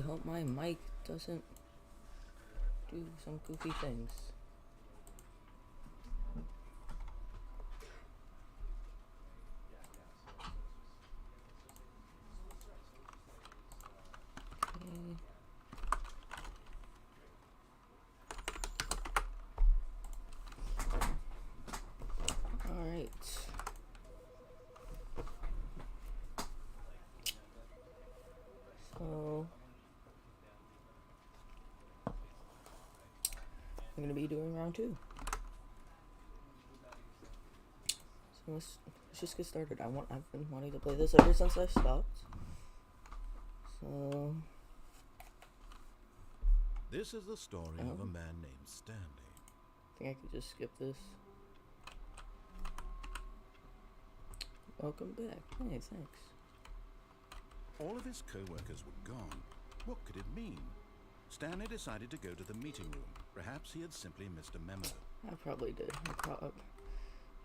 hope my mic doesn't do some goofy things. Okay. All right. So I'm gonna be doing round 2. So let's just get started. I've been wanting to play this ever since I stopped. So this is the story of a man named Stanley. I think I could just skip this. Welcome back. Hey, thanks. All of his co-workers were gone. What could it mean? Stanley decided to go to the meeting room. Perhaps he had simply missed a memo. I probably did.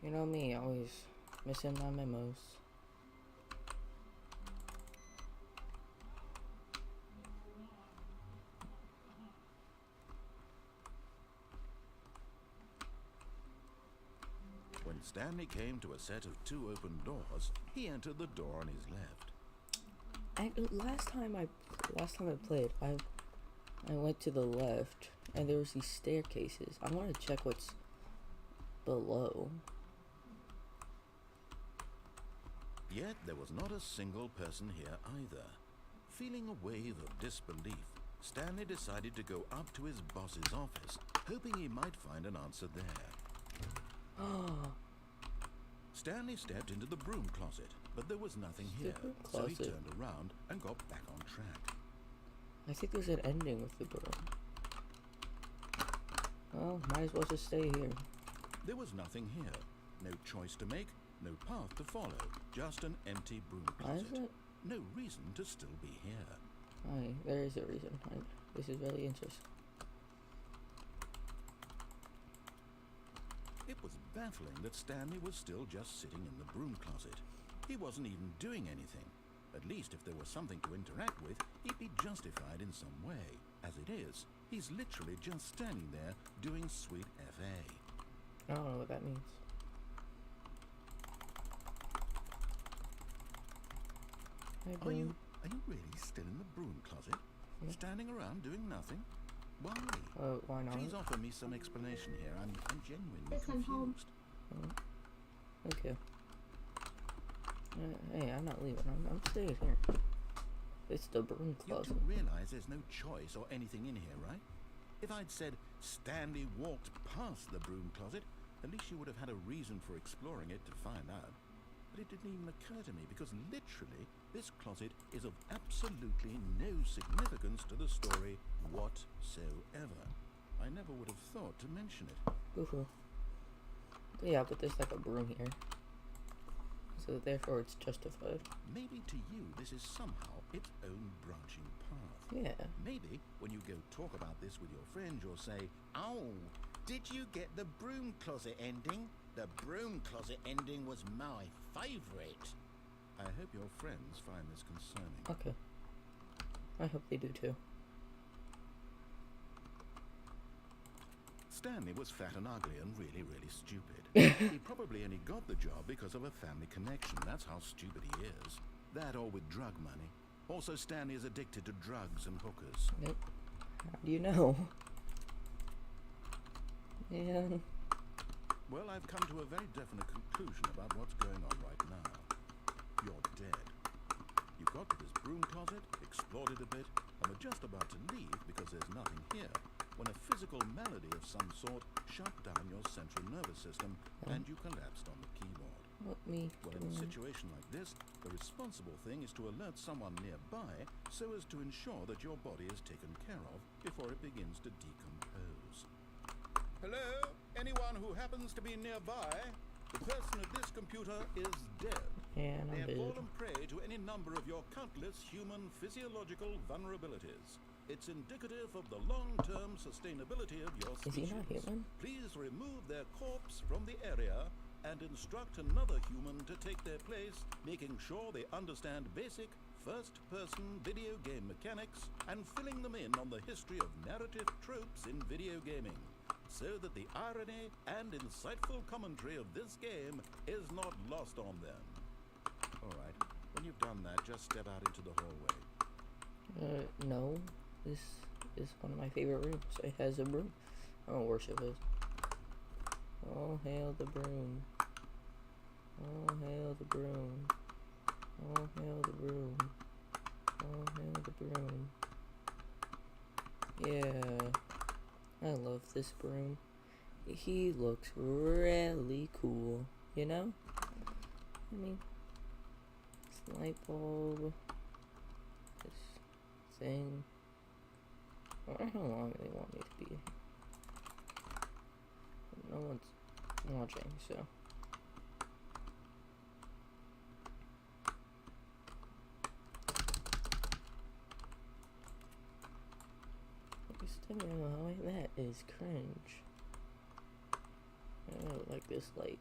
You know me, always missing my memos. When Stanley came to a set of 2 open doors, he entered the door on his left. Last time I played, I went to the left, and there was these staircases. I want to check what's below. Yet there was not a single person here either. Feeling a wave of disbelief, Stanley decided to go up to his boss's office, hoping he might find an answer there. Stanley stepped into the broom closet, but there was nothing here, so he turned around and got back on track. I think there's an ending with the broom. Well, might as well just stay here. There was nothing here. No choice to make, no path to follow, just an empty broom closet. Why is it? No reason to still be here. There is a reason. This is really interesting. It was baffling that Stanley was still just sitting in the broom closet. He wasn't even doing anything. At least if there was something to interact with, he'd be justified in some way. As it is, he's literally just standing there doing sweet FA. I don't know what that means. Are you really still in the broom closet? Yeah. Standing around doing nothing? Why? Why not? Please offer me some explanation here. I'm genuinely confused. Okay. Hey, I'm not leaving. I'm staying here. It's the broom closet. You do realize there's no choice or anything in here, right? If I'd said Stanley walked past the broom closet, at least you would have had a reason for exploring it to find out. But it didn't even occur to me because literally this closet is of absolutely no significance to the story whatsoever. I never would have thought to mention it. Yeah, but there's like a broom here. So therefore it's justified. Maybe to you this is somehow its own branching path. Yeah. Maybe when you go talk about this with your friends you'll say, "Oh, did you get the broom closet ending? The broom closet ending was my favourite." I hope your friends find this concerning. Okay. I hope they do too. Stanley was fat and ugly and really, really stupid. He probably only got the job because of a family connection. That's how stupid he is. That or with drug money. Also, Stanley is addicted to drugs and hookers. Yep. How do you know? Man. Well, I've come to a very definite conclusion about what's going on right now. You're dead. You got to this broom closet, explored it a bit, and were just about to leave because there's nothing here, when a physical malady of some sort shut down your central nervous system and you collapsed on the keyboard. Well, in a situation like this, the responsible thing is to alert someone nearby so as to ensure that your body is taken care of before it begins to decompose. Hello? Anyone who happens to be nearby? The person at this computer is dead. Yeah, they have fallen prey to any number of your countless human physiological vulnerabilities. It's indicative of the long-term sustainability of your species. Is he not human? Please remove their corpse from the area and instruct another human to take their place, making sure they understand basic first-person video game mechanics and filling them in on the history of narrative tropes in video gaming, so that the irony and insightful commentary of this game is not lost on them. All right, when you've done that, just step out into the hallway. No. This is one of my favorite rooms. It has a broom. I don't worship it. All hail the broom. All hail the broom. All hail the broom. All hail the broom. Yeah. I love this broom. He looks really cool, you know? I mean, this light bulb, this thing. I wonder how long they want me to be. No one's watching, so. That is cringe. I really like this light.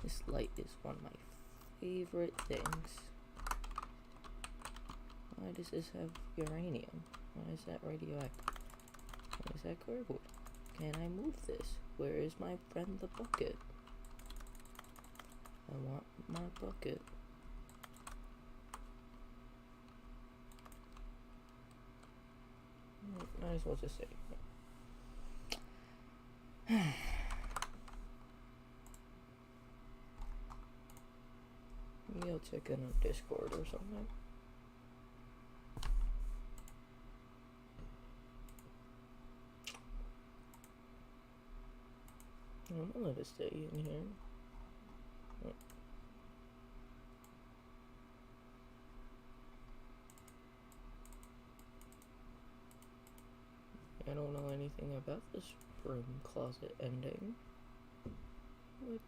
This light is one of my favorite things. Why does this have uranium? Why is that radioactive? Why is that cardboard? Can I move this? Where is my friend the bucket? I want my bucket. Might as well just say. Maybe I'll check in on Discord or something. I'm gonna let it stay in here. I don't know anything about this room closet ending, but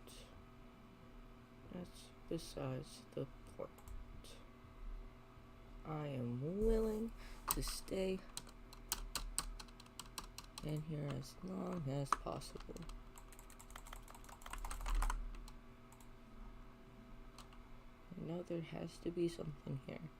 that's besides the point. I am willing to stay in here as long as possible. I know there has to be something here.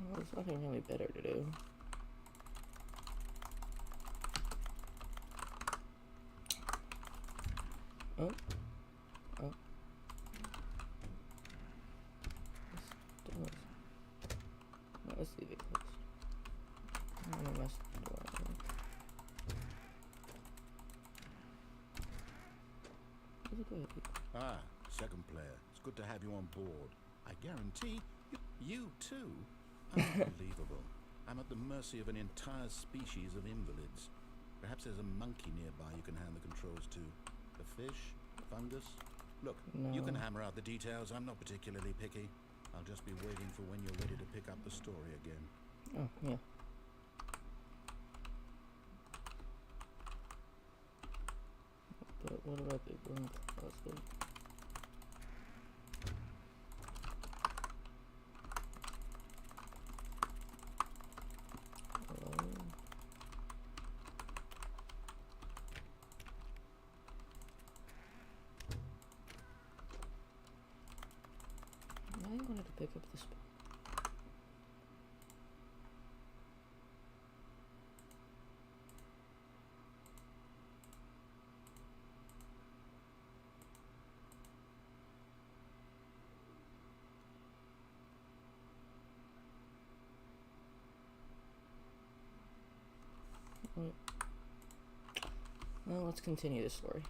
Well, there's nothing really better to do. Oh. Oh. No, let's leave it closed. I'm gonna mess with the door. Ah, second player. It's good to have you on board. I guarantee you too. Unbelievable. I'm at the mercy of an entire species of invalids. Perhaps there's a monkey nearby you can hand the controls to. A fish? Fungus? Look, No. you can hammer out the details. I'm not particularly picky. I'll just be waiting for when you're ready to pick up the story again. Oh, yeah. But what about the room closet? I wanted to pick up this. Well, let's continue the story.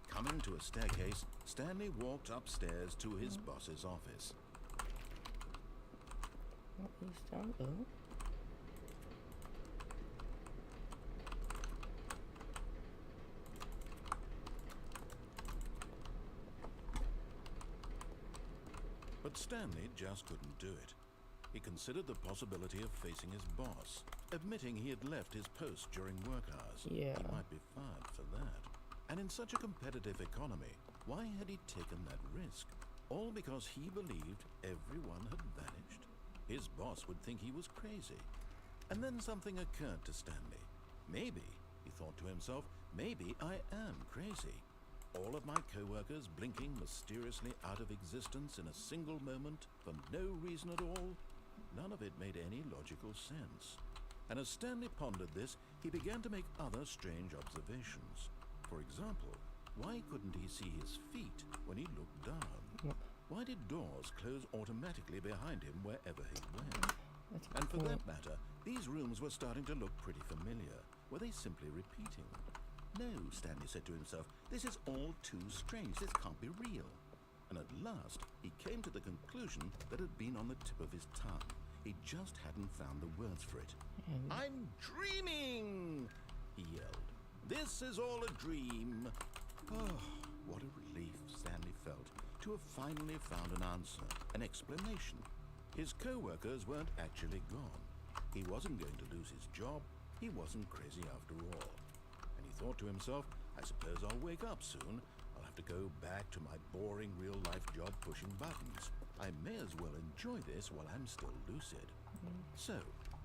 Coming to a staircase, Stanley walked upstairs to his boss's office. Oh, he's down. Oh. But Stanley just couldn't do it. He considered the possibility of facing his boss, admitting he had left his post during work hours. Yeah. He might be fired for that. And in such a competitive economy, why had he taken that risk? All because he believed everyone had vanished? His boss would think he was crazy. And then something occurred to Stanley. Maybe, he thought to himself, maybe I am crazy. All of my co-workers blinking mysteriously out of existence in a single moment for no reason at all. None of it made any logical sense. And as Stanley pondered this, he began to make other strange observations. For example, why couldn't he see his feet when he looked down? Why did doors close automatically behind him wherever he went? And for that matter, these rooms were starting to look pretty familiar. Were they simply repeating? No, Stanley said to himself, this is all too strange. This can't be real. And at last, he came to the conclusion that had been on the tip of his tongue. He just hadn't found the words for it. I'm dreaming, he yelled. This is all a dream. Oh, what a relief Stanley felt to have finally found an answer, an explanation. His co-workers weren't actually gone. He wasn't going to lose his job. He wasn't crazy after all. And he thought to himself, I suppose I'll wake up soon. I'll have to go back to my boring real-life job pushing buttons. I may as well enjoy this while I'm still lucid. So,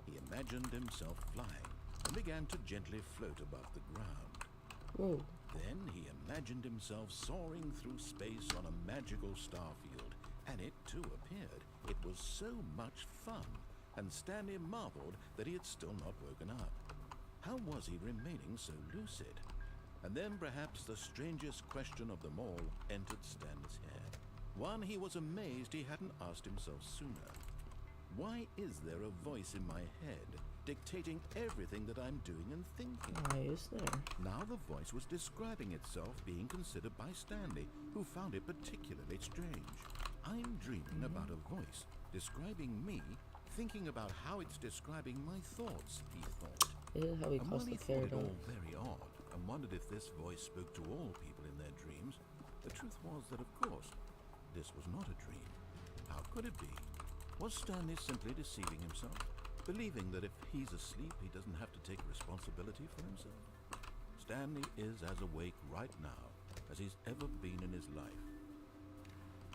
he imagined himself flying and began to gently float above the ground. Whoa. Then he imagined himself soaring through space on a magical star field, and it too appeared. It was so much fun, and Stanley marveled that he had still not woken up. How was he remaining so lucid? And then perhaps the strangest question of them all entered Stanley's head. One he was amazed he hadn't asked himself sooner. Why is there a voice in my head dictating everything that I'm doing and thinking? Why is there? Now the voice was describing itself being considered by Stanley, who found it particularly strange. I'm dreaming about a voice describing me, thinking about how it's describing my thoughts, he thought. This is how he And calls while he the thought ferret it out. all very odd and wondered if this voice spoke to all people in their dreams, the truth was that, of course, this was not a dream. How could it be? Was Stanley simply deceiving himself, believing that if he's asleep, he doesn't have to take responsibility for himself? Stanley is as awake right now as he's ever been in his life.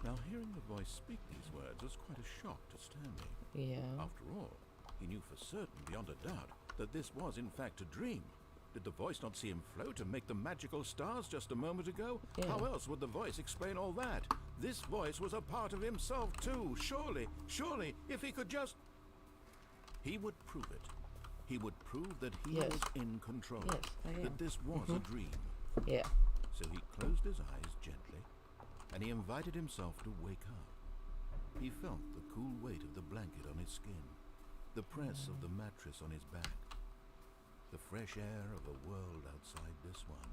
Now, hearing the voice speak these words was quite a shock to Stanley. Yeah. After all, he knew for certain, beyond a doubt, that this was in fact a dream. Did the voice not see him float and make the magical stars just a moment ago? Yeah. How else would the voice explain all that? This voice was a part of himself too. Surely, if he could just... He would prove it. He would prove that he Yes. was in control. Yes, I am. That this was a dream. Yeah. So he closed his eyes gently, and he invited himself to wake up. He felt the cool weight of the blanket on his skin, the press of the mattress on his back, the fresh air of a world outside this one.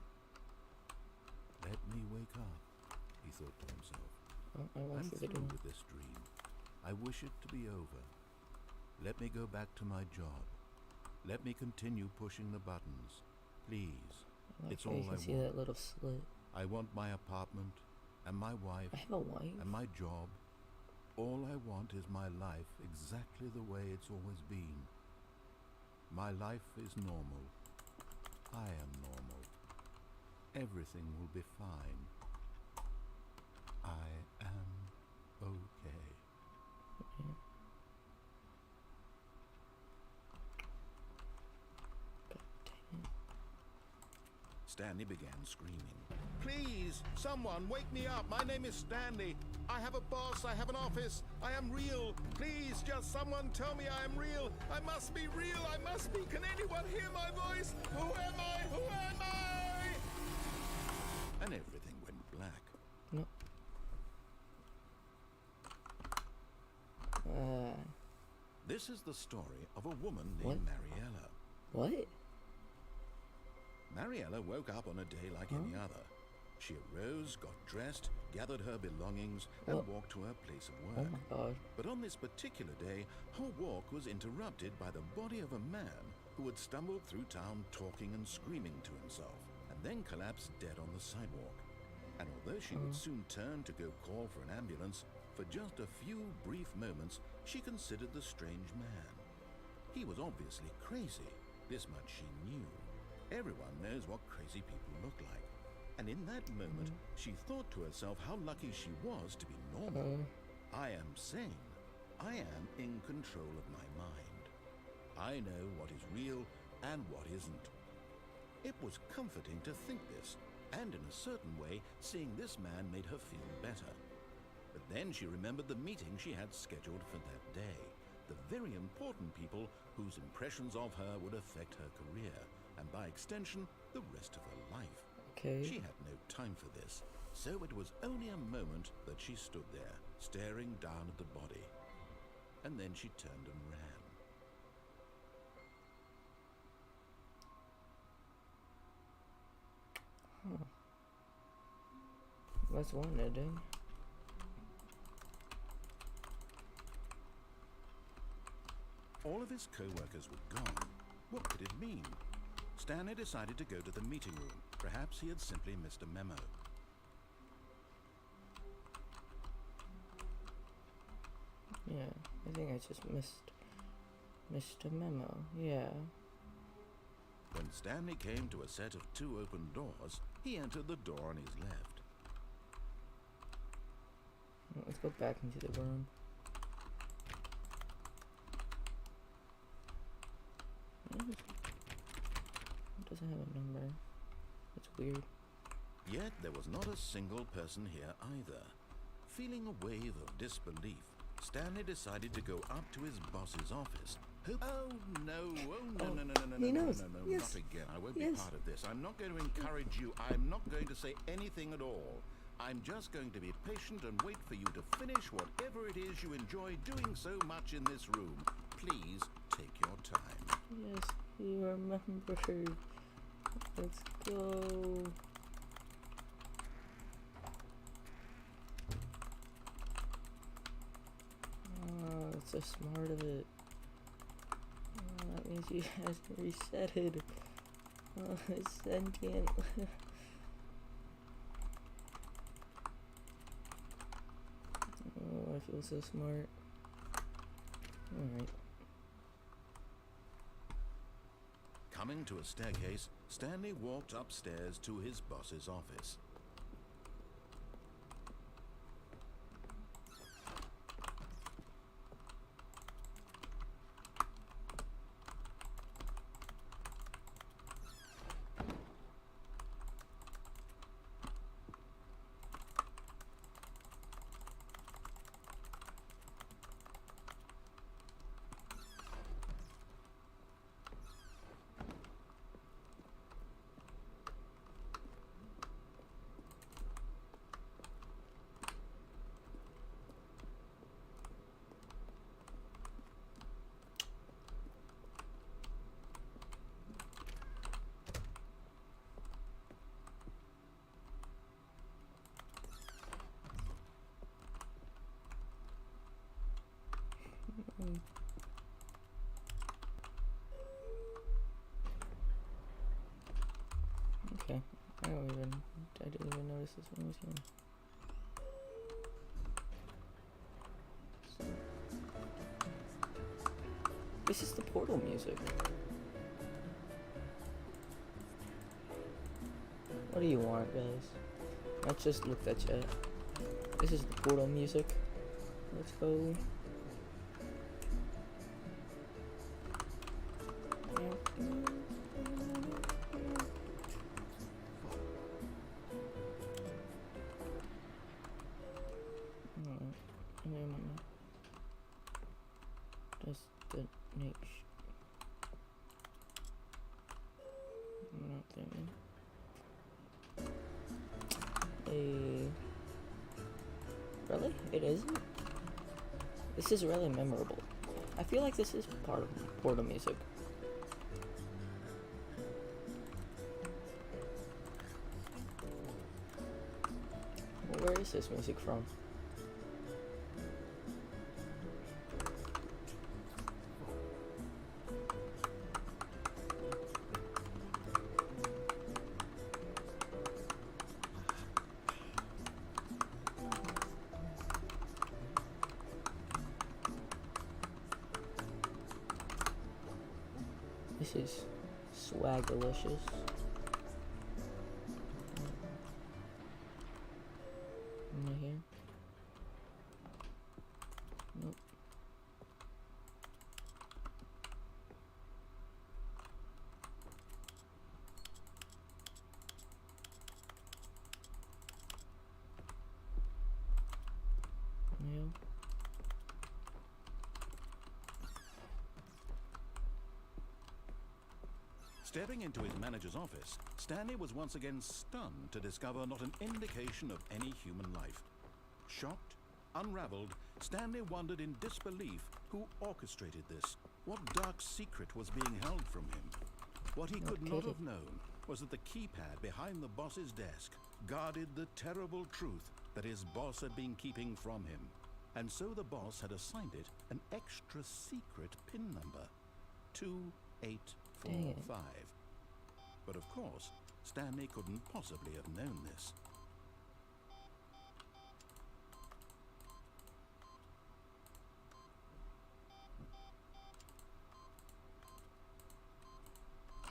Let me wake up, he thought to himself. Oh, I won't I'm forget through him. with this dream. I wish it to be over. Let me go back to my job. Let me continue pushing the buttons. Please. It's all You I can see want. that little slit. I want my apartment, and my wife, I have a wife. and my job. All I want is my life exactly the way it's always been. My life is normal. I am normal. Everything will be fine. I am okay. Yeah. God dang it. Stanley began screaming. Please, someone, wake me up. My name is Stanley. I have a boss. I have an office. I am real. Please, just someone tell me I am real. I must be real. I must be. Can anyone hear my voice? Who am I? Who am I? And everything went black. No. This is the story of a woman What? named Mariella. What? Mariella woke up on a day like any other. She arose, got dressed, gathered her belongings, and walked to her place of Oh work. my god. But on this particular day, her walk was interrupted by the body of a man who had stumbled through town talking and screaming to himself, and then collapsed dead on the sidewalk. And although she would soon turn to go call for an ambulance, for just a few brief moments she considered the strange man. He was obviously crazy, this much she knew. Everyone knows what crazy people look like. And in that moment, she thought to herself how lucky she was to be normal. I am sane. I am in control of my mind. I know what is real and what isn't. It was comforting to think this, and in a certain way, seeing this man made her feel better. But then she remembered the meeting she had scheduled for that day. The very important people whose impressions of her would affect her career, and by extension, the rest of her life. Okay. She had no time for this, so it was only a moment that she stood there, staring down at the body. And then she turned and ran. Huh. That's one ending. All of his co-workers were gone. What could it mean? Stanley decided to go to the meeting room. Perhaps he had simply missed a memo. Yeah, I think I just missed a memo. Yeah. When Stanley came to a set of 2 open doors, he entered the door on his left. Let's go back into the room. It doesn't have a number. That's weird. Yet there was not a single person here either. Feeling a wave of disbelief, Stanley decided to go up to his boss's office. Oh no, He knows. no, Yes. not again. I won't be Yes. part of this. I'm not going to encourage you. I'm not going to say anything at all. I'm just going to be patient and wait for you to finish whatever it is you enjoy doing so much in this room. Please take your time. Yes, you remember. Let's go. Oh, that's so smart of it. Oh, that means you guys reset it. Oh, it's sentient. Oh, I feel so smart. Alright. Coming to a staircase, Stanley walked upstairs to his boss's office. Okay. I didn't even notice this one was here. So, this is the Portal music. What do you want, guys? I just looked at chat. This is the Portal music. Let's go. Really? It isn't? This is really memorable. I feel like this is part of Portal music. Where is this music from? This is swagalicious. Right here. Nope. Yeah. Stepping into his manager's office, Stanley was once again stunned to discover not an indication of any human life. Shocked, unraveled, Stanley wondered in disbelief who orchestrated this. What dark secret was being held from him? What he could not have known was that the keypad behind the boss's desk guarded the terrible truth that his boss had been keeping from him. And so the boss had assigned it an extra secret PIN number, 2845. But of course, Stanley couldn't possibly have known this.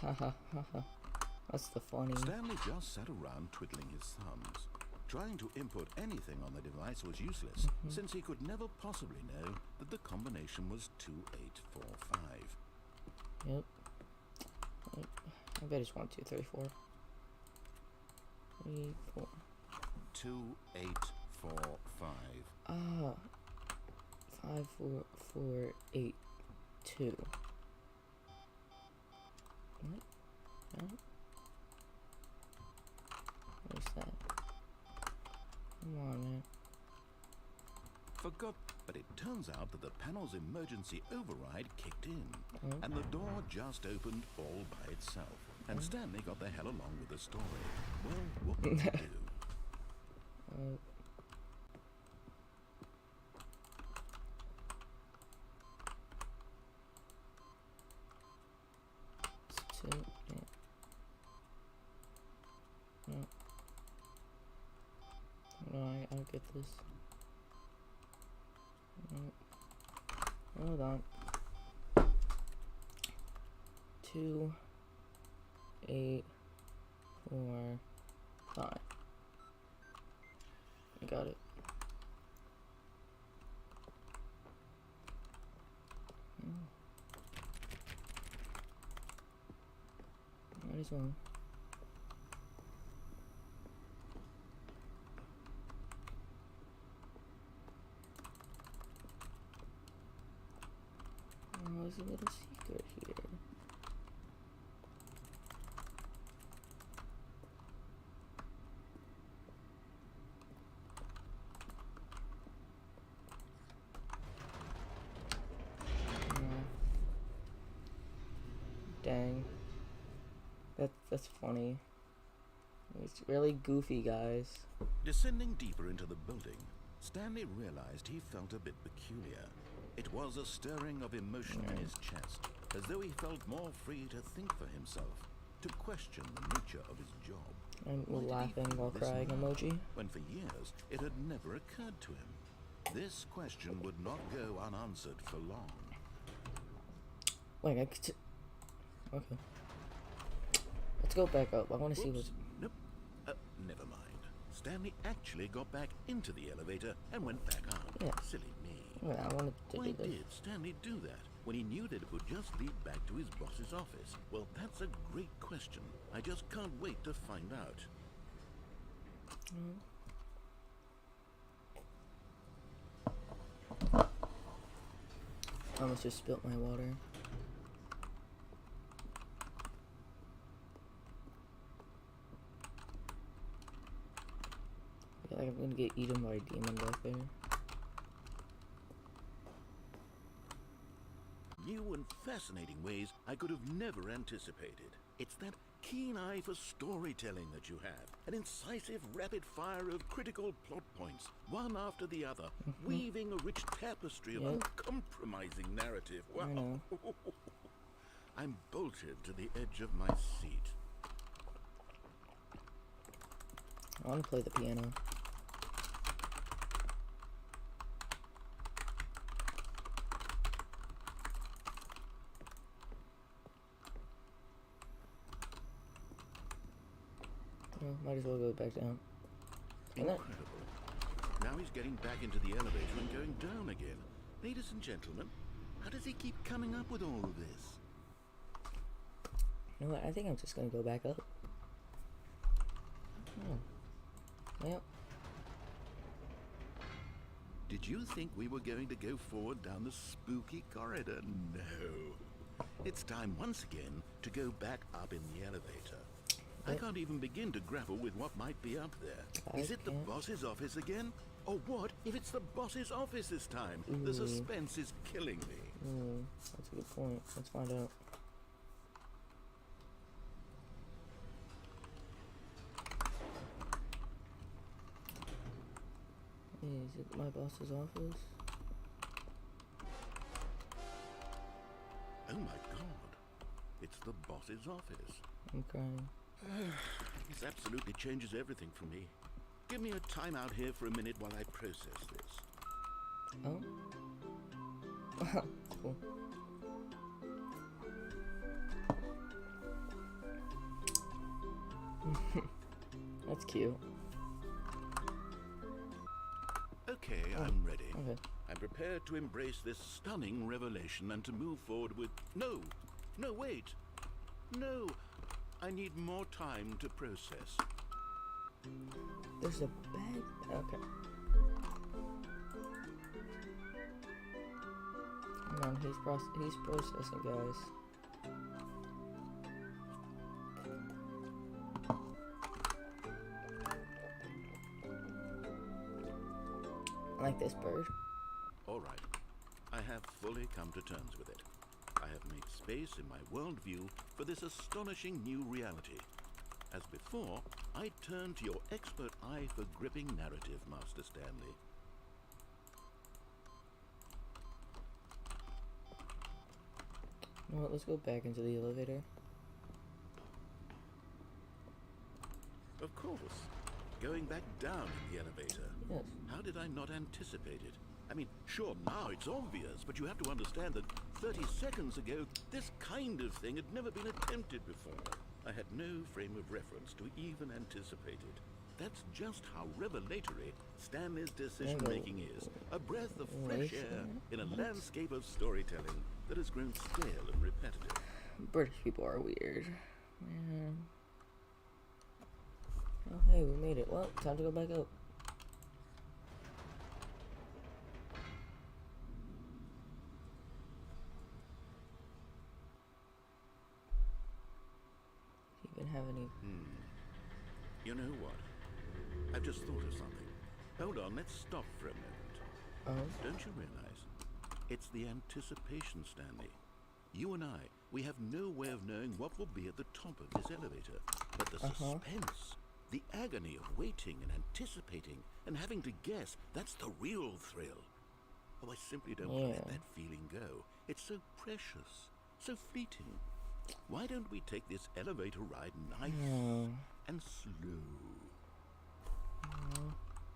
Haha, haha. That's the funny. Stanley just sat around twiddling his thumbs. Trying to input anything on the device was useless, since he could never possibly know that the combination was 2845. Yep. I bet it's 1, 2, 3, 4. 3, 4. 2845. Ah. 5, 4, 4, 8, 2. What? No? What is that? Come on, man. Forgot, but it turns out that the panel's emergency override kicked in, and the door just opened all by itself. And Stanley got the hell along with the story. Well, what could he do? No, I'll get this. Hold on. 2, 8, 4, 5. I got it. Might as well. Oh, there's a little secret here. Dang. That's funny. It's really goofy, guys. Descending deeper into the building, Stanley realized he felt a bit peculiar. It was a stirring of emotion in his chest, as though he felt more free to think for himself, to question the nature of his job. And laughing while crying emoji. When for years it had never occurred to him. This question would not go unanswered for long. Wait, I could. Okay. Let's go back up. I want to see what's. Nope. Never mind. Stanley actually got back into the elevator and went back up. Yeah. Silly me. Yeah, I wanted to Why do this. did Stanley do that when he knew that it would just lead back to his boss's office? Well, that's a great question. I just can't wait to find out. I almost just spilt my water. I feel like I'm gonna get eaten by a demon back there. New and fascinating ways I could have never anticipated. It's that keen eye for storytelling that you have. An incisive rapid fire of critical plot points, one after the other, weaving a rich tapestry of uncompromising narrative. Wow. I know. I'm bolted to the edge of my seat. I want to play the piano. Well, might as well go back down. Incredible. Now he's getting back into the elevator and going down again. Ladies and gentlemen, how does he keep coming up with all of this? You know what? I think I'm just gonna go back up. Yep. Did you think we were going to go forward down the spooky corridor? No. It's time once again to go back up in the elevator. I can't even begin to grapple with what might be up there. Is it the boss's office again? Or what if it's the boss's office this time? The suspense is killing me. That's a good point. Let's find out. Is it my boss's office? Oh my god. It's the boss's office. I'm crying. This absolutely changes everything for me. Give me a timeout here for a minute while I process this. Oh? Wow, cool. That's cute. Okay, I'm ready. Okay. I'm prepared to embrace this stunning revelation and to move forward with... No, wait. No, I need more time to process. There's a bag. Okay. Hang on, he's processing, guys. I like this bird. All right. I have fully come to terms with it. I have made space in my worldview for this astonishing new reality. As before, I turn to your expert eye for gripping narrative, Master Stanley. You know what, let's go back into the elevator. Of course. Going back down in the elevator. Yes. How did I not anticipate it? I mean, sure, now it's obvious, but you have to understand that 30 seconds ago, this kind of thing had never been attempted before. I had no frame of reference to even anticipate it. That's just how revelatory Stanley's decision-making is. A breath of fresh air in a landscape of storytelling that has grown stale and repetitive. British people are weird. Man. Oh, hey, we made it. Well, time to go back up. Do you even have any... You know what? I've just thought of something. Hold on, let's stop for a moment. Oh? Don't you realize? It's the anticipation, Stanley. You and I, we have no way of knowing what will be at the top of this elevator. But the suspense, the agony of waiting and anticipating and having to guess, that's the real thrill. Oh, I simply don't want to let that feeling go. It's so precious, so fleeting. Why don't we take this elevator ride nice and slow?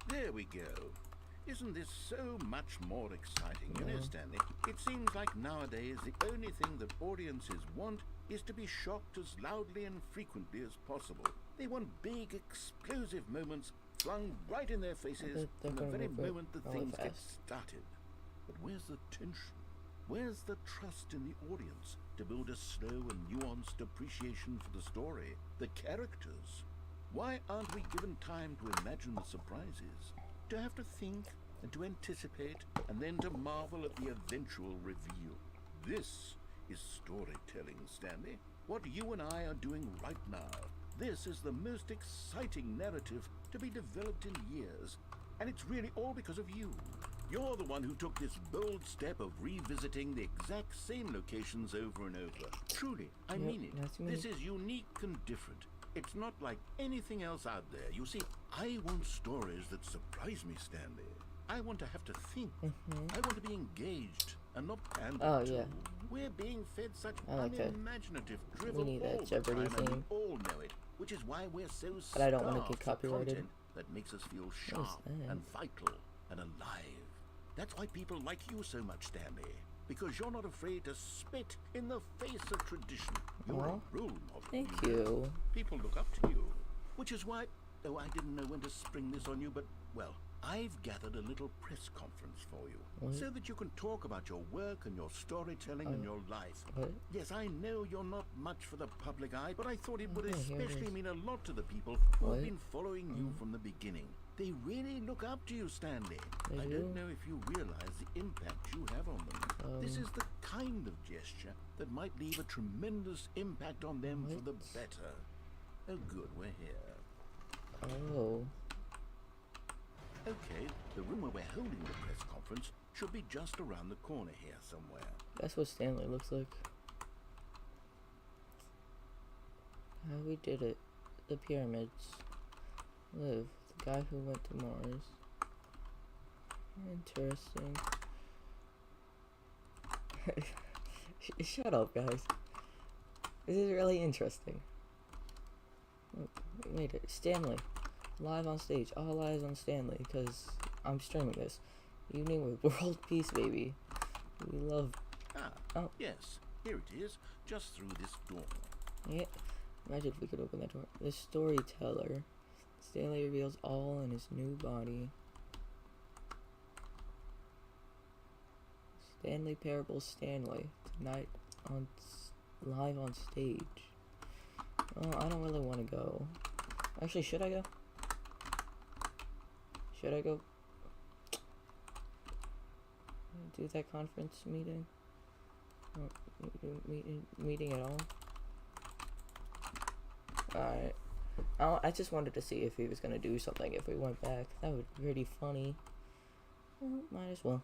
There we go. Isn't this so much more exciting? You know, Stanley, it seems like nowadays the only thing that audiences want is to be shocked as loudly and frequently as possible. They want big, explosive moments flung right in their faces from the very moment that things get started. But where's the tension? Where's the trust in the audience to build a slow and nuanced appreciation for the story, the characters? Why aren't we given time to imagine the surprises, to have to think and to anticipate and then to marvel at the eventual reveal? This is storytelling, Stanley. What you and I are doing right now. This is the most exciting narrative to be developed in years, and it's really all because of you. You're the one who took this bold step of revisiting the exact same locations over and over. Truly, I mean it. That's me. This is unique and different. It's not like anything else out there. You see, I want stories that surprise me, Stanley. I want to have to think. I want to be engaged and not pandered to. We're being fed such unimaginative drivel we need all that Jeopardy the time, and theme. we all know it, which is why we're so But I don't want to starved get for copyrighted. content that makes us feel sharp that? and vital and alive. That's why people like you so much, Stanley. Because you're not afraid to spit in the face of tradition. You're a role model. Thank you. People look up to you. Which is why, oh, I didn't know when to spring this on you, but, well, I've gathered a little press conference for you. So that you can talk about your work and your storytelling and your life. Yes, I know you're not much for the public eye, but I thought it would especially mean a lot to the people who have been following you from the beginning. They really look up to you, Stanley. I don't know if you realize the impact you have on them. This is the kind of gesture that might leave a tremendous impact on them for the better. Oh, good, we're here. Oh. Okay, the room where we're holding the press conference should be just around the corner here somewhere. That's what Stanley looks like. How we did it. The pyramids. Live. The guy who went to Mars. Interesting. Shut up, guys. This is really interesting. Look, we made it. Stanley. Live on stage. All eyes on Stanley, because I'm streaming this. Evening with World Peace, baby. We love... Oh. Yes. Here it is. Just through this door. Yeah. Imagine if we could open that door. The storyteller. Stanley reveals all in his new body. Stanley Parable Stanley. Tonight on... live on stage. Oh, I don't really want to go. Actually, should I go? Should I go do that conference meeting? Meeting at all? Alright. I just wanted to see if he was gonna do something if we went back. That would be pretty funny. Well, might as well.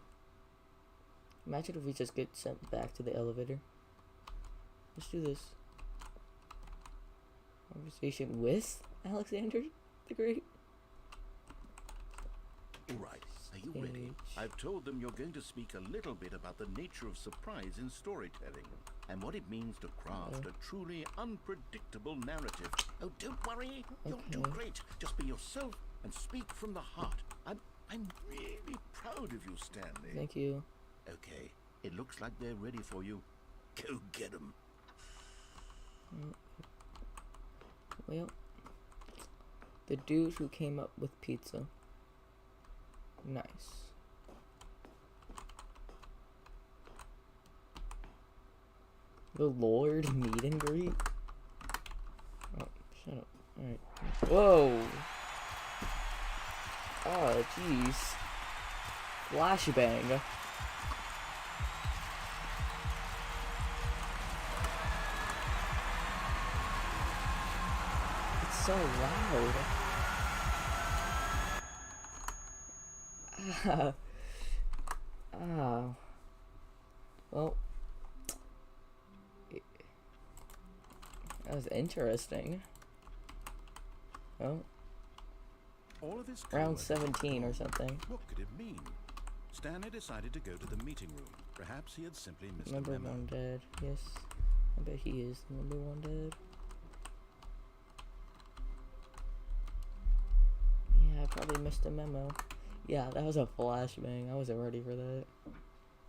Imagine if we just get sent back to the elevator. Let's do this. Conversation with Alexander the Great. Alright, are you ready? I've told them you're going to speak a little bit about the nature of surprise in storytelling and what it means to craft a truly unpredictable narrative. Oh, don't worry. You'll do great. Just be yourself and speak from the heart. I'm really proud of you, Stanley. Thank you. Okay, it looks like they're ready for you. Go get them. Well, the dude who came up with pizza. Nice. The Lord meet and greet? Oh, shut up. Alright. Whoa! Oh, jeez. Flashbang. It's so loud. Oh. Well, that was interesting. Oh. All of this Round 17 or something. What could it mean? Stanley decided to go to the meeting room. Perhaps he had simply missed Number a memo. one dad, yes. I bet he is the number one dad. Yeah, I probably missed a memo. Yeah, that was a flashbang. I wasn't ready for that.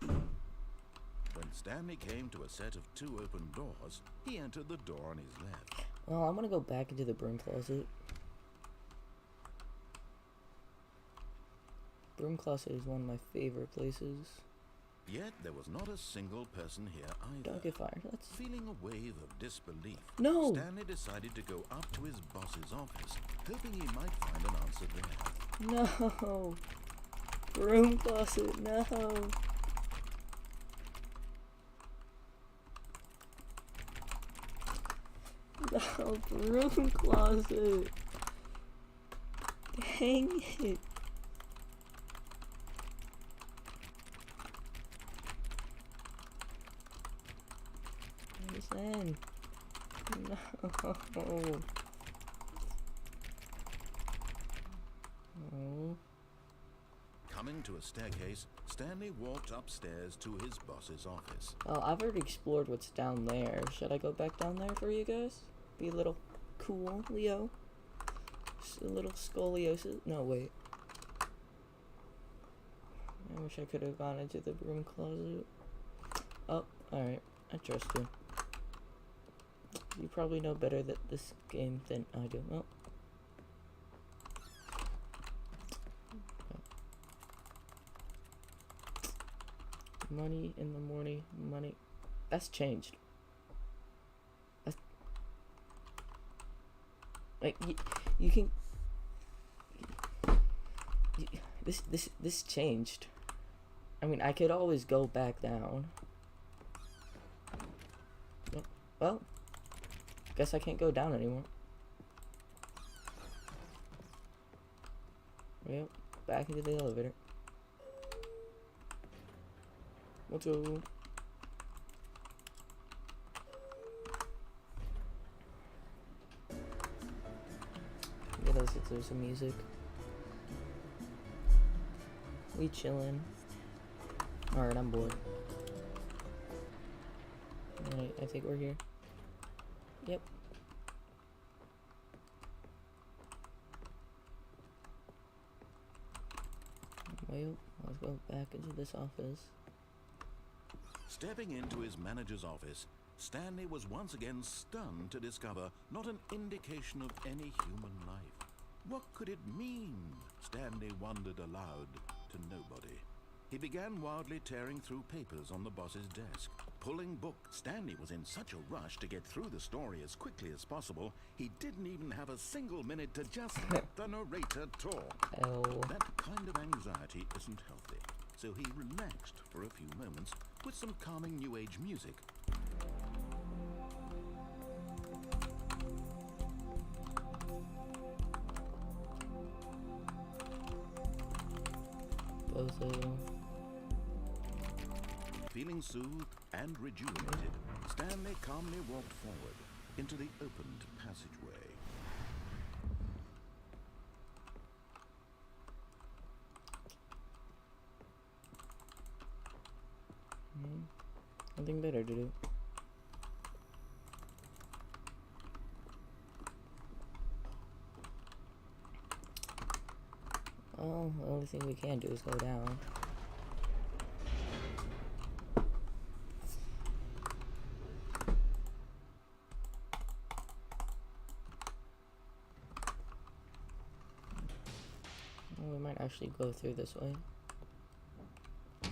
When Stanley came to a set of 2 open doors, he entered the door on his left. Well, I'm gonna go back into the broom closet. Broom closet is one of my favorite places. Yet there was not a single person here either. Don't get fired. Let's... Feeling a wave of disbelief, No! Stanley decided to go up to his boss's office, hoping he might find an answer there. No! Broom closet, no! No, broom closet! Dang it! Listen. No. Oh. Coming to a staircase, Stanley walked upstairs to his boss's office. Oh, I've already explored what's down there. Should I go back down there for you guys? Be a little cool, Leo? Just a little scoliosis? No, wait. I wish I could have gone into the broom closet. Oh, alright. I trust you. You probably know better that this game than I do. Oh. Money in the morning, money. That's changed. That's, like you can. This changed. I mean, I could always go back down. Well, guess I can't go down anymore. Yep, back into the elevator. Let's go. Get us into some music. We chillin'. Alright, I'm bored. Alright, I think we're here. Yep. Well, let's go back into this office. Stepping into his manager's office, Stanley was once again stunned to discover not an indication of any human life. What could it mean? Stanley wondered aloud to nobody. He began wildly tearing through papers on the boss's desk, pulling books. Stanley was in such a rush to get through the story as quickly as possible, he didn't even have a single minute to just let the narrator talk. That kind of anxiety isn't healthy, so he relaxed for a few moments with some calming New Age music. Feeling soothed and rejuvenated, Stanley calmly walked forward into the opened passageway. Nothing better to do. Well, the only thing we can do is go down. Well, we might actually go through this way.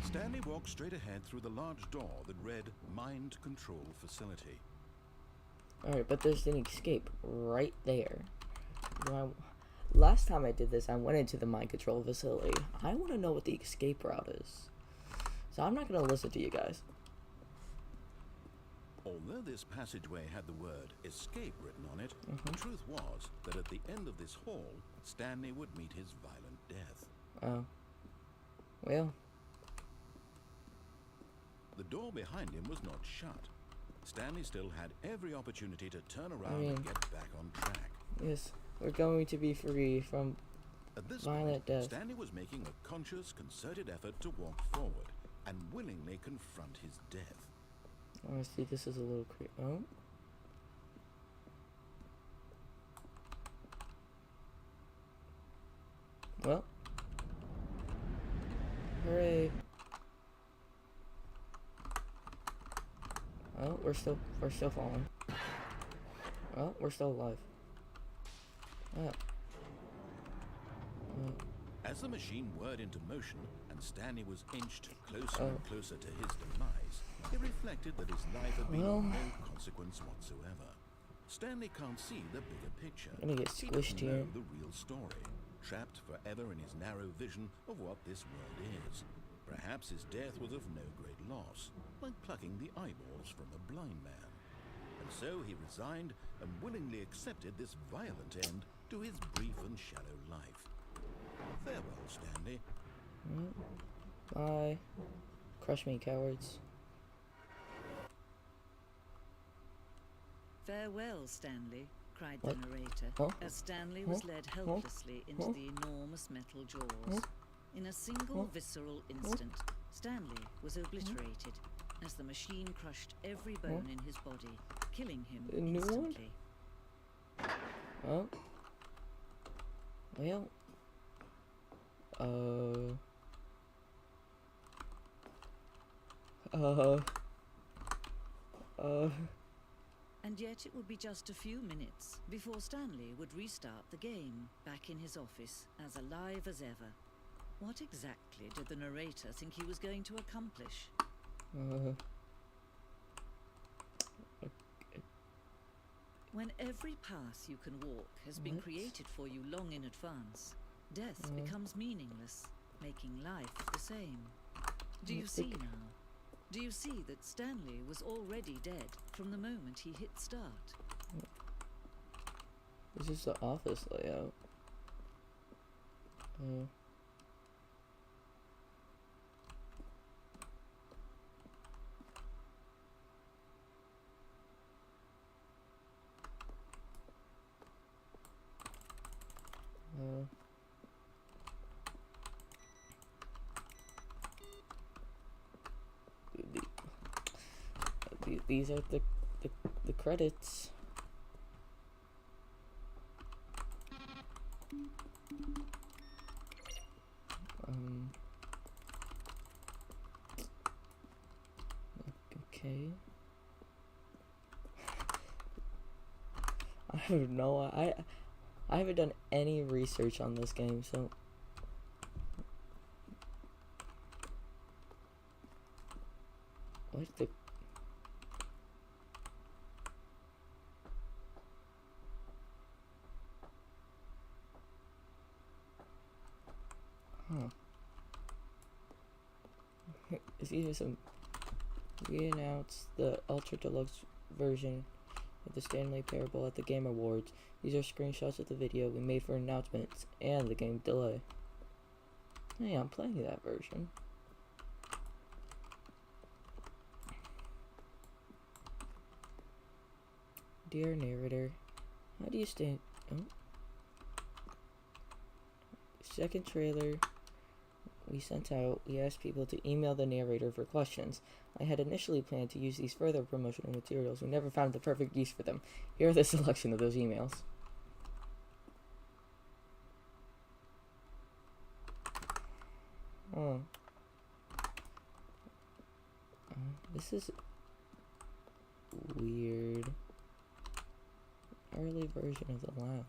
Stanley walked straight ahead through the large door that read Mind Control Facility. Alright, but there's an escape right there. Last time I did this, I went into the mind control facility. I want to know what the escape route is. So I'm not going to listen to you guys. Although this passageway had the word escape written on it, the truth was that at the end of this hall, Stanley would meet his violent death. Oh. Well. The door behind him was not shut. Stanley still had every opportunity to turn around and get back on track. Yes, we're going to be free from violent death. Stanley was making a conscious, concerted effort to walk forward and willingly confront his death. Oh, see, this is a little creepy. Oh. Well. Hooray. Oh, we're still falling. Oh, we're still alive. Oh. As the machine whirred into motion and Stanley was inched closer and closer to his demise, he reflected that his life had been of no consequence whatsoever. Stanley can't see the bigger picture. Let me get squished he here. doesn't know the real story, trapped forever in his narrow vision of what this world is. Perhaps his death was of no great loss, like plucking the eyeballs from a blind man. And so he resigned and willingly accepted this violent end to his brief and shallow life. Farewell, Stanley. Bye. Crush me, cowards. Farewell, Stanley, cried What? the narrator, Huh? as Stanley was led helplessly into the enormous metal jaws. In a single visceral instant, Stanley was obliterated as the machine crushed every bone in his body, killing him A new one? instantly. Oh. Well. And yet it would be just a few minutes before Stanley would restart the game, back in his office, as alive as ever. What exactly did the narrator think he was going to accomplish? When every path you can walk has been created for you long in advance, death becomes meaningless, making life the same. Do you see now? Do you see that Stanley was already dead from the moment he hit start? This is the office layout. These are the credits. Okay. I don't know. I haven't done any research on this game, so what the is either some we announced the ultra deluxe version of the Stanley Parable at the Game Awards. These are screenshots of the video we made for announcements and the game delay. Hey, I'm playing that version. Dear narrator, how do you stay? Oh. Second trailer we sent out, we asked people to email the narrator for questions. I had initially planned to use these further promotional materials. We never found the perfect use for them. Here are the selection of those emails. This is weird. Early version of the lounge.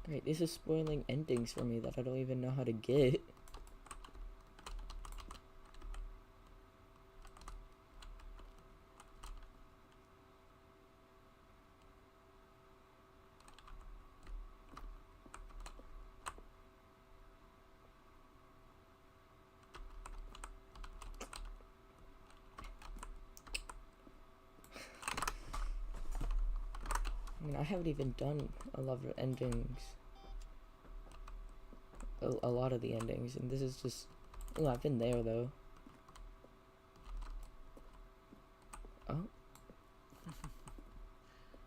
Great, this is spoiling endings for me that I don't even know how to get. I mean, I haven't even done a lot of endings. A lot of the endings, and this is just... Oh, I've been there, though. Oh.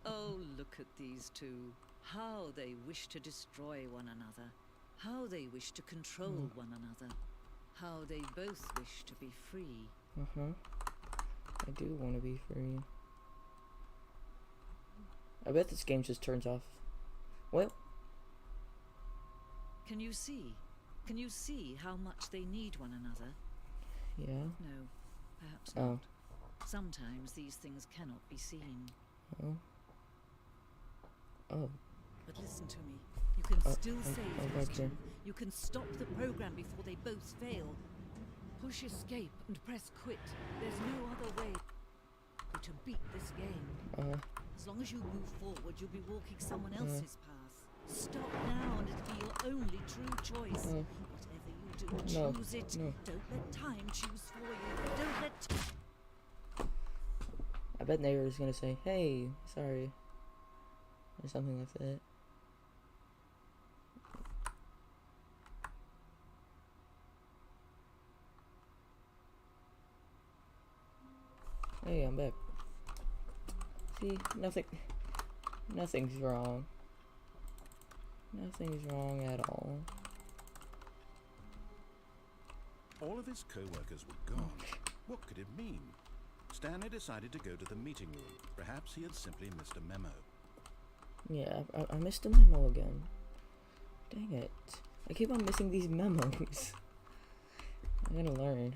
Oh, look at these two. How they wish to destroy one another. How they wish to control one another. How they both wish to be free. I do want to be free. I bet this game just turns off. Well... Can you see? Can you see how much they need one another? Yeah? No, perhaps not. Sometimes these things cannot be seen. Oh. But listen to me. You can still save those two. You can stop the program before they both fail. Push escape and press quit. There's no other way to beat this game. As long as you move forward, you'll be walking someone else's path. Stop now and it'll be your only true choice. Whatever you do, choose it. No. Don't let time choose for you. Don't let... I bet Neighbor's gonna say, hey, sorry. Or something like that. Hey, I'm back. See, nothing's wrong. Nothing's wrong at all. All of his co-workers were gone. What could it mean? Stanley decided to go to the meeting room. Perhaps he had simply missed a memo. Yeah, I missed a memo again. Dang it. I keep on missing these memos. I'm gonna learn.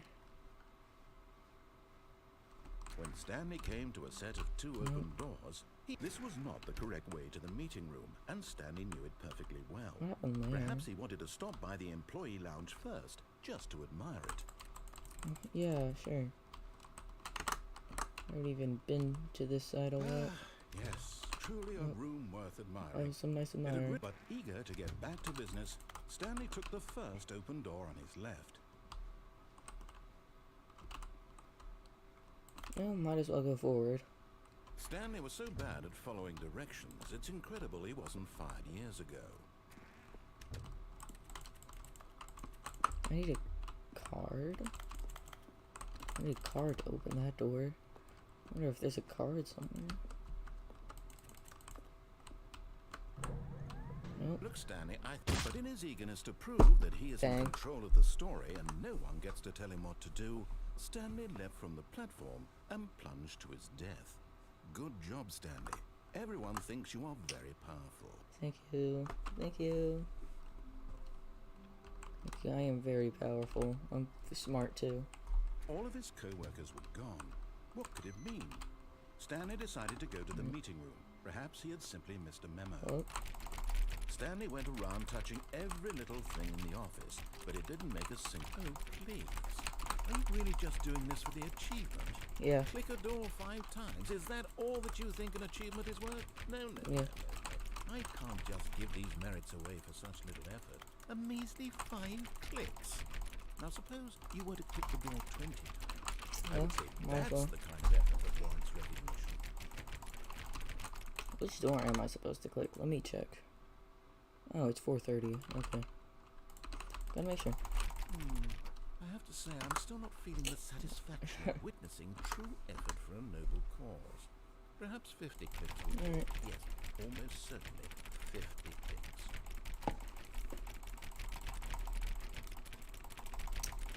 When Stanley came to a set of 2 open doors, this was not the correct way to the meeting room, and Stanley knew it perfectly well. What happened there? Perhaps he wanted to stop by the employee lounge first, just to admire it. Yeah, sure. I haven't even been to this side a lot. Yes, truly a room worth admiring. Oh, some nice admiring. But eager to get back to business, Stanley took the first open door on his left. Well, might as well go forward. Stanley was so bad at following directions, it's incredible he wasn't fired years ago. I need a card. I need a card to open that door. I wonder if there's a card somewhere. Nope. Look, Stanley, but in his eagerness to prove that he is in control of the story and no one gets to tell him what to do, Stanley leapt from the platform and plunged to his death. Good job, Stanley. Everyone thinks you are very powerful. Thank you. Thank you. Thank you. I am very powerful. I'm smart too. All of his co-workers were gone. What could it mean? Stanley decided to go to the meeting room. Perhaps he had simply missed a memo. Oh. Stanley went around touching every little thing in the office, but it didn't make a single... Oh, please. Are you really just doing this for the achievement? Yeah. Click a door 5 times. Is that all that you think an achievement is worth? No. I can't just give these merits away for such little effort. A measly 5 clicks. Now suppose you were to click the door 20 times. I would say that's the kind of effort that warrants recognition. Which door am I supposed to click? Let me check. Oh, it's 4:30. Okay. Gotta make sure. I have to say, I'm still not feeling the satisfaction of witnessing true effort for a noble cause. Perhaps 50 clicks will do. Yes, almost certainly 50 clicks.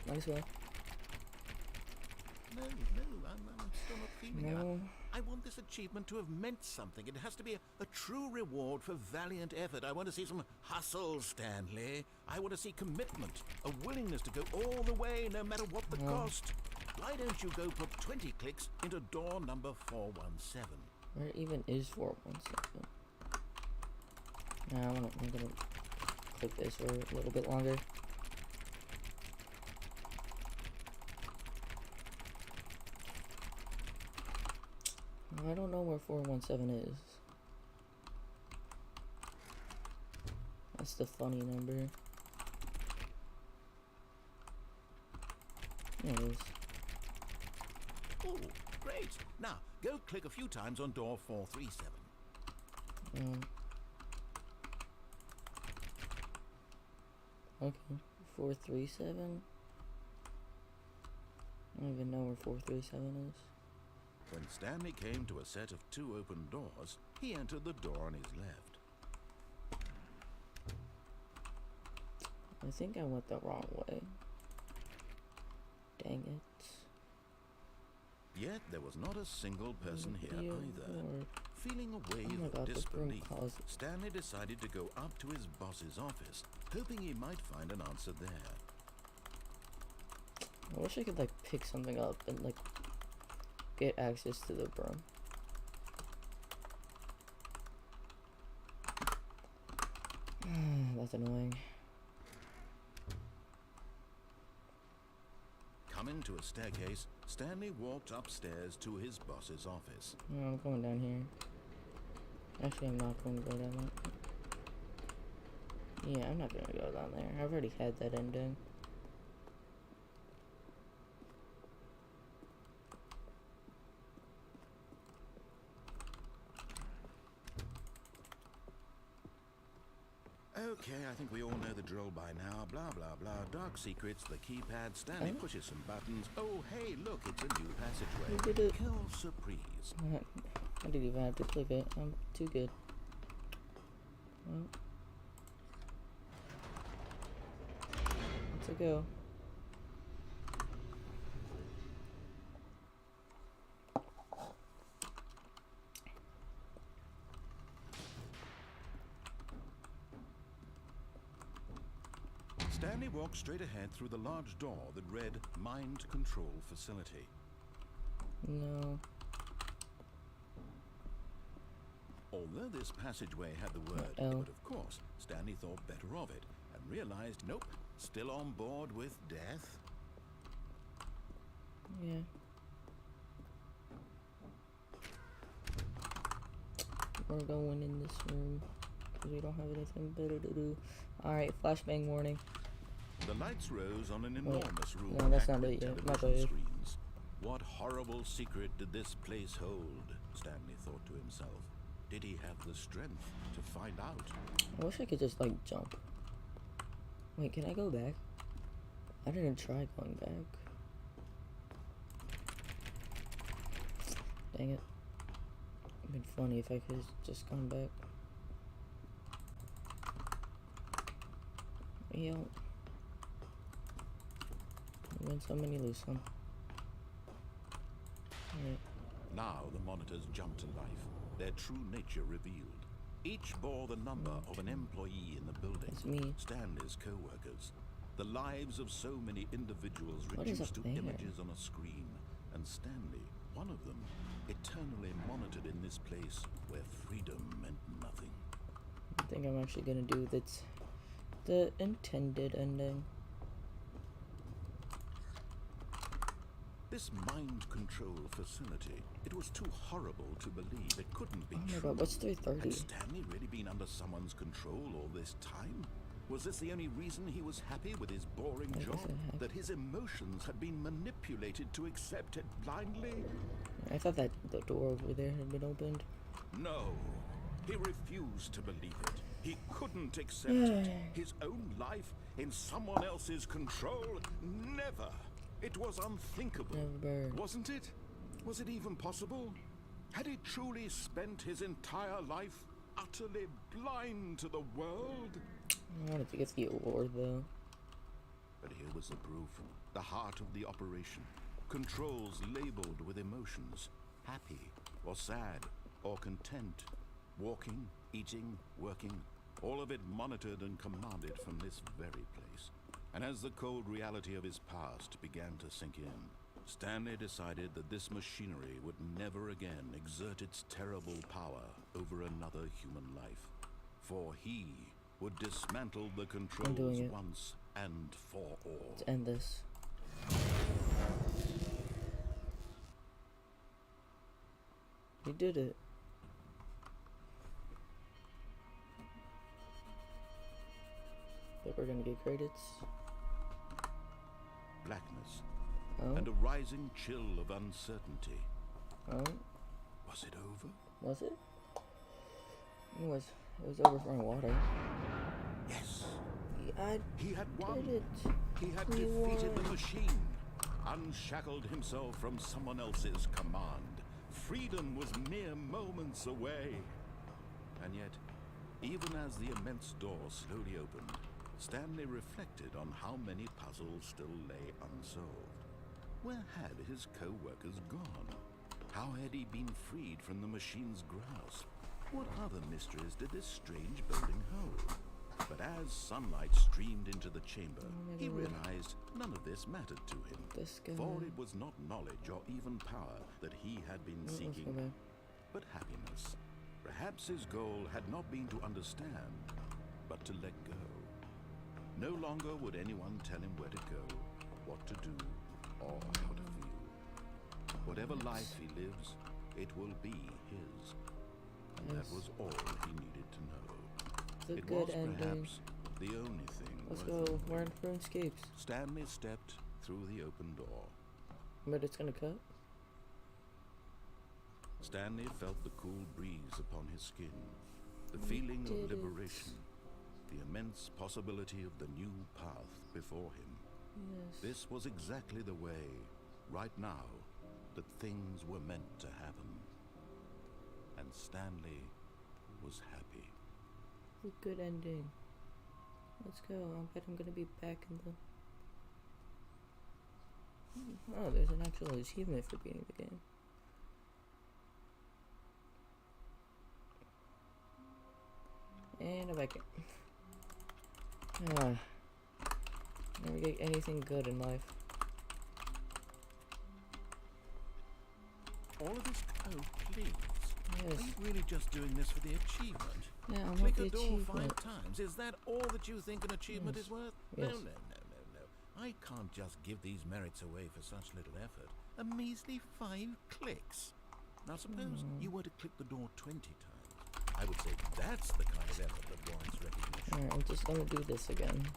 Might as well. No, I'm still not feeling it. I want this achievement to have meant something. It has to be a true reward for valiant effort. I want to see some hustle, Stanley. I want to see commitment, a willingness to go all the way, no matter what the cost. Why don't you go put 20 clicks into door number 417? Where even is 417? No, I'm gonna click this for a little bit longer. I don't know where 417 is. That's the funny number. There it is. Oh, great. Now, go click a few times on door 437. Okay. 437? I don't even know where 437 is. When Stanley came to a set of 2 open doors, he entered the door on his left. I think I went the wrong way. Dang it. Yet there was not a single person here either. Feeling a wave of disbelief, Stanley decided to go up to his boss's office, hoping he might find an answer there. I wish I could like pick something up and like get access to the broom. That's annoying. Coming to a staircase, Stanley walked upstairs to his boss's office. No, I'm going down here. Actually, I'm not going to go down there. Yeah, I'm not going to go down there. I've already had that ending. Okay, I think we all know the drill by now. Blah, blah, blah. Dark secrets, the keypad. Stanley pushes some buttons. Oh, hey, look, it's a new passageway. You did it. Kill surprise. I didn't even have to click it. I'm too good. Well, let's go. Stanley walked straight ahead through the large door that read Mind Control Facility. No. Although this passageway had the word, L. but of course, Stanley thought better of it and realized, nope, still on board with death. Yeah. We're going in this room because we don't have anything better to do. Alright, flashbang warning. The lights rose on an enormous room. No, that's packed not with it yet. My television bad. screens. What horrible secret did this place hold? Stanley thought to himself. Did he have the strength to find out? I wish I could just like jump. Wait, can I go back? I didn't try going back. Dang it. It'd been funny if I could have just gone back. Yo. Win some and you lose some. Alright. Now the monitors jumped to life, their true nature revealed. Each bore the number of an employee in the building. That's me. Stanley's co-workers. The lives of so many individuals What is reduced up to there? images on a screen. And Stanley, one of them, eternally monitored in this place where freedom meant nothing. I think I'm actually gonna do that's the intended ending. This mind control facility, it was too horrible to believe it couldn't be Oh my true. god, what's Had 330? Stanley really been under someone's control all this time? Was this the only reason he was happy with his boring I guess job? I have. That his emotions had been manipulated to accept it blindly? I thought that the door over there had been opened. No. He refused to believe it. He couldn't accept it. His own life in someone else's control? Never. It was unthinkable. Never. Wasn't it? Was it even possible? Had he truly spent his entire life utterly blind to the world? I wanted to get the award though. But here was the proof. The heart of the operation. Controls labeled with emotions. Happy, or sad, or content. Walking, eating, working. All of it monitored and commanded from this very place. And as the cold reality of his past began to sink in, Stanley decided that this machinery would never again exert its terrible power over another human life. For he would dismantle the controls it. once and for all. Let's end this. You did it. Think we're gonna get credits? Blackness Oh, and a rising chill of uncertainty. oh, Was it over? was it? It was overflowing water. Yes. I He had did won. it. He had We defeated the won. machine, unshackled himself from someone else's command. Freedom was mere moments away. And yet, even as the immense door slowly opened, Stanley reflected on how many puzzles still lay unsolved. Where had his co-workers gone? How had he been freed from the machine's grasp? What other mysteries did this strange building hold? But as sunlight streamed into the chamber, he realized none of this mattered to him. This guy. For it was not knowledge or even power that he had been seeking, Okay. but happiness. Perhaps his goal had not been to understand, but to let go. No longer would anyone tell him where to go, what to do, or how to feel. Whatever life he lives, it will be his. And that Yes. was all he needed to know. It's a It good was ending. perhaps the only thing Let's worth go. living. We're in RuneScapes. Stanley stepped through the open door. But it's gonna cut. Stanley felt the cool breeze upon his skin, the feeling did of it. liberation. the immense possibility of the new path before him. Yes. This was exactly the way, right now, that things were meant to happen. And Stanley was happy. A good ending. Let's go. I bet I'm gonna be back in the... Oh, there's an actual achievement for beating the game. And I'm back in. Never get anything good in life. All of this? Oh, please. Yes. Are you really just doing this for the achievement? Yeah, I want Click the a door achievement. 5 times. Is that all that you think an achievement Yes. is worth? Yes. No. I can't just give these merits away for such little effort. A measly 5 clicks. Now suppose you were to click the door 20 times. I would say that's the kind of effort that warrants recognition. Alright, I'm just gonna do this again.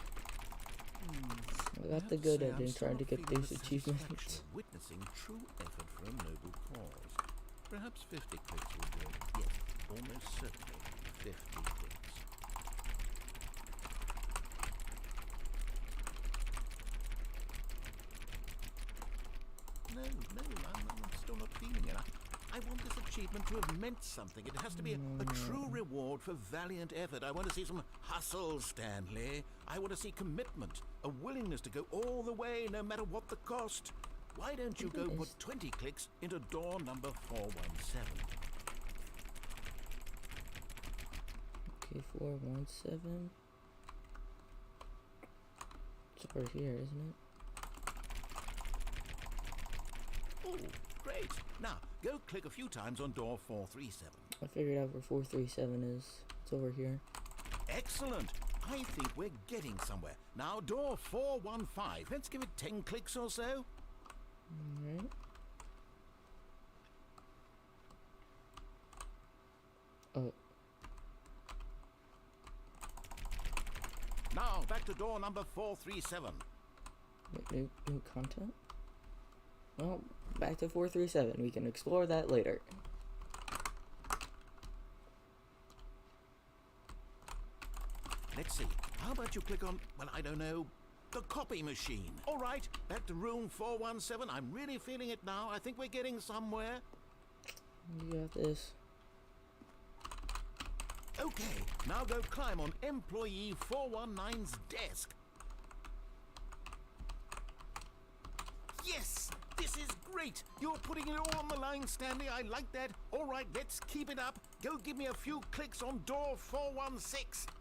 I got the good ending trying to get these achievements. Witnessing true effort for a noble cause. Perhaps 50 clicks will do it. Yes, almost certainly 50 clicks. No, I'm still not feeling it. I want this achievement to have meant something. It has to be a true reward for valiant effort. I want to see some hustle, Stanley. I want to see commitment, a willingness to go all the way, no matter what the cost. Why don't you go put 20 clicks into door number 417? Okay, 417. It's over here, isn't it? Oh, great. Now, go click a few times on door 437. I figured out where 437 is. It's over here. Excellent. I think we're getting somewhere. Now, door 415. Let's give it 10 clicks or so. Alright. Oh. Now, back to door number 437. Wait, new content? Well, back to 437. We can explore that later. Let's see. How about you click on, well, I don't know, the copy machine. All right, back to room 417. I'm really feeling it now. I think we're getting somewhere. You got this. Okay, now go climb on employee 419's desk. Yes, this is great. You're putting it all on the line, Stanley. I like that. All right, let's keep it up. Go give me a few clicks on door 416.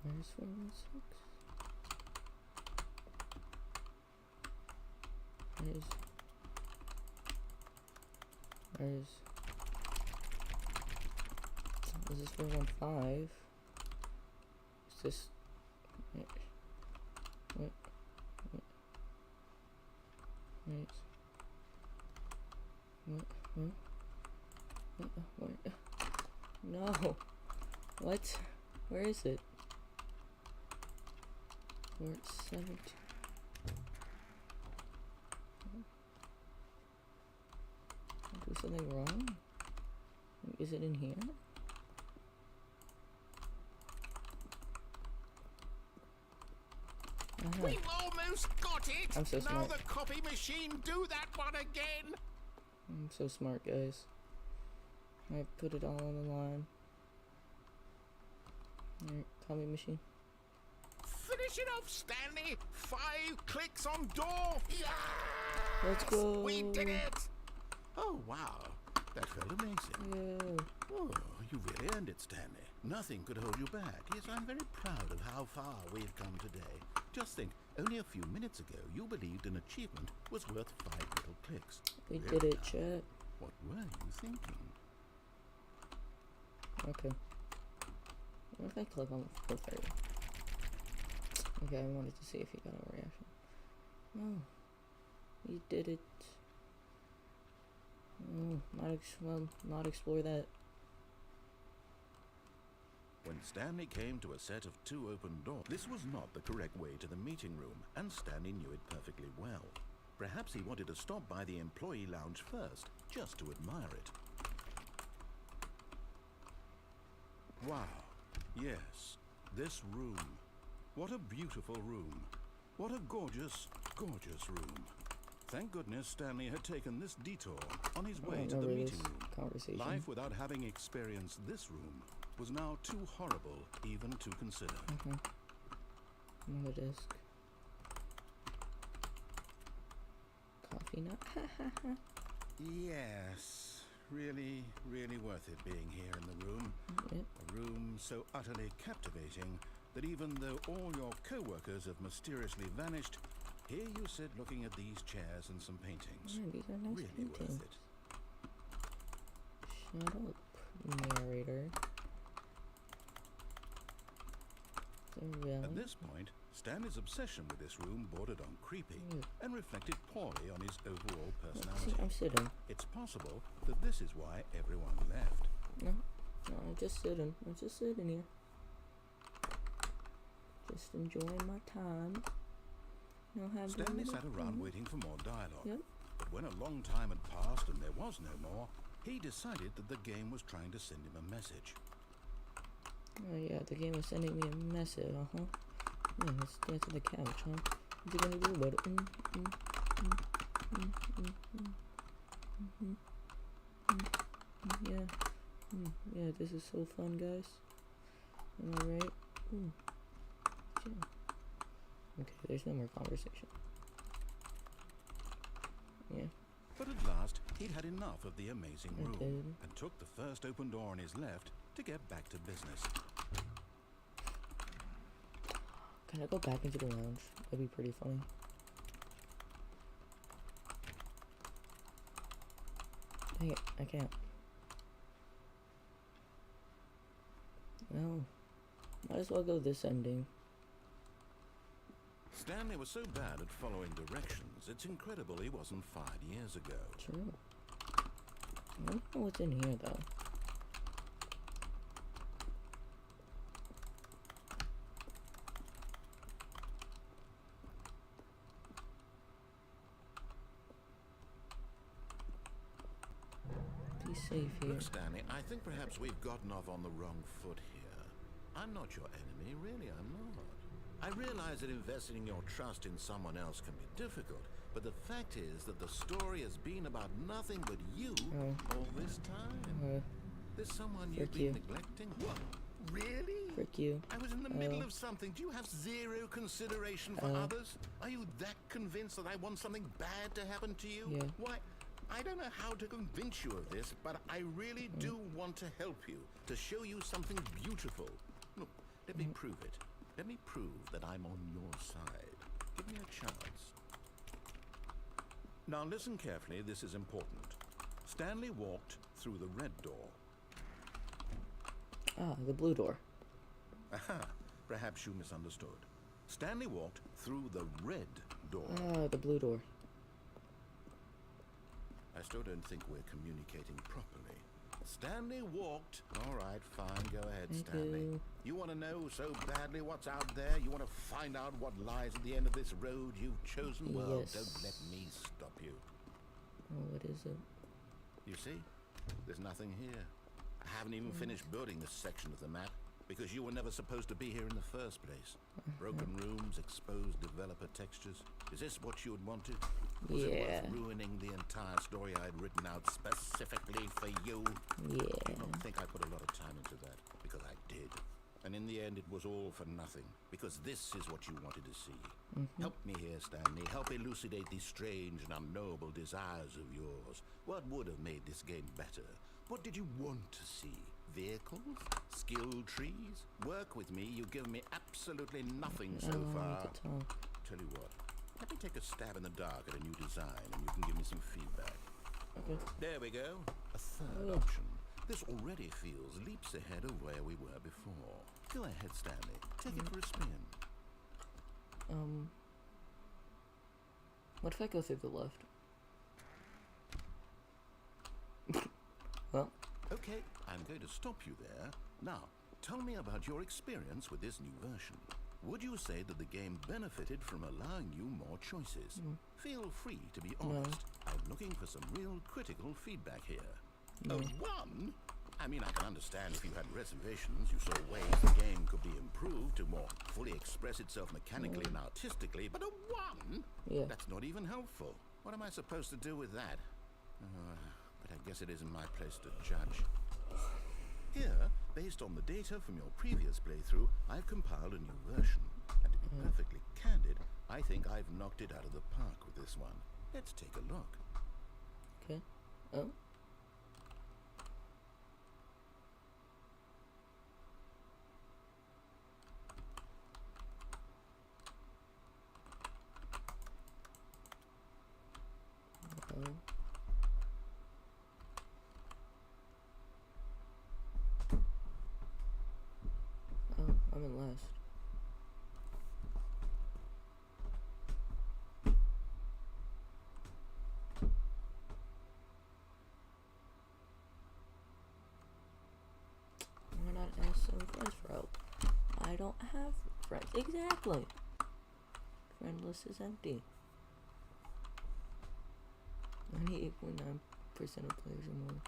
Where's 416? Where's... Is this 415? Is this... What? Wait. What? No. What? Where is it? We're at 17. Do something wrong? Is it in here? We've almost got it. I'm so now smart. the copy machine, do that one again. I'm so smart, guys. I put it all on the line. Alright, copy machine. Finish it off, Stanley. 5 clicks on door. Yes! Let's go. We did it. Oh, wow. That felt amazing. Yeah. Oh, you really earned it, Stanley. Nothing could hold you back. Yes, I'm very proud of how far we've come today. Just think, only a few minutes ago, you believed an achievement was worth 5 little clicks. We Really did it, now, chat. What were you thinking? Okay. What if I click on 430? Okay, I wanted to see if you got a reaction. No. You did it. No, not explore that. When Stanley came to a set of 2 open doors, this was not the correct way to the meeting room, and Stanley knew it perfectly well. Perhaps he wanted to stop by the employee lounge first, just to admire it. Wow. Yes, This room. What a beautiful room. What a gorgeous, gorgeous room. Thank goodness Stanley had taken this detour on his way to the meeting room. Conversation. Life without having experienced this room was now too horrible even to consider. Another disc. Coffee nut. Yes, really, really worth it being here in the room. Yep. A room so utterly captivating that even though all your co-workers have mysteriously vanished, here you sit looking at these chairs and some paintings. Yeah, these are nice Really paintings. worth it. Shut up, narrator. At this point, Stanley's obsession with this room bordered on creepy and reflected poorly on his overall personality. I'm sitting. It's possible that this is why everyone left. No, I'm just sitting. I'm just sitting here. Just enjoying my time. Stanley sat around waiting for more dialogue. Yep. But when a long time had passed and there was no more, he decided that the game was trying to send him a message. Oh yeah, the game was sending me a message, Yeah, let's dance to the couch, huh? What you gonna do about it? Yeah. Yeah, this is so fun, guys. Am I right? Yeah. Okay, there's no more conversation. Yeah. But at last, he'd had enough of the amazing I room did. and took the first open door on his left to get back to business. Can I go back into the lounge? That'd be pretty funny. Dang it, I can't. Well, might as well go this ending. Stanley was so bad at following directions, it's incredible he wasn't fired years ago. True. I don't know what's in here, though. Be safe here. Look, Stanley, I think perhaps we've gotten off on the wrong foot here. I'm not your enemy, really, I'm not. I realize that investing your trust in someone else can be difficult, but the fact is that the story has been about nothing but you all this time. There's someone you've been neglecting. What? Really? Frick you. I was in the middle of something. Do you have zero consideration for others? Are you that convinced that I want something bad to happen to you? Yeah. Why? I don't know how to convince you of this, but I really do want to help you, to show you something beautiful. Look, let me prove it. Let me prove that I'm on your side. Give me a chance. Now listen carefully, this is important. Stanley walked through the red door. Ah, the blue door. Aha, perhaps you misunderstood. Stanley walked through the red door. Ah, the blue door. I still don't think we're communicating properly. Stanley walked. All right, fine, go ahead, Stanley. You want to know so badly what's out there? You want to find out what lies at the end of this road you've chosen? Well, Yes. don't let me stop you. Oh, what is it? You see? There's nothing here. I haven't even finished building this section of the map, because you were never supposed to be here in the first place. Broken rooms, exposed developer textures. Is this what you had wanted? Was it worth ruining the entire story I'd written out specifically for you? Yeah. I don't think I put a lot of time into that, because I did. And in the end, it was all for nothing, because this is what you wanted to see. Help me here, Stanley. Help elucidate these strange and unknowable desires of yours. What would have made this game better? What did you want to see? Vehicles? Skill trees? Work with me. You've given me absolutely nothing so far. Tell you what, let me take a stab in the dark at a new design and you can give me some feedback. Okay. There we go. A third option. This already feels leaps ahead of where we were before. Go ahead, Stanley. Take it for a spin. What if I go through the left? Well. Okay, I'm going to stop you there. Now, tell me about your experience with this new version. Would you say that the game benefited from allowing you more choices? Feel free to be honest. I'm looking for some real critical feedback here. No. A 1? I mean, I can understand if you had reservations, you saw ways the game could be improved to more fully express itself mechanically and artistically, but a 1? Yeah. That's not even helpful. What am I supposed to do with that? But I guess it isn't my place to judge. Here, based on the data from your previous playthrough, I've compiled a new version. And to be perfectly candid, I think I've knocked it out of the park with this one. Let's take a look. Okay. Oh. Oh, I'm in last. Why not ask some friends for help? I don't have friends. Exactly. Friendless is empty. 98.9% of players or more.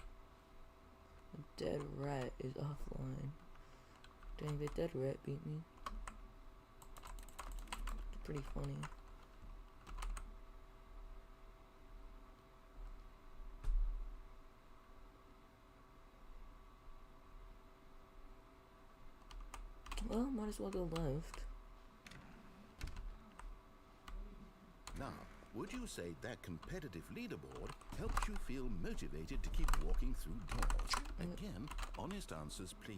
A dead rat is offline. Dang, the dead rat beat me. It's pretty funny. Well, might as well go left. Now, would you say that competitive leaderboard helped you feel motivated to keep walking through doors? Again, honest answers, please.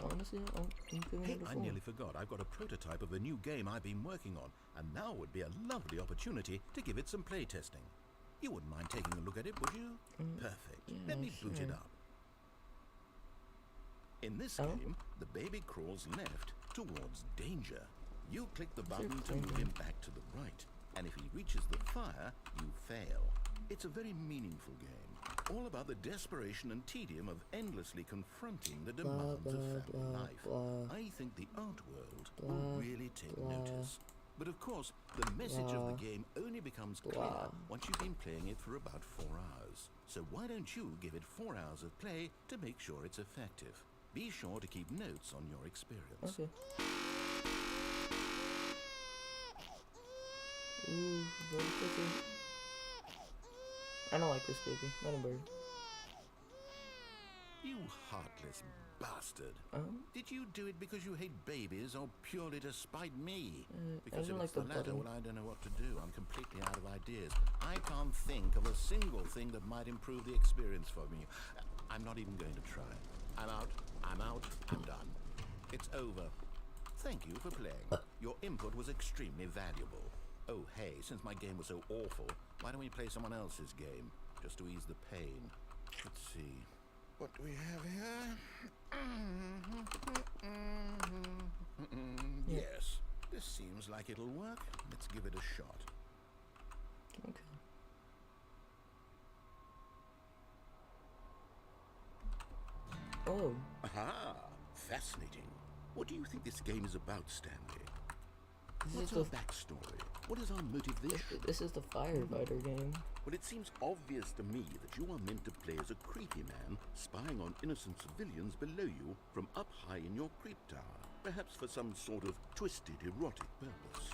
Honestly, I'm feeling Hey, it I before. nearly forgot. I've got a prototype of a new game I've been working on, and now would be a lovely opportunity to give it some play testing. You wouldn't mind taking a look at it, would you? Perfect. yeah, Let me boot it sure. up. In this Oh. game, the baby crawls left towards danger. You click the there button to move him back to the right, and if he reaches the fire, you fail. It's a very meaningful game, all about the desperation and tedium of endlessly confronting the demands of family life. I think the art world will really take notice. But of course, the message of the game only becomes clear once you've been playing it for about 4 hours. So why don't you give it 4 hours of play to make sure it's effective? Be sure to keep notes on your experience. Okay. Ooh, bird cookie. I don't like this baby. Not a bird. You heartless bastard. Did you do it because you hate babies or purely to spite me? I Because don't if like it's the the latter, button. well, I don't know what to do. I'm completely out of ideas. I can't think of a single thing that might improve the experience for me. I'm not even going to try. I'm out. I'm out. I'm done. It's over. Thank you for playing. Your input was extremely valuable. Oh, hey, since my game was so awful, why don't we play someone else's game, just to ease the pain? Let's see. What do we have here? Yes, this seems like it'll work. Let's give it a shot. Okay. Oh. Aha! Fascinating. What do you think this game is about, Stanley? What's This our is backstory? What is our motivation? this is the firefighter game. Well, it seems obvious to me that you are meant to play as a creepy man spying on innocent civilians below you from up high in your creep tower, perhaps for some sort of twisted erotic purpose.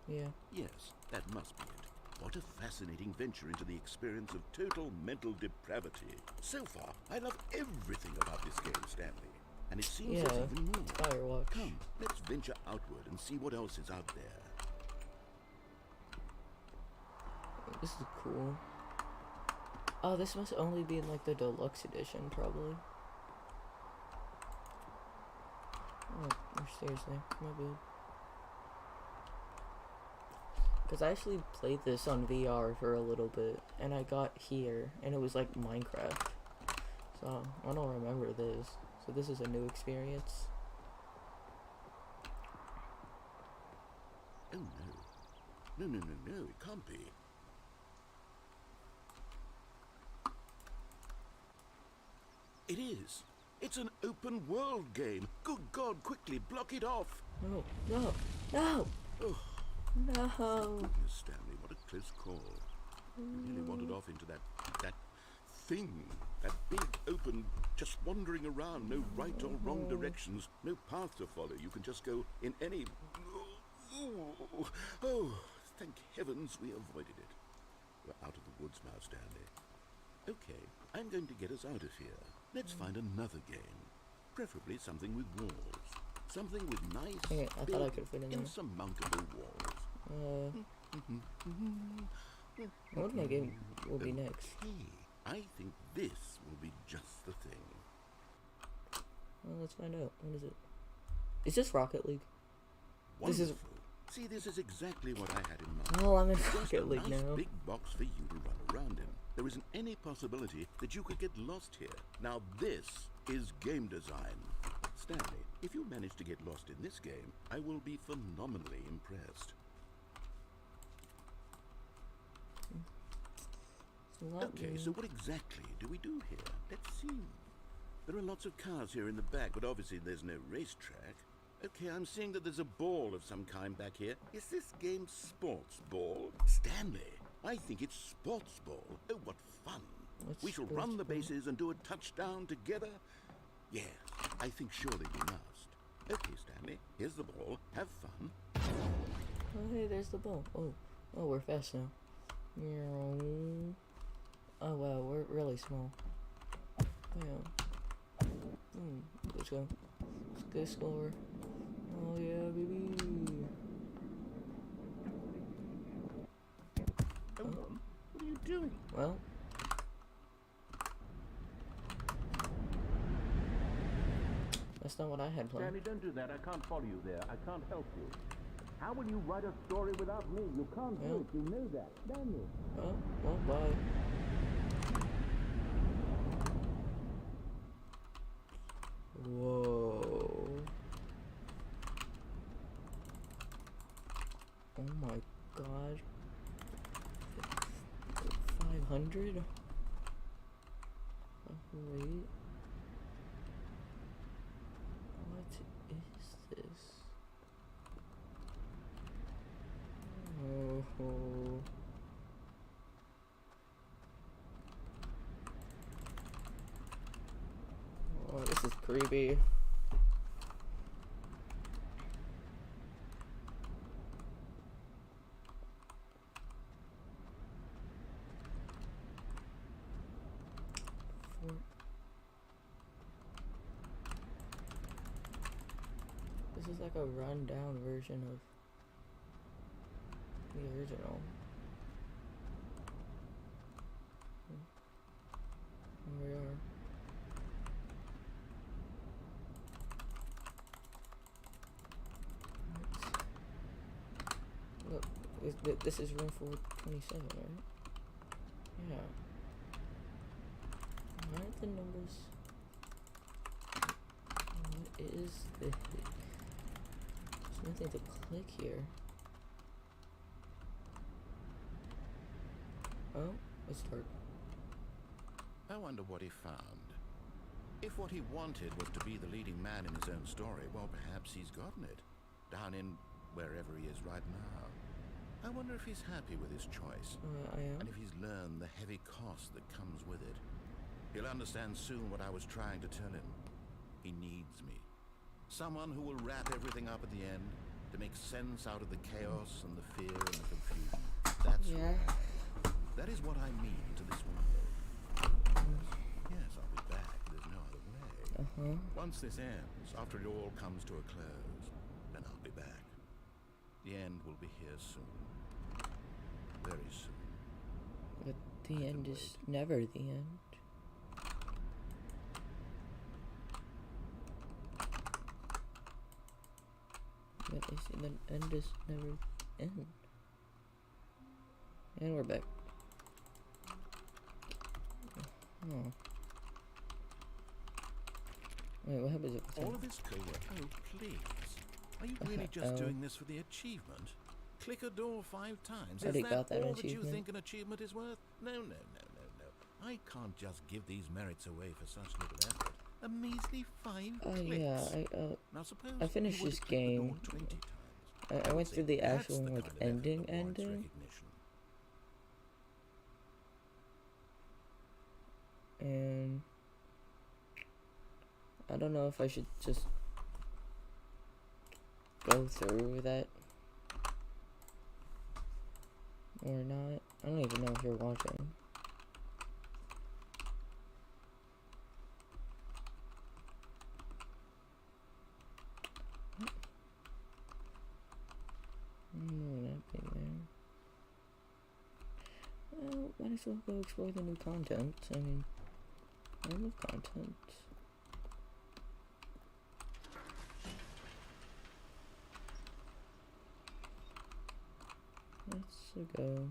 Yeah. Yes, that must be it. What a fascinating venture into the experience of total mental depravity. So far, I love everything about this game, Stanley. And it seems there's Yeah. even more. Firewatch. Come, let's venture outward and see what else is out there. This is cool. Oh, this must only be in like the deluxe edition, probably. Oh, seriously, my bad. Because I actually played this on VR for a little bit, and I got here, and it was like Minecraft. So, I don't remember this. So this is a new experience. Oh no. No, it can't be. It is. It's an open world game. Good God, quickly block it off. No, no, no! Oh, No! goodness, Stanley, what a close call. You really wandered off into that thing. That big, open, just wandering around, no right or wrong directions, no path to follow. You can just go in any... Oh, thank heavens we avoided it. We're out of the woods now, Stanley. Okay, I'm going to get us out of here. Let's find another game. Preferably something with walls. Something with nice, Okay, I big, thought I could fit in there. insurmountable walls. What my game will be next? Okay, I think this will be just the thing. Well, let's find out. What is it? Is this Rocket League? Wonderful. This is... See, this is exactly what I had in mind. Oh, I'm in Just Rocket League a nice now. big box for you to run around in. There isn't any possibility that you could get lost here. Now this is game design. Stanley, if you manage to get lost in this game, I will be phenomenally impressed. Okay, so what exactly do we do here? Let's see. There are lots of cars here in the back, but obviously there's no racetrack. Okay, I'm seeing that there's a ball of some kind back here. Is this game sports ball? Stanley, I think it's sports ball. Oh, what fun. We shall run the bases and do a touchdown together. Yeah, I think surely we must. Okay, Stanley, here's the ball. Have fun. Oh, hey, there's the ball. Oh, we're fast now. Oh, wow, we're really small. Yeah. Let's go. Let's go score. Oh, yeah, baby. Oh, what are you doing? Well. That's not what I had planned. Stanley, don't do that. I can't follow you there. I can't help you. How will you write a story without me? You can't do it. You know that, Stanley. Well, bye. Whoa. Oh my god. 500? Wait. What is this? Oh. Oh, this is creepy. This is like a rundown version of the original. Here we are. Look, this is room 427, right? Yeah. Why aren't the numbers? What is this? There's nothing to click here. Oh, it's dark. I wonder what he found. If what he wanted was to be the leading man in his own story, well, perhaps he's gotten it. Down in wherever he is right now. I wonder if he's happy with his choice. I am. And if he's learned the heavy cost that comes with it. He'll understand soon what I was trying to tell him. He needs me. Someone who will wrap everything up at the end to make sense out of the chaos and the fear and the confusion. That's right. That is what I mean to this world. Yes, I'll be back. There's no other way. Once this ends, after it all comes to a close, then I'll be back. The end will be here soon. Very soon. But the end is never the end. But they say the end is never end. And we're back. Oh. Wait, what happens if All of this co-work? Oh, please. Are you really just doing this for the achievement? Click a door 5 times. I already Is got that that all that you achievement. think an achievement is worth? No. I can't just give these merits away for such little effort. A measly 5 clicks. Yeah, Now suppose I finished you were this to click the door game. 20 times. I went through the That's actual kind like of effort ending that warrants ending. recognition. I don't know if I should just go through that or not. I don't even know if you're watching. Nothing there. Well, might as well go explore the new content. I mean, I love content. Let's go.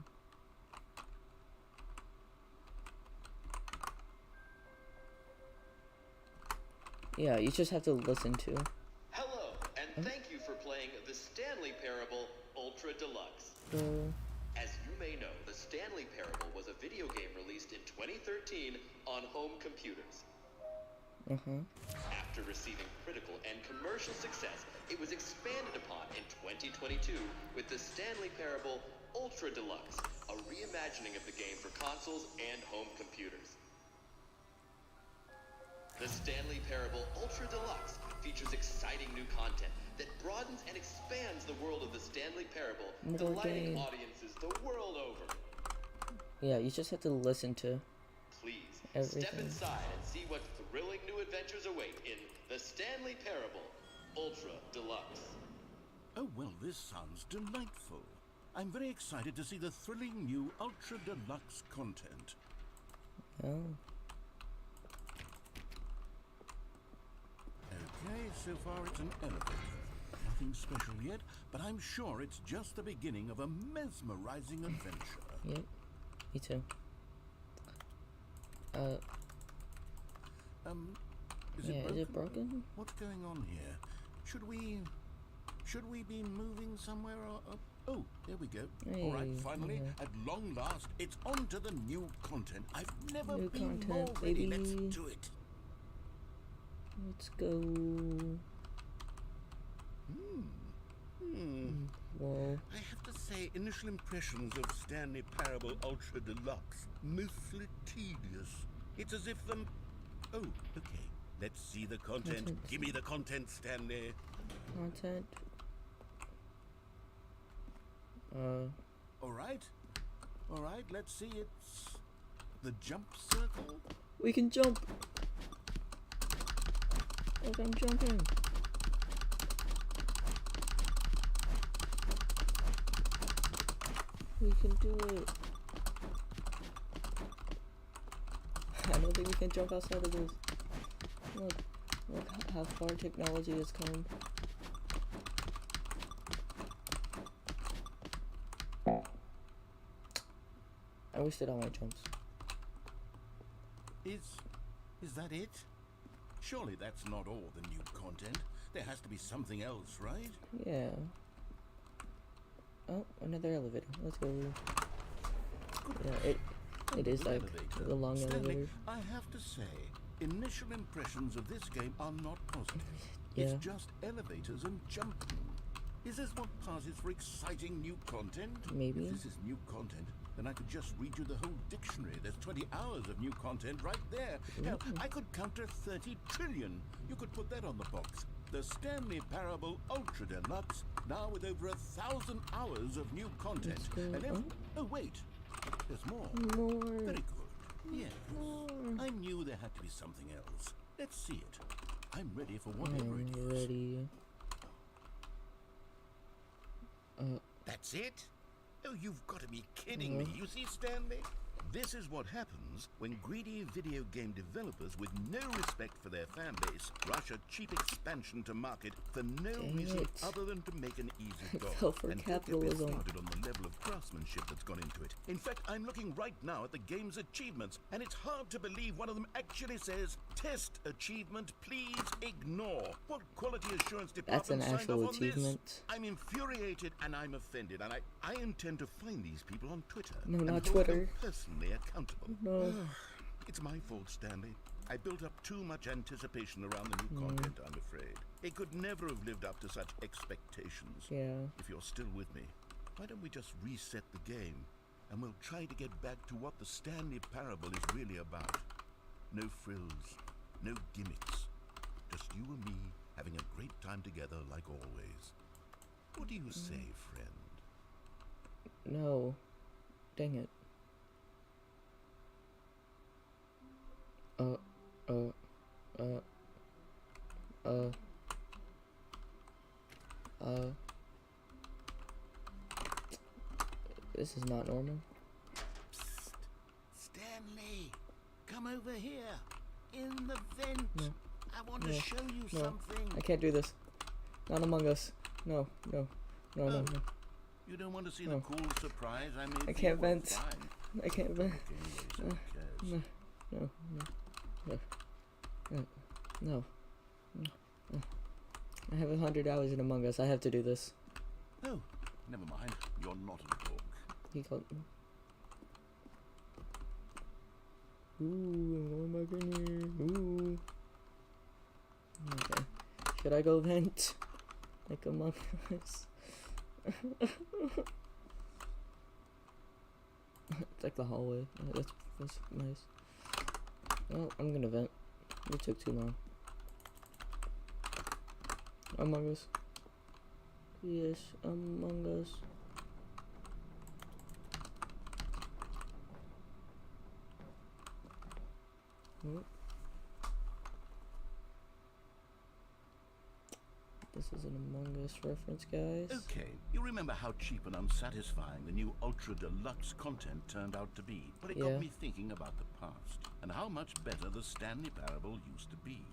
Yeah, you just have to listen to. Hello, and thank you for playing the Stanley Parable Ultra Deluxe. As you may know, the Stanley Parable was a video game released in 2013 on home computers. After receiving critical and commercial success, it was expanded upon in 2022 with the Stanley Parable Ultra Deluxe, a reimagining of the game for consoles and home computers. The Stanley Parable Ultra Deluxe features exciting new content that broadens and expands the world of the Stanley Parable, delighting audiences the world over. Yeah, you just have to listen to Please, everything. step inside and see what thrilling new adventures await in the Stanley Parable Ultra Deluxe. Oh, well, this sounds delightful. I'm very excited to see the thrilling new Ultra Deluxe content. Oh. Okay, so far it's an elevator. Nothing special yet, but I'm sure it's just the beginning of a mesmerizing adventure. Yep, me too. Is it broken? Is it broken? What's going on here? Should we be moving somewhere or... Oh, there we go. Hey, all right, finally, yeah. at long last, it's on to the new content. I've never New been content, more ready. baby. Let's do it. Let's go. Whoa. I have to say, initial impressions of Stanley Parable Ultra Deluxe, mostly tedious. It's as if them... Oh, okay. Let's see the content. Give me the content, Stanley. Content. All right, let's see. It's the jump circle. We can jump. Look, I'm jumping. We can do it. I don't think we can jump outside of this. Look how far technology has come. I wasted all my jumps. Is that it? Surely that's not all the new content. There has to be something else, right? Yeah. Oh, another elevator. Let's go. Yeah, it is like the long Stanley, elevator. I have to say, initial impressions of this game are not positive. Yeah. It's just elevators and jumping. Is this what passes for exciting new content? Maybe. If this is new content, then I could just read you the whole dictionary. There's 20 hours of new content right there. Hell, I could counter 30 trillion. You could put that on the box. The Stanley Parable Ultra Deluxe, now with over 1,000 hours of new content. And oh wait, there's more. More. Very good. Yes. I knew there had to be something else. Let's see it. I'm ready for whatever it is. Ready. That's it? Oh, you've got to be kidding me. You see, Stanley? This is what happens when greedy video game developers with no respect for their fan base rush a cheap expansion to market for no reason other than to make an easy dollar. Fell for and capitalism. Don't get me started on the level of craftsmanship that's gone into it. In fact, I'm looking right now at the game's achievements, and it's hard to believe one of them actually says, "Test achievement, please ignore." What quality assurance That's an department signed actual off on achievement. this? I'm infuriated and I'm offended, and I intend to find these people on Twitter. No, and not hold Twitter. them personally accountable. No. It's my fault, Stanley. I built up too much anticipation around the new content, I'm afraid. It could never have lived up to such expectations. Yeah. If you're still with me, why don't we just reset the game, and we'll try to get back to what the Stanley Parable is really about. No frills, no gimmicks. Just you and me having a great time together like always. What do you say, friend? No. Dang it. This is not normal. Psst. Stanley, come over here. In the vent. No. I want to show you something. I can't do this. Not Among Us. No. No. You don't want to see the cool surprise I made? I can't vent. Fine. I can't vent. No. I have 100 hours in Among Us. I have to do this. Oh, never mind. You're not a dog. He called me. Ooh, I'm going back in here. Ooh. Okay. Should I go vent? Like Among Us? It's like the hallway. That's nice. Well, I'm gonna vent. It took too long. Among Us. Yes, Among Us. Oh. This is an Among Us reference, guys. Okay, you remember how cheap and unsatisfying the new Ultra Deluxe content turned out to be, but it got me thinking about the past and how much better the Stanley Parable used to be.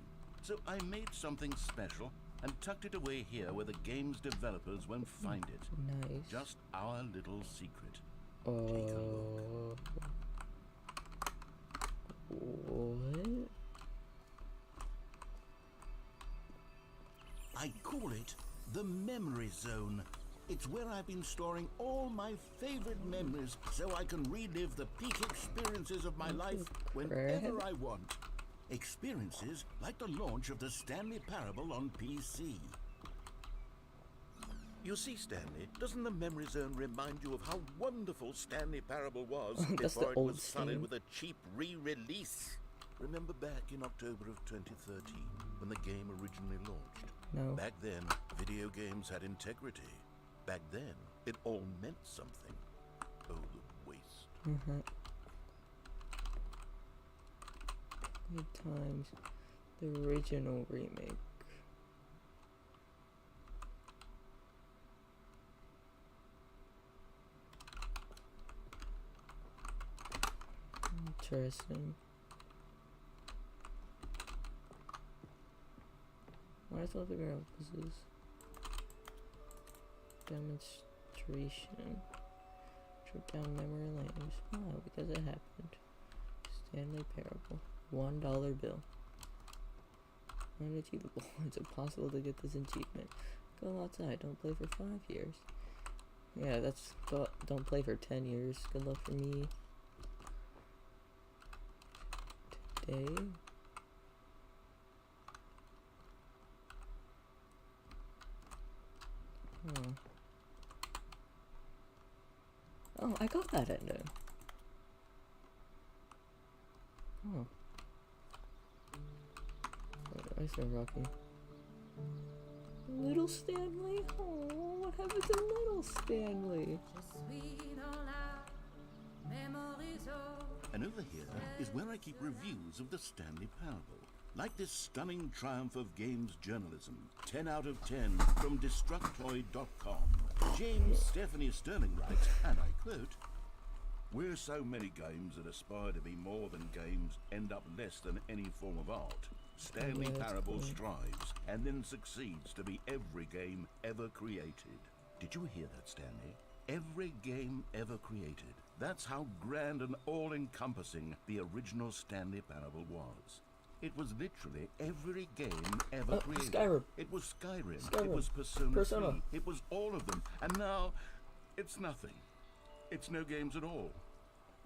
So I made something special and tucked it away here where the game's developers won't find it. Nice. Just our little secret. Take a look. What? I call it the Memory Zone. It's where I've been storing all my favorite memories so I can relive the peak experiences of my life whenever I want. Experiences like the launch of the Stanley Parable on PC. You see, Stanley, doesn't the Memory Zone remind you of how wonderful Stanley Parable was before it was flooded with a cheap re-release? Remember back in October of 2013 when the game originally launched? No. Back then, video games had integrity. Back then, it all meant something. Oh, the waste. Good times. The original remake. Interesting. I still figure out what this is. Demonstration. Trip down memory lane. Oh, because it happened. Stanley Parable. $1 bill. Unachievable. It's impossible to get this achievement. Go outside. Don't play for 5 years. Yeah, that's don't play for 10 years. Good luck for me. Today. Oh, I got that ending. Oh. I said Rocky. Little Stanley? Oh, what happened to little Stanley? And over here is where I keep reviews of the Stanley Parable. Like this stunning triumph of games journalism. 10 out of 10 from Destructoid.com. James Stephanie Sterling writes, and I quote, "Where so many games that aspire to be more than games end up less than any form of art, Stanley Parable strives and then succeeds to be every game ever created." Did you hear that, Stanley? Every game ever created. That's how grand and all-encompassing the original Stanley Parable was. It was literally every game ever created. Skyrim. It was Skyrim. It was Persona 3. It was all of them. And now, it's nothing. It's no games at all.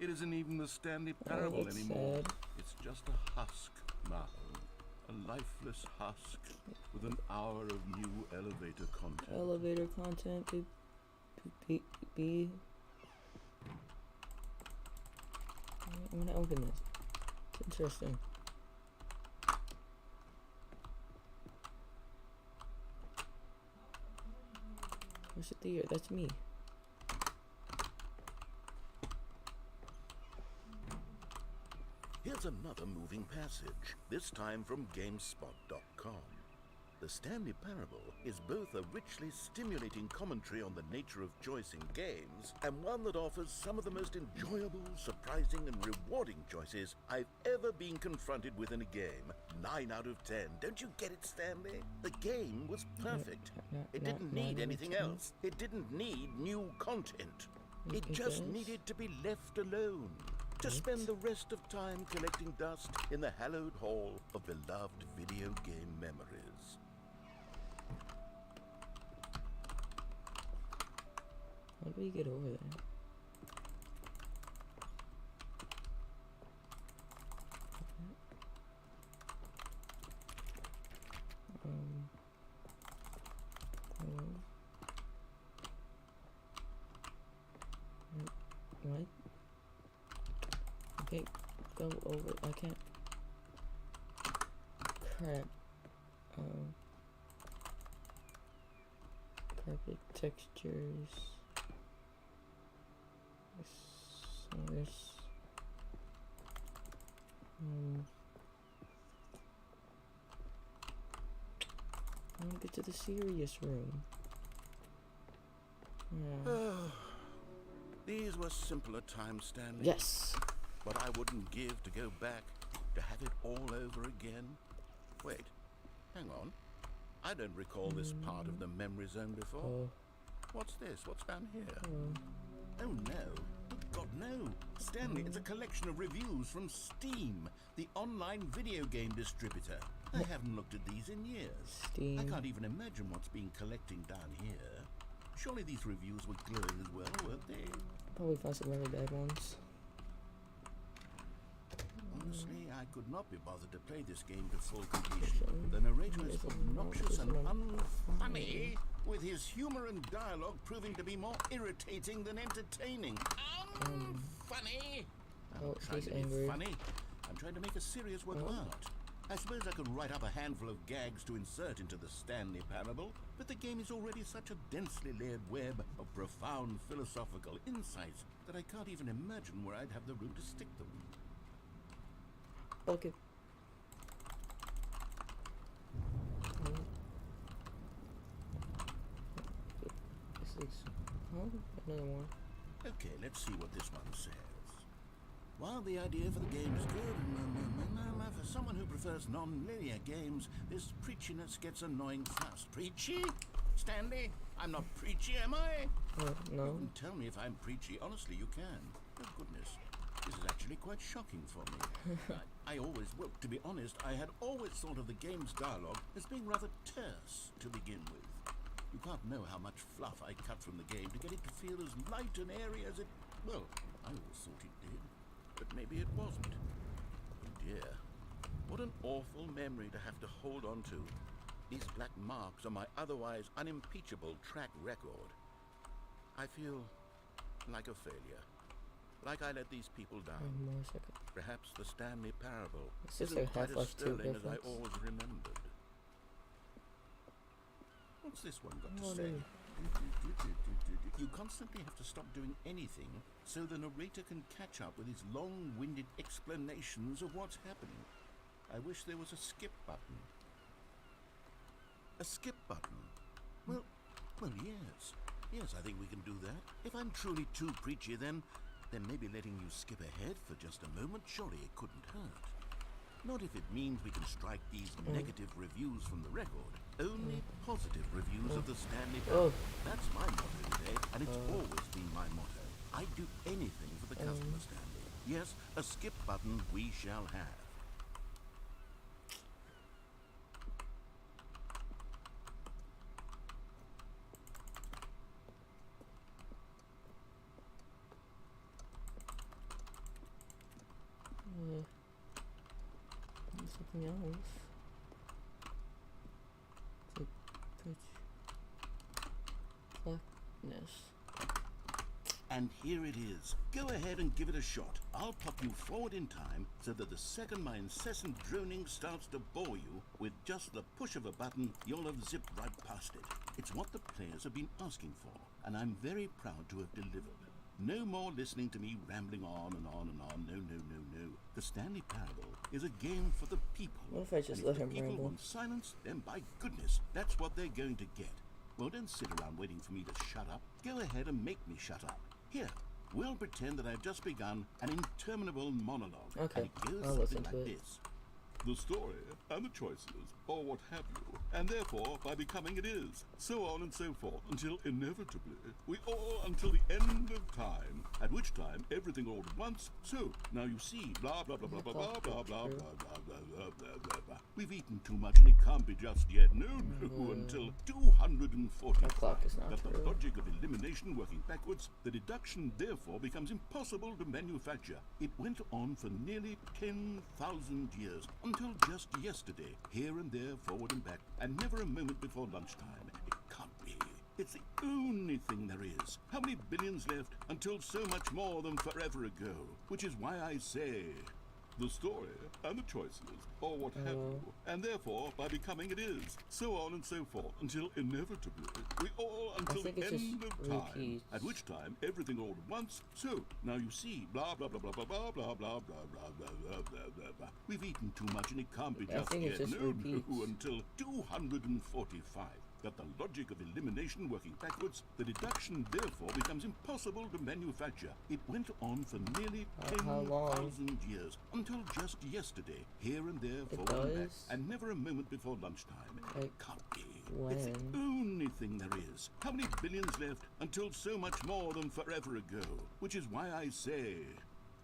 It isn't even the Stanley Parable anymore. Sad. It's just a husk now. A lifeless husk with an hour of new elevator content. Elevator content be. I'm gonna open this. It's interesting. What's it there? That's me. Here's another moving passage, this time from GameSpot.com. The Stanley Parable is both a richly stimulating commentary on the nature of choice in games, and one that offers some of the most enjoyable, surprising, and rewarding choices I've ever been confronted with in a game. 9 out of 10. Don't you get it, Stanley? The game was perfect. It didn't need anything else. It didn't need new content. It just needed to be left alone. To spend the rest of time collecting dust in the hallowed hall of beloved video game memories. How do we get over there? What? Okay, go over. I can't. Crap. Carpet textures. This. I don't get to the serious room. Yeah. These were simpler times, Stanley. Yes. But I wouldn't give to go back, to have it all over again. Wait, hang on. I don't recall this part of the memory zone before. What's this? What's down here? Oh no. God, no. Stanley, it's a collection of reviews from Steam, the online video game distributor. I haven't looked at these in years. Steam. I can't even imagine what's been collecting down here. Surely these reviews were glowing as well, weren't they? Probably found some really bad ones. Honestly, I could not be bothered to play this game to full completion. The narrator is obnoxious and unfunny, with his humor and dialogue proving to be more irritating than entertaining. Unfunny! I'm not trying to be funny. I'm trying to make a serious work of art. I suppose I could write up a handful of gags to insert into the Stanley Parable, but the game is already such a densely layered web of profound philosophical insights that I can't even imagine where I'd have the room to stick them. Okay. This is another one. Okay, let's see what this one says. While the idea for the game is good, for someone who prefers non-linear games, this preachiness gets annoying fast. Preachy? Stanley? I'm not preachy, am I? No. You can tell me if I'm preachy. Honestly, you can. Oh, goodness. This is actually quite shocking for me. I always, well, to be honest, I had always thought of the game's dialogue as being rather terse to begin with. You can't know how much fluff I cut from the game to get it to feel as light and airy as it... Well, I always thought it did. But maybe it wasn't. Oh dear. What an awful memory to have to hold on to. These black marks on my otherwise unimpeachable track record. I feel like a failure. Like I let these people down. One more second. Perhaps the Stanley Parable Is this isn't a quite as Half-Life 2 sterling as I reference? always remembered. What's this one got to Oh, say? no. You constantly have to stop doing anything so the narrator can catch up with his long-winded explanations of what's happening. I wish there was a skip button. A skip button? Well, yes. Yes, I think we can do that. If I'm truly too preachy, then maybe letting you skip ahead for just a moment, surely it couldn't hurt. Not if it means we can strike these negative reviews from the record. Only positive reviews of the Stanley Parable. That's my motto today, and it's always been my motto. I'd do anything for the customer, Stanley. Yes, a skip button we shall have. Something else. It's like pitch blackness. And here it is. Go ahead and give it a shot. I'll pop you forward in time so that the second my incessant droning starts to bore you, with just the push of a button, you'll have zipped right past it. It's what the players have been asking for, and I'm very proud to have delivered. No more listening to me rambling on and on and on. No, no, no, no. The Stanley Parable is a game for the people. What if I just and let if him the people ramble? want silence, then by goodness, that's what they're going to get. Well, don't sit around waiting for me to shut up. Go ahead and make me shut up. Here, we'll pretend that I've just begun an interminable monologue. Okay, And it goes I'll listen something to like it. this. The story and the choices, or what have you, and therefore by becoming it is, so on and so forth, until inevitably, we all until the end of time, at which time everything all at once, so, now you see, blah blah blah blah blah blah blah blah blah blah blah blah blah blah blah. We've eaten too much and it can't be just yet, no, no, until 245. My clock is not That the true. logic of elimination working backwards, the deduction therefore becomes impossible to manufacture. It went on for nearly 10,000 years, until just yesterday, here and there, forward and back, and never a moment before lunchtime. It can't be. It's the only thing there is. How many billions left until so much more than forever ago? Which is why I say, the story and the choices, or what have you, and therefore by becoming it is, so on and so forth, until inevitably, we all until the think it's just end of time, repeats. at which time everything all at once, so, now you see, blah blah blah blah blah blah blah blah blah blah blah blah blah blah blah. We've eaten too much and it can't be I just think it yet, just no, repeats. no, until 245. That the logic of elimination working backwards, the deduction therefore becomes impossible to manufacture. It went on for nearly How long? 10,000 years, until just yesterday, here and there, forward and back, does? and never a moment before lunchtime. It Like, can't be. when? It's the only thing there is. How many billions left until so much more than forever ago? Which is why I say,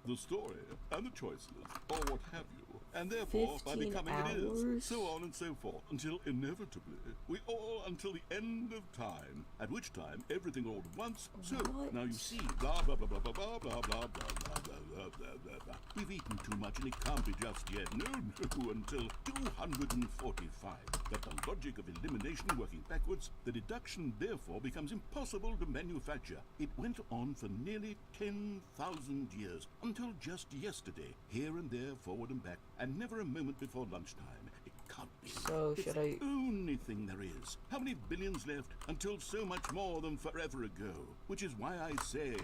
the story and the choices, or what have you, and therefore by 15 becoming it is, hours? so on and so forth, until inevitably, we all until the end of time, at which time everything all at once, so, What? now you see, blah blah blah blah blah blah blah blah blah blah blah blah blah blah blah. We've eaten too much and it can't be just yet, no, no, until 245. That the logic of elimination working backwards, the deduction therefore becomes impossible to manufacture. It went on for nearly 10,000 years, until just yesterday, here and there, forward and back, and never a moment before lunchtime. It can't be. So, It's should the I- only thing there is. How many billions left until so much more than forever ago? Which is why I say,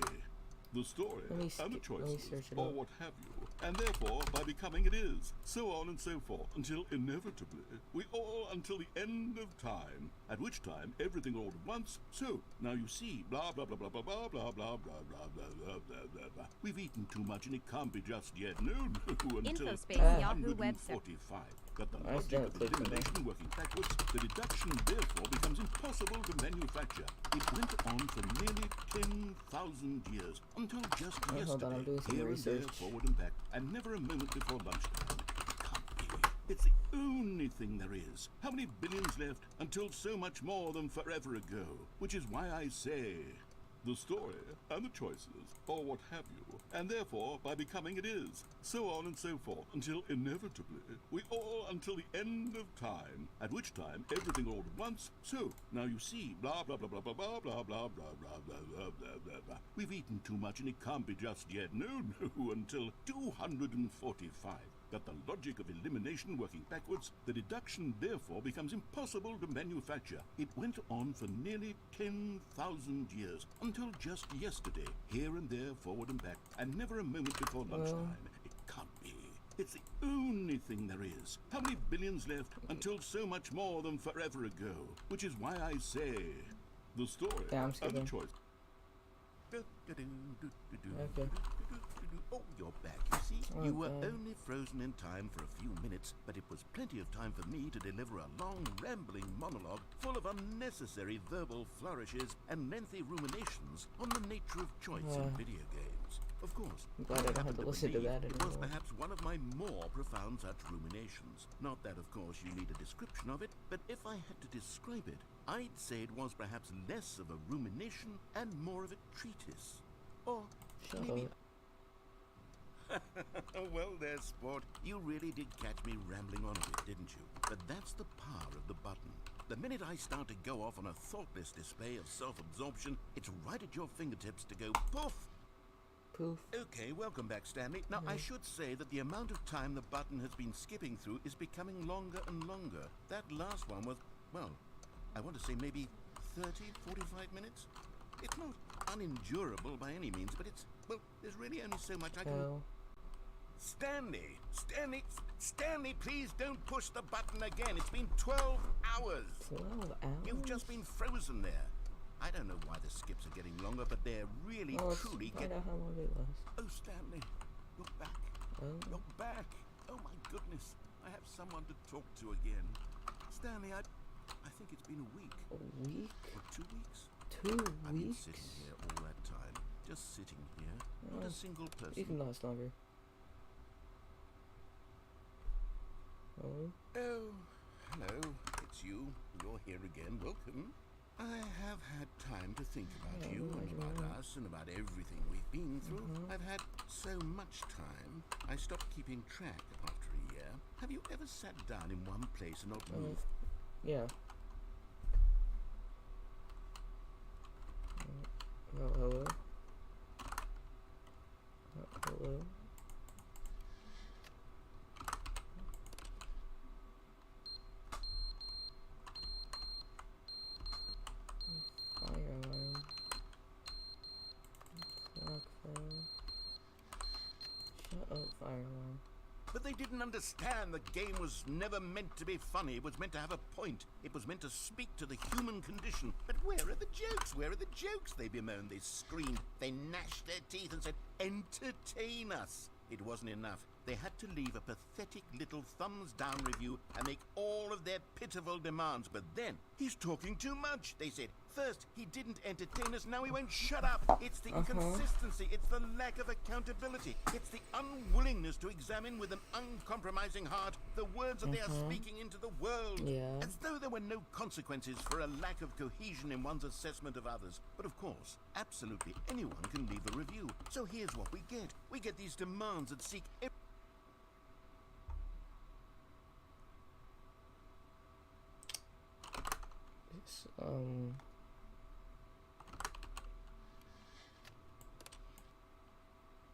the story Let me and the sk- let me choices, search it or up. what have you, and therefore by becoming it is, so on and so forth, until inevitably, we all until the end of time, at which time everything all at once, so, now you see, blah blah blah blah blah blah blah blah blah blah blah blah blah blah blah. We've eaten too much and it can't be just yet, no, no, until Infospace Yahoo web server. 245. That the I logic still of clicked on that. elimination working backwards, the deduction therefore becomes impossible to manufacture. It went on for nearly 10,000 years, until just Oh, hold on, I'm yesterday, doing some here and there, research. forward and back, and never a moment before lunchtime. It can't be. It's the only thing there is. How many billions left until so much more than forever ago? Which is why I say, the story and the choices, or what have you, and therefore by becoming it is, so on and so forth, until inevitably, we all until the end of time, at which time everything all at once, so, now you see, blah blah blah blah blah blah blah blah blah blah blah blah blah blah blah. We've eaten too much and it can't be just yet, no, no, until 245. That the logic of elimination working backwards, the deduction therefore becomes impossible to manufacture. It went on for nearly 10,000 years, until just yesterday, here and there, forward and back, and never a moment before lunchtime. It can't be. It's the only thing there is. How many billions left until so much more than forever ago? Which is why I say, the story Yeah, I'm and the skipping. choice. Okay. Oh, you're back, you see. You were Okay. only frozen in time for a few minutes, but it was plenty of time for me to deliver a long, rambling monologue full of unnecessary verbal flourishes and lengthy ruminations on the nature of choice in video games. Of course, I'm glad I don't have to listen to that It was anymore. perhaps one of my more profound such ruminations. Not that, of course, you need a description of it, but if I had to describe it, I'd say it was perhaps less of a rumination and more of a treatise. Or Shut maybe up. Well there, sport. You really did catch me rambling on a bit, didn't you? But that's the power of the button. The minute I start to go off on a thoughtless display of self-absorption, it's right at your fingertips to go poof. Poof. Okay, welcome back, Stanley. Now, I should say that the amount of time the button has been skipping through is becoming longer and longer. That last one was, well, I want to say maybe 30, 45 minutes? It's not unendurable by any means, but it's, well, there's really only so much I can... Stanley! Stanley, please don't push the button again. It's been 12 hours. 12 hours? You've just been frozen there. I don't know why the skips are getting longer, but they're really, truly getting... I don't know how long it was. Oh, Stanley, you're back. Oh. You're back. Oh, my goodness. I have someone to talk to again. Stanley, I think it's been a week. A week? Or 2 weeks? 2 weeks? I've been sitting here all that time. Just sitting here. Not a single person. Even last longer. Oh. Oh, hello. It's you. You're here again. Welcome. I have had time to think about you and about us and about everything we've been through. I've had so much time, I stopped keeping track after a year. Have you ever sat down in one place and not moved? Yeah. Hello? Hello? Fire alarm. But they didn't understand the game was never meant to be funny. It was meant to have a point. It was meant to speak to the human condition. But where are the jokes? Where are the jokes? They bemoaned, they screamed, they gnashed their teeth and said, entertain us. It wasn't enough. They had to leave a pathetic little thumbs-down review and make all of their pitiful demands. But then, he's talking too much, they said. First, he didn't entertain us, now he won't shut up. It's the inconsistency, it's the lack of accountability. It's the unwillingness to examine with an uncompromising heart the words that they are speaking into the world. Yeah. As though there were no consequences for a lack of cohesion in one's assessment of others. But of course, absolutely anyone can leave a review. So here's what we get. We get these demands that seek...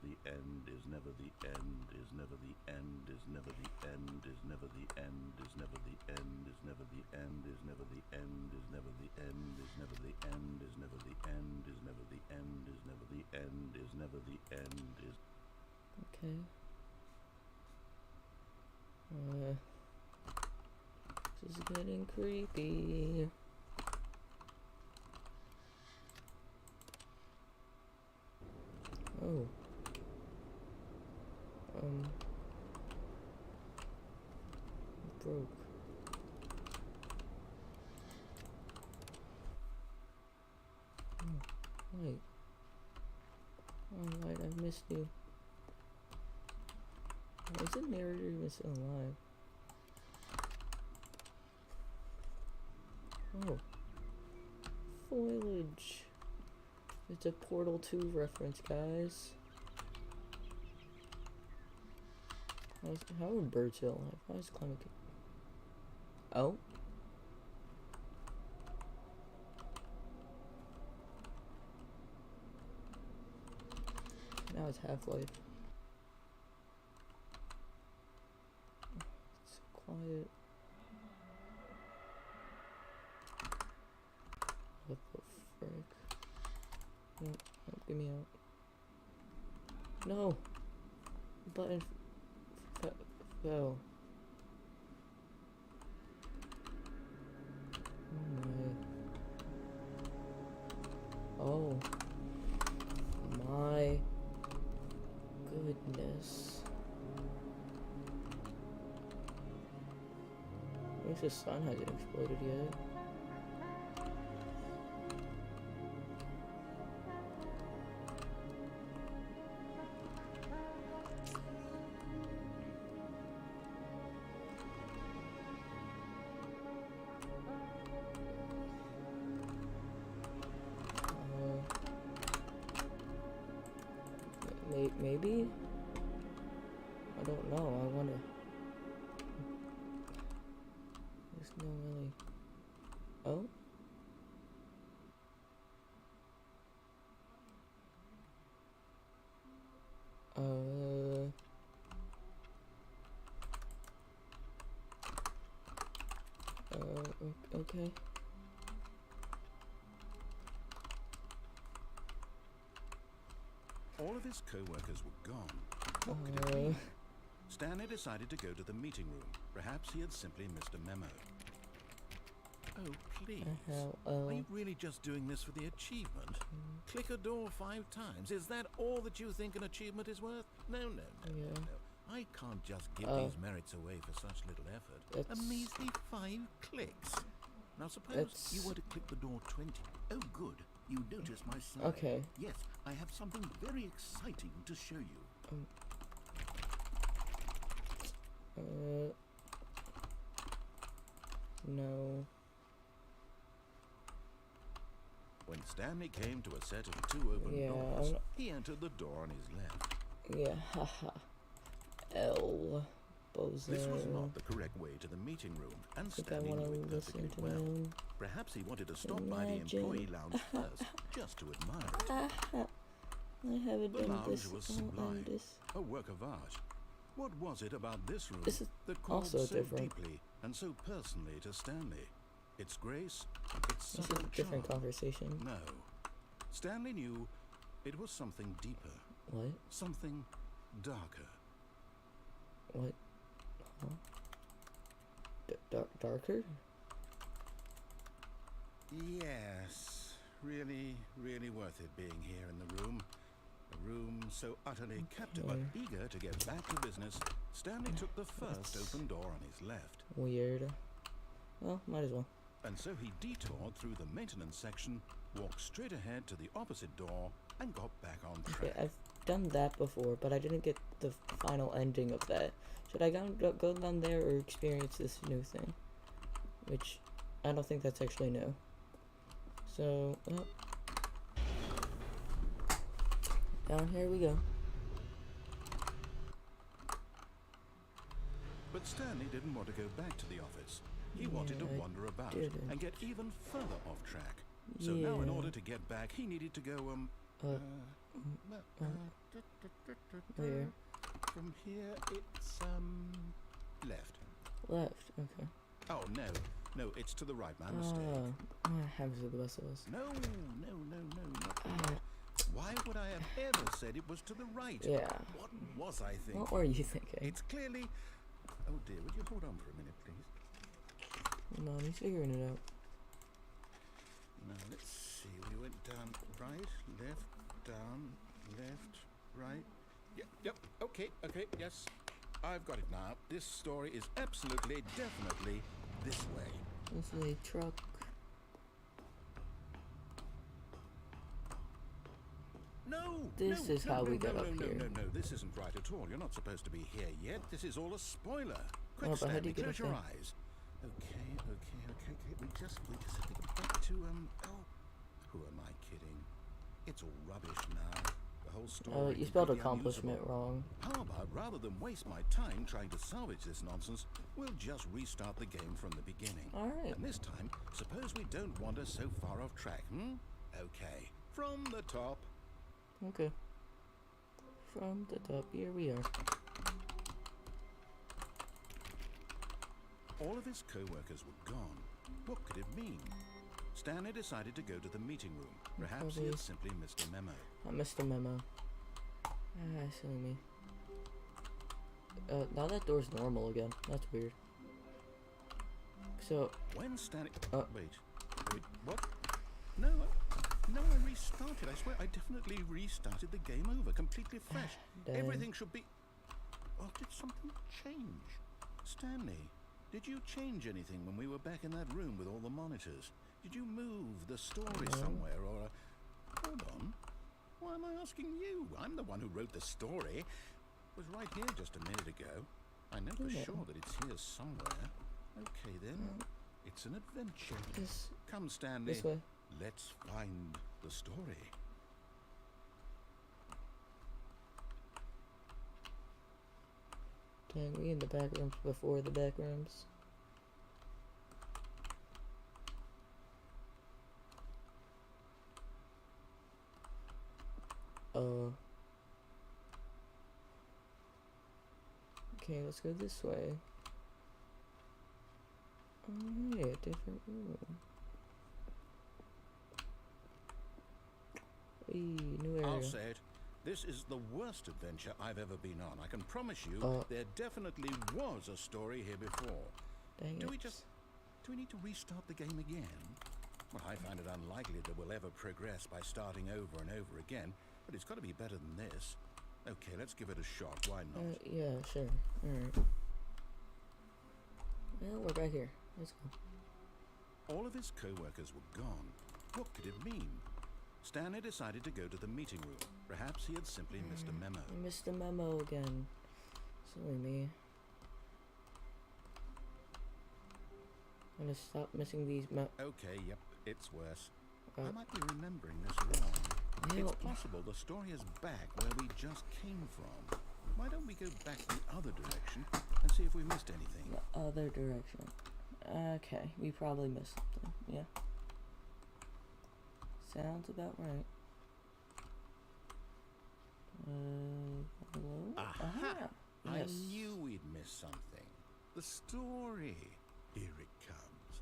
The end is never the end, is never the end, is never the end, is never the end, is never the end, is never the end, is never the end, is never the end, is never the end, is never the end, is never the end, is never the end, is never the end, is... Okay. This is getting creepy. Oh. Broke. Oh, wait. Oh, Light, I missed you. Why is the narrator even still alive? Oh. Foliage. It's a Portal 2 reference, guys. How are birds still alive? Why is climate... Oh? Now it's Half-Life. It's so quiet. What the frick? No, get me out. No! Button fell. Oh my goodness. At least the sun hasn't exploded yet. Maybe? I don't know. I wanna. There's no really. Oh. Okay. All of his co-workers were gone. What could it mean? Stanley decided to go to the meeting room. Perhaps he had simply missed a memo. Oh, please. Are you really just doing this for the achievement? Click a door 5 times. Is that all that you think an achievement is worth? No. I can't just give these merits away for such little effort. A measly 5 clicks. Now suppose you were to click the door 20. Oh, good. You notice my sign. Okay. Yes, I have something very exciting to show you. No. When Stanley came to a set of 2 open doors, he entered the door on his left. Yeah, haha. L. Bozo. This was not the correct way to the meeting room, and Stanley knew it perfectly well. Perhaps he wanted to stop by the employee lounge first, just to admire it. I haven't The done lounge this. was sublime, a work of art. What was it about this room that called also so different. deeply and so personally to Stanley? Its grace, its This is subtle a different charm. conversation. No. Stanley knew it was something deeper. What? Something darker. What? Huh? Darker? Yes. Really, really worth it being here in the room. A room so utterly captive, but eager to get back to business. Stanley took the first open door on his left. Weird. Well, might as well. And so he detoured through the maintenance section, walked straight ahead to the opposite door, and got back on track. Okay, I've done that before, but I didn't get the final ending of that. Should I go down there or experience this new thing? Which, I don't think that's actually new. So, down here we go. But Stanley didn't want to go back to the office. He wanted to wander about and get even further off track. So now in order to get back, he needed to go, Where? From here, it's, left. Left, okay. Oh, no, it's to the right, my mistake. Happens to the best of us. No, not that. Why would I have ever said it was to the right? Yeah. What was I thinking? What were you thinking? It's clearly... Oh dear, would you hold on for a minute, please? No, he's figuring it out. Now, let's see. We went down right, left, down, left, right. Yep, okay, yes. I've got it now. This story is absolutely, definitely this way. This is a truck. No! This is how we got up here. No, this isn't right at all. You're not supposed to be here yet. This is all a spoiler. Quick, Oh, but how do Stanley, you get close up your there? eyes. Okay. We just have to get back to, who am I kidding? It's all rubbish now. The whole story. You spelled completely accomplishment unusable. wrong. How about, rather than waste my time trying to salvage this nonsense, we'll just restart the game from the beginning. Alright. And this time, suppose we don't wander so far off track, Okay. From the top. Okay. From the top, here we are. All of his co-workers were gone. What could it mean? Stanley decided to go to the meeting room. Perhaps he had simply missed a memo. I missed a memo. Silly me. Now that door's normal again. That's weird. So... When Stanley... Wait, what? No, I restarted. I swear, I definitely restarted the game over, completely fresh. Everything should be... Oh, did something change? Stanley, did you change anything when we were back in that room with all the monitors? Did you move the story somewhere, or... Hold on. Why am I asking you? I'm the one who wrote the story. It was right here just a minute ago. I know for sure that it's here somewhere. Okay, then. It's an adventure. Come, Stanley. This way. Let's find the story. Dang, we in the back rooms before the back rooms. Okay, let's go this way. Oh, yeah, different room. Hey, new area. I'll say it. This is the worst adventure I've ever been on. I can promise you there definitely was a story here before. Dang Do it. we need to restart the game again? Well, I find it unlikely that we'll ever progress by starting over and over again, but it's got to be better than this. Okay, let's give it a shot. Why not? Yeah, sure. Alright. Well, we're back here. Let's go. All of his co-workers were gone. What could it mean? Stanley decided to go to the meeting room. Perhaps he had simply missed a memo. I missed the memo again. Silly me. I'm gonna stop missing these Okay, yep, it's worse. Uh, I might be remembering this wrong. Yeah. It's possible the story is back where we just came from. Why don't we go back the other direction and see if we missed anything? The other direction. Okay, we probably missed something. Yeah. Sounds about right. Hello? Aha! I Yes. knew we'd missed something. The story. Here it comes.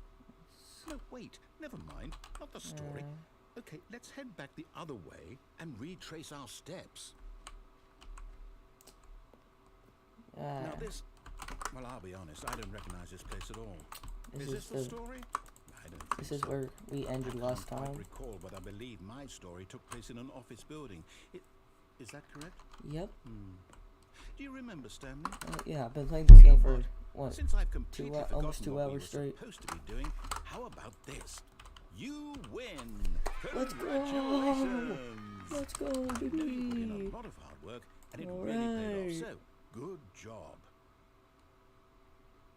No, wait, never mind. Not the story. Okay, let's head back the other way and retrace our steps. Now this... Well, I'll be honest, I don't recognize this place at all. Is this the story? I don't think This is so. where we ended last I can't time. quite recall, but I believe my story took place in an office building. Is that correct? Yep. Do you remember, Stanley? Yeah, I've been playing this game for what? Since I've completely forgotten almost 2 what we hours were straight. supposed to be doing, how about this? You win! Let's go! Congratulations! Let's go, I know you put in baby! a lot of hard work, and it really paid off. Alright. So, good job.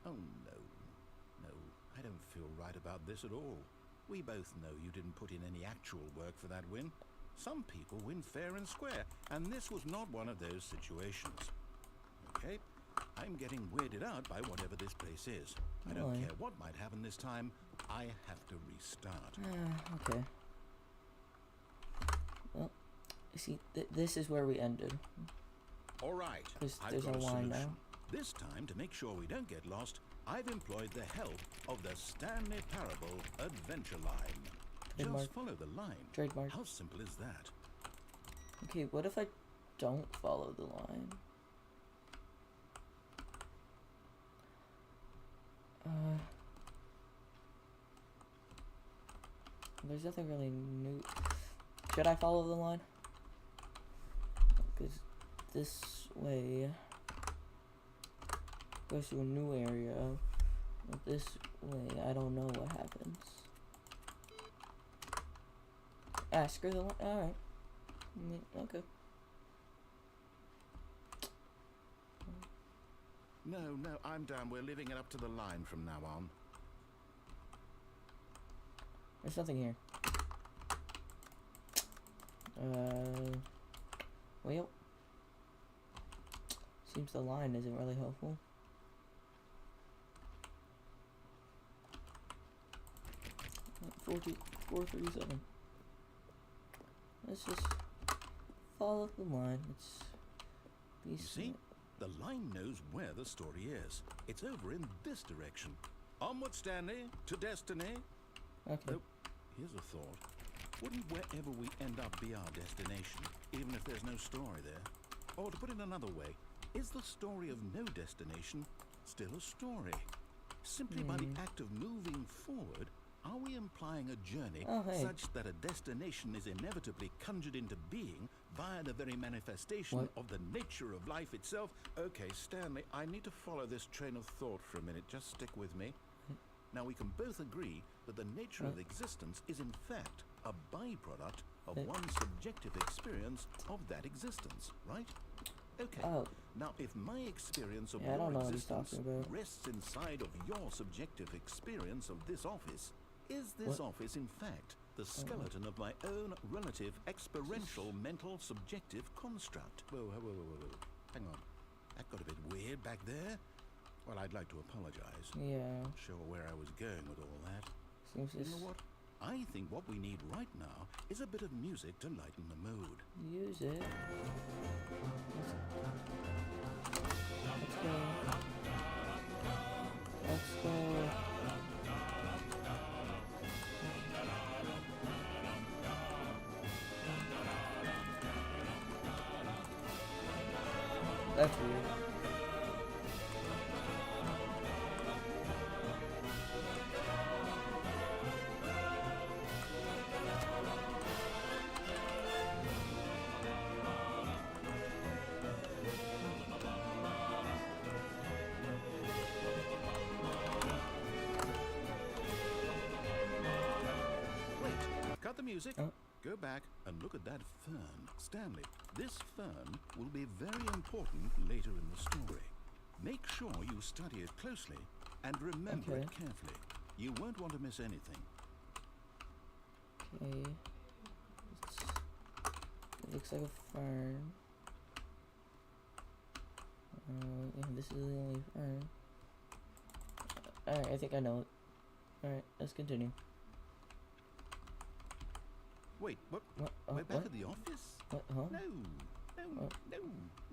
Oh no, no, I don't feel right about this at all. We both know you didn't put in any actual work for that win. Some people win fair and square, and this was not one of those situations. Okay, I'm getting weirded out by whatever this place is. I don't Why? care what might happen this time. I have to restart. Okay. Well, you see, this is where we ended. All right, 'Cause I've there's got a a line solution. now. This time, to make sure we don't get lost, I've employed the help of the Stanley Parable Adventure Line. Trademark. Just follow the line. Trademark. How simple is that? Okay, what if I don't follow the line? There's nothing really new. Should I follow the line? Because this way goes to a new area. But this way, I don't know what happens. Ah, screw the line. Alright. Okay. No, I'm done. We're leaving it up to the line from now on. There's nothing here. Well, seems the line isn't really helpful. Uh, 437. Let's just follow the line. Let's be You see? The line knows where the story is. It's over in this direction. Onward, Stanley, to destiny. Okay. Nope. Here's a thought. Wouldn't wherever we end up be our destination, even if there's no story there? Or to put it another way, is the story of no destination still a story? Simply by the act of moving forward, are we implying a journey such that a destination is inevitably conjured into being via the very manifestation of the nature of life itself? Okay, Stanley, I need to follow this train of thought for a minute. Just stick with me. Now, we can both agree that the nature of existence is in fact a byproduct of one's subjective experience of that existence, right? Okay. Now, if my experience of your existence rests inside of your subjective experience of this office, is this office in fact the skeleton of my own relative experiential mental subjective construct? Whoa. Hang on. That got a bit weird, back there? Well, I'd like to apologize. Yeah. Not sure where I was going with all that. Seems You know what? I think what we need right now is a bit of music to lighten the mood. Use it. Let's go. Let's go. That's weird. Cut the music. Oh. Go back and look at that fern. Stanley, this fern will be very important later in the story. Make sure you study it closely and remember it carefully. You won't want to miss anything. Okay. It looks like a fern. Yeah, this is the only fern. Alright, I think I know it. Alright, let's continue. Wait, what? We're back at the office? What? Huh? No.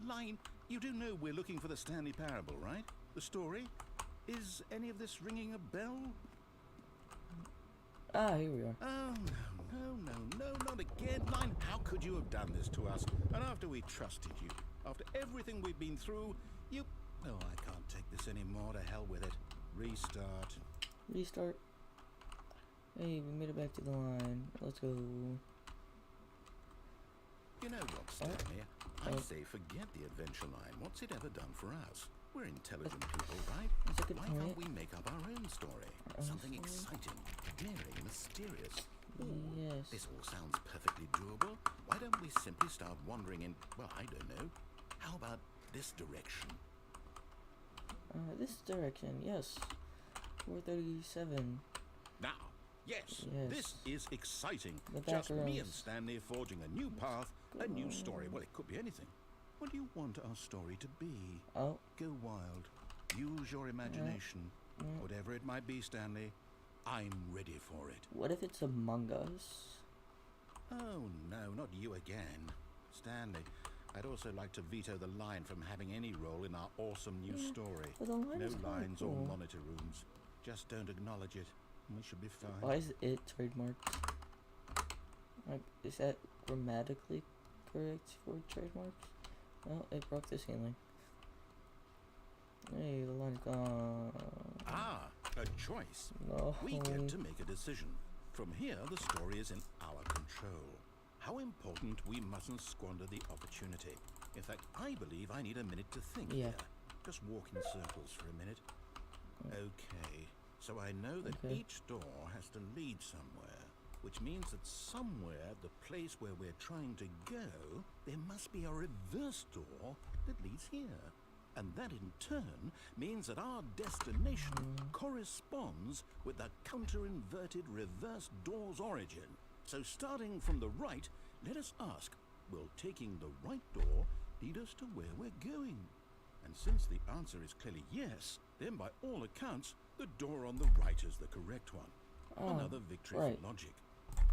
Line, you do know we're looking for the Stanley Parable, right? The story? Is any of this ringing a bell? Ah, here we are. Oh, no, not again. Line, how could you have done this to us? And after we trusted you, after everything we've been through, you... Oh, I can't take this anymore. To hell with it. Restart. Restart. Hey, we made it back to the line. Let's go. You know what, Stanley? I say forget the adventure line. What's it ever done for us? We're intelligent people, right? Why can't we make up our own story? Something exciting, daring, mysterious. Ooh, Yes. this all sounds perfectly doable. Why don't we simply start wandering in, well, I don't know. How about this direction? This direction, yes. 437. Now, yes, Yes. this is exciting. The Just me backgrounds. and Stanley forging a new path, a new story. Well, it could be anything. What do you want our story to be? Oh. Go wild. Use your imagination. Whatever it might be, Stanley, I'm ready for it. What if it's Among Us? Oh, no, not you again. Stanley, I'd also like to veto the line from having any role in our awesome new story. But the line No is kinda lines cool. or monitor rooms. Just don't acknowledge it. We should be fine. Why is it trademarked? Like, is that grammatically correct for trademarks? Well, it broke the ceiling. Hey, the line's gone. Ah, a choice. No. We get to make a decision. From here, the story is in our control. How important we mustn't squander the opportunity. In fact, I believe I need a minute to think here. Just walk in circles for a minute. Okay, so I know that each door has to lead somewhere, which means that somewhere at the place where we're trying to go, there must be a reverse door that leads here. And that in turn means that our destination corresponds with the counter-inverted reverse door's origin. So starting from the right, let us ask, will taking the right door lead us to where we're going? And since the answer is clearly yes, then by all accounts, the door on the right is the correct one. Another victory for logic.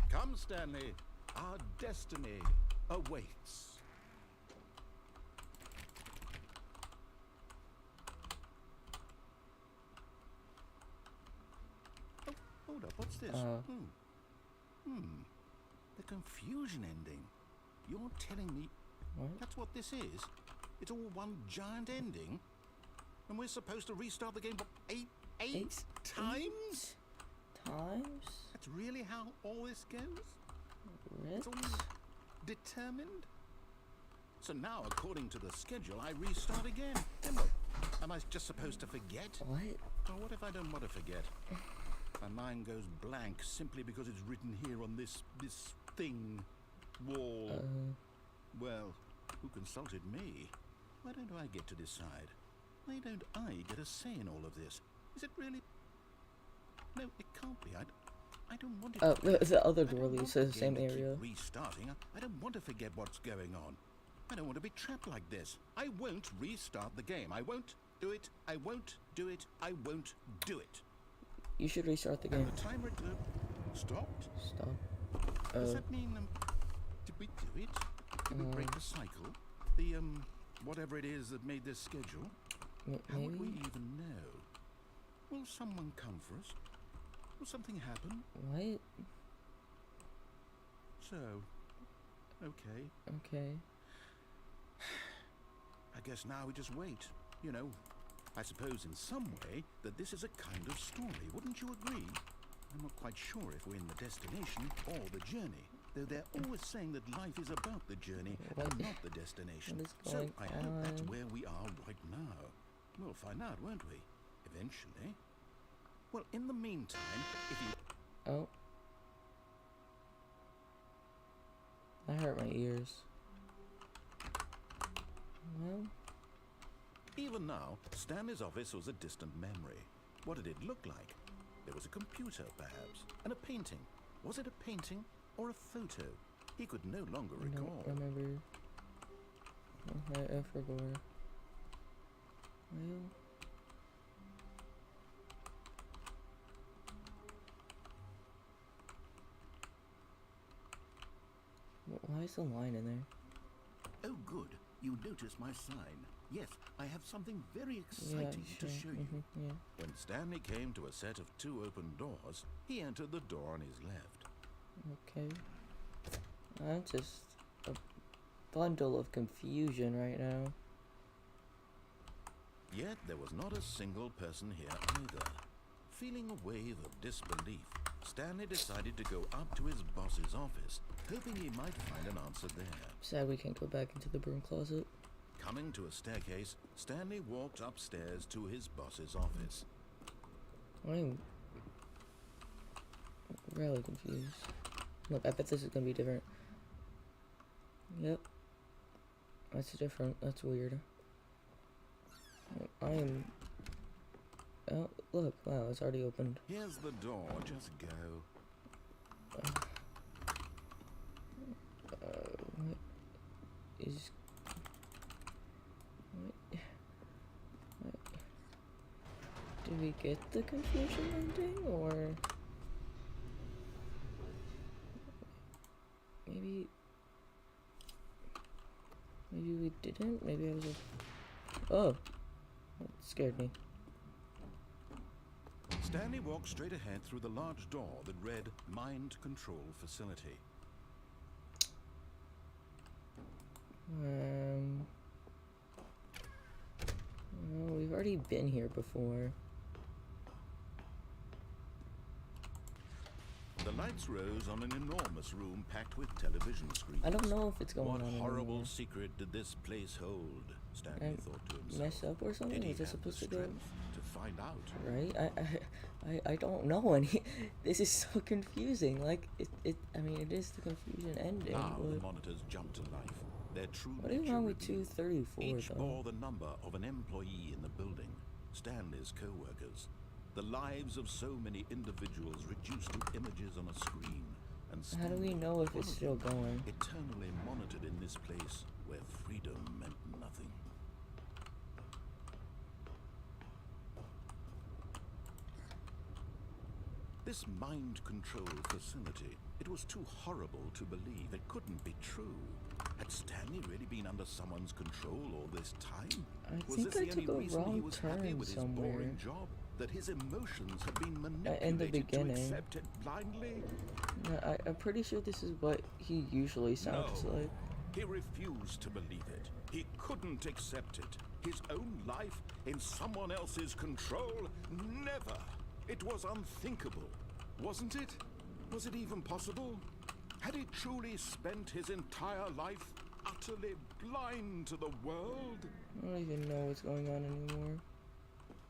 Come, Stanley, our destiny awaits. Oh, hold up, what's this? The confusion ending. You're telling me that's what this is? It's all one giant ending? And we're supposed to restart the game eight times? Times? That's really how all this goes? It's all determined? So now, according to the schedule, I restart again. Am I just supposed to forget? What? Or what if I don't want to forget? My mind goes blank simply because it's written here on this thing, wall. Well, who consulted me? Why don't I get to decide? Why don't I get a say in all of this? Is it really? No, it can't be. I don't want it. Oh, the other door leads to the same area. Restarting. I don't want to forget what's going on. I don't want to be trapped like this. I won't restart the game. I won't do it. I won't do it. I won't do it. You should restart the game. The timer stopped. Stop. Does that mean, did we do it? Did we break the cycle? The, whatever it is that made this schedule? How would we Maybe? even know? Will someone come for us? Will something happen? What? So, okay. Okay. I guess now we just wait. You know, I suppose in some way that this is a kind of story. Wouldn't you agree? I'm not quite sure if we're in the destination or the journey. Though they're always saying that life is about the journey and not the destination. What is So going I hope that's on? where we are right now. We'll find out, won't we? Eventually. Well, in the meantime, if you... Oh. That hurt my ears. Well, Even now, Stanley's office was a distant memory. What did it look like? There was a computer, perhaps, and a painting. Was it a painting or a photo? He could no longer I recall. don't remember. I forgot. Well, why is the line in there? Oh, good. You noticed my sign. Yes, I have something very Yeah, exciting to sure. show you. Yeah. When Stanley came to a set of 2 open doors, he entered the door on his left. Okay. I'm just a bundle of confusion right now. Yet there was not a single person here either. Feeling a wave of disbelief, Stanley decided to go up to his boss's office, hoping he might find an answer there. Sad we can't go back into the broom closet. Coming to a staircase, Stanley walked upstairs to his boss's office. I'm really confused. Look, I bet this is gonna be different. Yep. That's different. That's weird. I'm... Oh, look. Wow, it's already opened. Here's the door, just go. What is... What? Did we get the confusion ending, or... Maybe we didn't? Maybe I was just... Oh! That scared me. Stanley walked straight ahead through the large door that read Mind Control Facility. Well, we've already been here before. The lights rose on an enormous room packed with television screens. I don't know if it's going What on horrible anymore. secret did this place hold? Stanley Can thought to I himself. mess up or something? Did he Is this have supposed the to go strength to find out? right? I don't know any. This is so confusing. Like I mean, it is the confusion ending. Now the But monitors jumped to life. Their true what is nature wrong with revealed. 234 Each though? bore the number of an employee in the building, Stanley's co-workers. The lives of so many individuals reduced to images on a screen. And How do we Stanley, know if one it's of still them, going? eternally monitored in this place where freedom meant nothing. This mind control facility, it was too horrible to believe. It couldn't be true. Had Stanley really been under someone's control all this time? I Was think this I the only took a reason he wrong was happy turn with his somewhere. boring job? That his emotions had been In manipulated the to beginning. accept it blindly? No, I'm pretty sure this is what he usually sounds No. like. He refused to believe it. He couldn't accept it. His own life in someone else's control? Never. It was unthinkable. Wasn't it? Was it even possible? Had he truly spent his entire life utterly blind to the world? I don't even know what's going on anymore.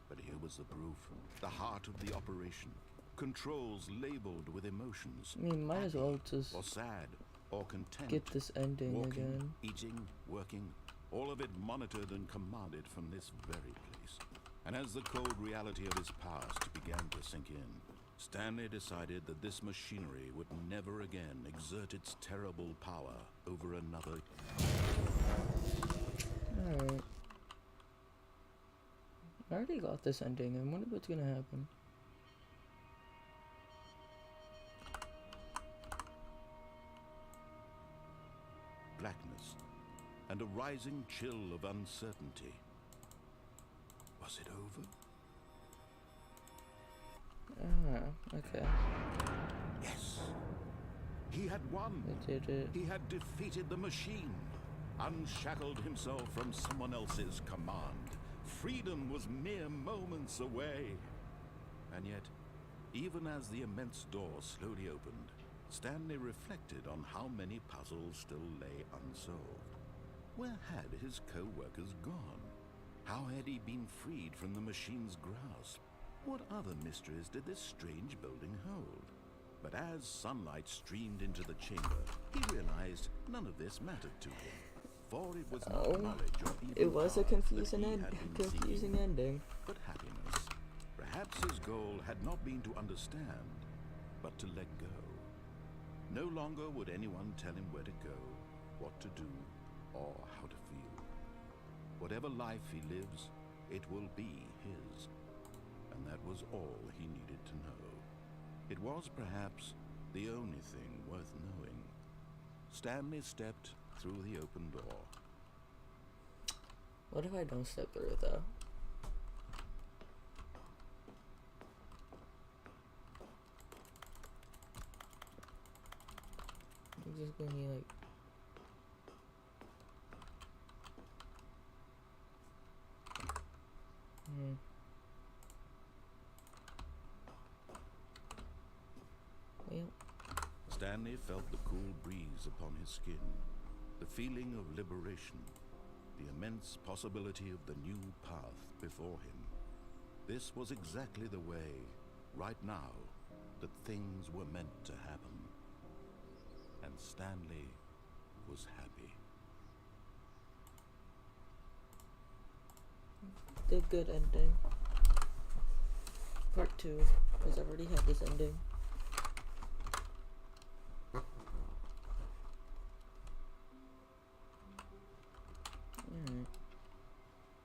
But here was the proof. The heart of the operation. Controls labeled with emotions. I mean, might as well happy just or sad or content. get this ending Walking, again. eating, working, all of it monitored and commanded from this very place. And as the cold reality of his past began to sink in, Stanley decided that this machinery would never again exert its terrible power over another. Alright. already got this ending. I wonder what's gonna happen. Blackness and a rising chill of uncertainty. Was it over? Ah, okay. Yes. He had won. I did it. He had defeated the machine, unshackled himself from someone else's command. Freedom was mere moments away. And yet, even as the immense door slowly opened, Stanley reflected on how many puzzles still lay unsolved. Where had his co-workers gone? How had he been freed from the machine's grasp? What other mysteries did this strange building hold? But as sunlight streamed into the chamber, he realized none of this mattered to him. For it was not knowledge or even It was a power confusing, that he had been confusing seeking, ending. but happiness. Perhaps his goal had not been to understand, but to let go. No longer would anyone tell him where to go, what to do, or how to feel. Whatever life he lives, it will be his. And that was all he needed to know. It was perhaps the only thing worth knowing. Stanley stepped through the open door. What if I don't step through it though? I'm just gonna be like, well, Stanley felt the cool breeze upon his skin, the feeling of liberation, the immense possibility of the new path before him. This was exactly the way, right now, that things were meant to happen. And Stanley was happy. the good ending. Part 2, because I've already had this ending.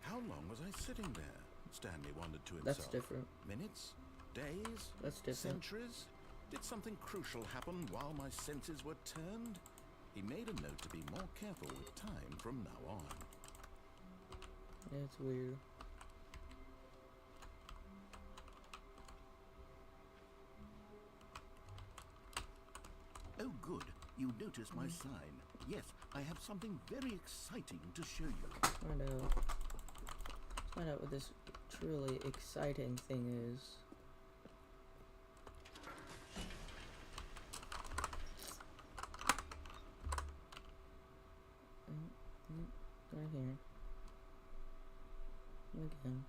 How long was I sitting there? Stanley wondered to himself. That's different. Minutes? Days? That's different. Centuries? Did something crucial happen while my senses were turned? He made a note to be more careful with time from now on. Yeah, it's weird. Oh, good. You noticed my sign. Yes, I have something very exciting to show you. Let's find out what this truly exciting thing is. Right here. Again.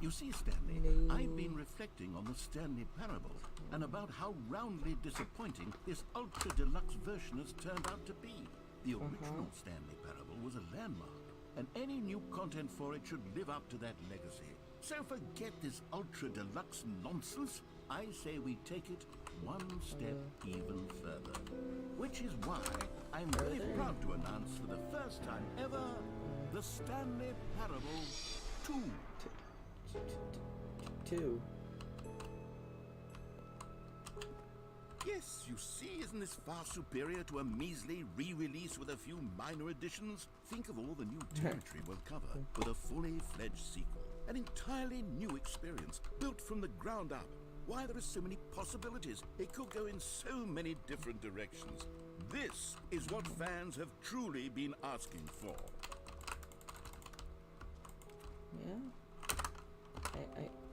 You see, Stanley, I've been reflecting on the Stanley Parable and about how roundly disappointing this ultra-deluxe version has turned out to be. The original Stanley Parable was a landmark, and any new content for it should live up to that legacy. So forget this ultra-deluxe nonsense. I say we take it one step even further. Which is why I'm very proud to announce for the first time ever, the Stanley Parable 2. 2. Yes, you see, isn't this far superior to a measly re-release with a few minor additions? Think of all the new territory we'll cover with a fully fledged sequel. An entirely new experience, built from the ground up. Why, there are so many possibilities. It could go in so many different directions. This is what fans have truly been asking for. Yeah.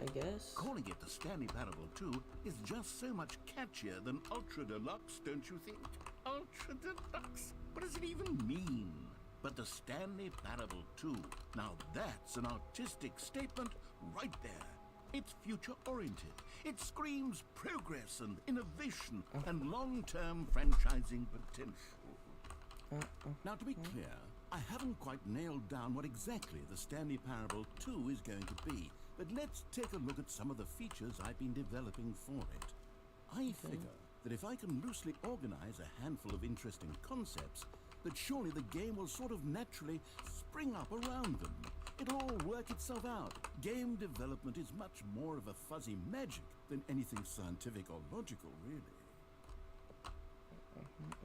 I guess. Calling it the Stanley Parable 2 is just so much catchier than Ultra Deluxe, don't you think? Ultra Deluxe? What does it even mean? But the Stanley Parable 2, now that's an artistic statement right there. It's future-oriented. It screams progress and innovation and long-term franchising potential. Now, to be clear, I haven't quite nailed down what exactly the Stanley Parable 2 is going to be. but let's take a look at some of the features I've been developing for it. I figure that if I can loosely organize a handful of interesting concepts, that surely the game will sort of naturally spring up around them. It'll all work itself out. Game development is much more of a fuzzy magic than anything scientific or logical, really.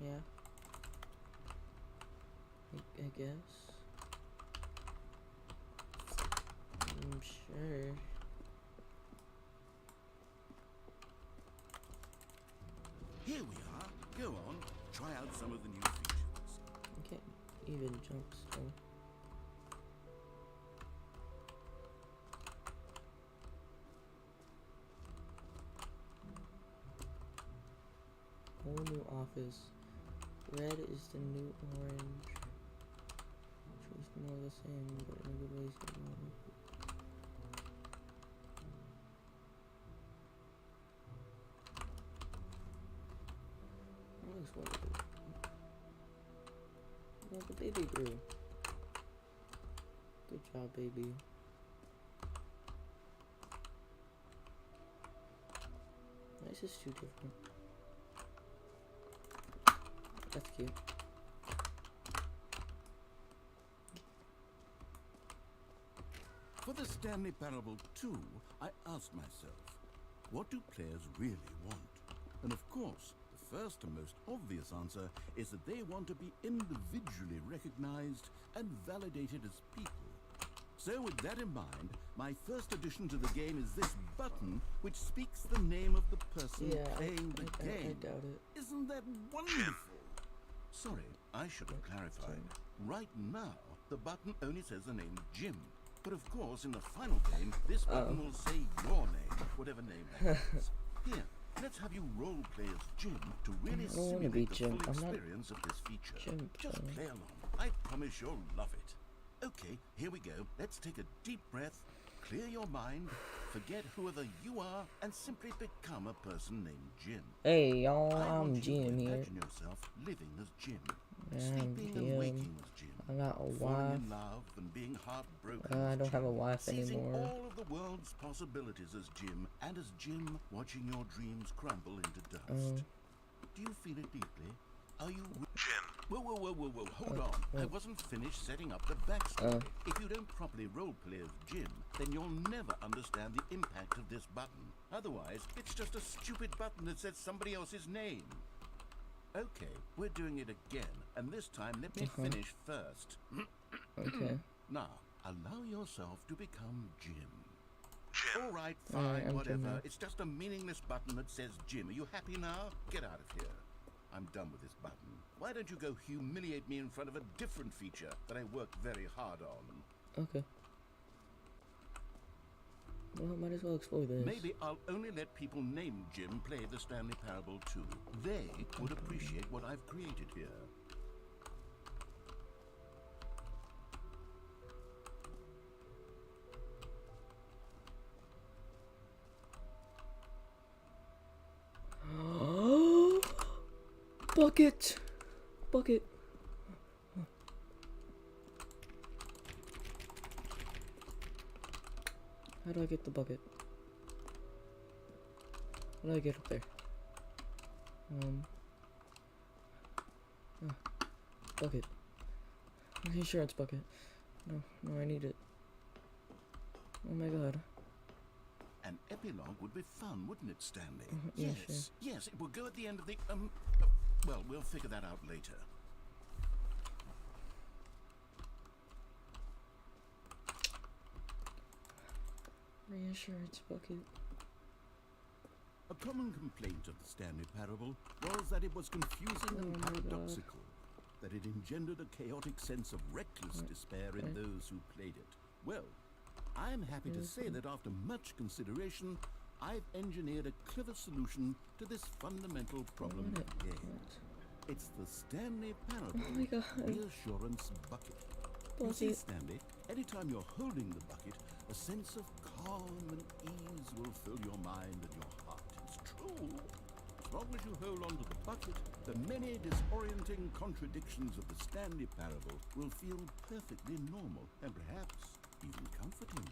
Yeah. I guess. I'm sure. Here we are. Go on. Try out some of the new features. I can't even jump still. Whole new office. Red is the new orange. Choose more of the same, but in a good way. Looks wonderful. Well, the baby grew. Good job, baby. This is too different. That's cute. For the Stanley Parable 2, I asked myself, what do players really want? And of course, the first and most obvious answer is that they want to be individually recognized and validated as people. So with that in mind, my first addition to the game is this button which speaks the name of the person playing the game. I doubt it. Isn't that wonderful? Sorry, I should have clarified. Right now, the button only says the name Jim. But of course, in the final game, this button will say your name, whatever name that is. Here, let's have you role play as Jim to really simulate the full experience of this feature. Just play along. I promise you'll love it. Okay, here we go. Let's take a deep breath, clear your mind, forget whoever you are, and simply become a person named Jim. Hey y'all, I'm Jim here. Imagine yourself living as Jim, sleeping and waking as Jim. I got a wife. Falling in love and being heartbroken. I don't have a wife Seizing anymore. all of the world's possibilities as Jim, and as Jim, watching your dreams crumble into dust. Do you feel it deeply? Are you Jim? Whoa, hold on. I wasn't finished setting up the backstory. If you don't properly roleplay as Jim, then you'll never understand the impact of this button. Otherwise, it's just a stupid button that says somebody else's name. Okay, we're doing it again, and this time let me finish first. Okay. Now, allow yourself to become Jim. Jim. All right, fine, whatever. Jim. It's just a meaningless button that says Jim. Are you happy now? Get out of here. I'm done with this button. Why don't you go humiliate me in front of a different feature that I worked very hard on? Okay. Well, might as well explore this. Maybe I'll only let people named Jim play the Stanley Parable 2. They would appreciate what I've created here. Bucket! Bucket! How do I get the bucket? How do I get up there? Bucket. Insurance bucket. No, I need it. Oh my god. An epilogue would be fun, wouldn't it, Stanley? Yeah, Yes, yes, it will go at the end of the, well, we'll figure that out later. Reinsurance bucket. A common complaint of the Stanley Parable was that it was confusing and paradoxical, that it engendered a chaotic sense of reckless despair in those who played it. Well, I'm happy to say that after much consideration, I've engineered a clever solution to this fundamental problem in the game. It's the Stanley Parable Reassurance Bucket. You see, Stanley, anytime you're holding the bucket, a sense of calm and ease will fill your mind and your heart. It's true. As long as you hold on to the bucket, the many disorienting contradictions of the Stanley Parable will feel perfectly normal and perhaps even comforting.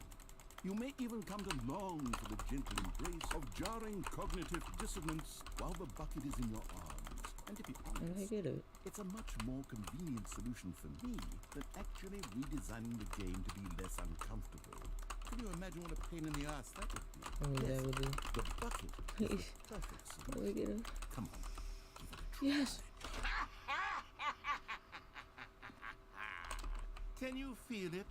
You may even come to long for the gentle embrace of jarring cognitive dissonance while the bucket is in your arms. And to be honest, I get it. it's a much more convenient solution for me than actually redesigning the game to be less uncomfortable. Can you imagine what a pain in the ass that would be? I mean, Yes, that would be. the bucket is Please. the perfect Let solution. me get it. Come on, give it a try. Yes. Can you feel it?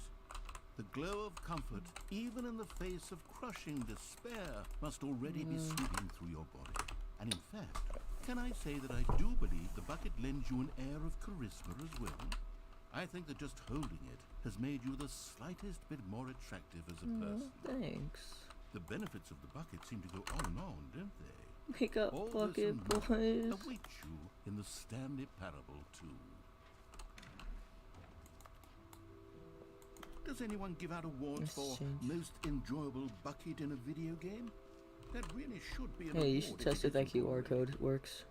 The glow of comfort, even in the face of crushing despair, must already be sweeping through your body. And in fact, can I say that I do believe the bucket lends you an air of charisma as well? I think that just holding it has made you the slightest bit more attractive as a person. Thanks. The benefits of the bucket seem to go on and on, don't they? Make up All bucket this and more boys. await you in the Stanley Parable 2. Does anyone give out awards for Exchange. most enjoyable bucket in a video game? That really should be an Hey, you award should if test it if that isn't QR already. code works.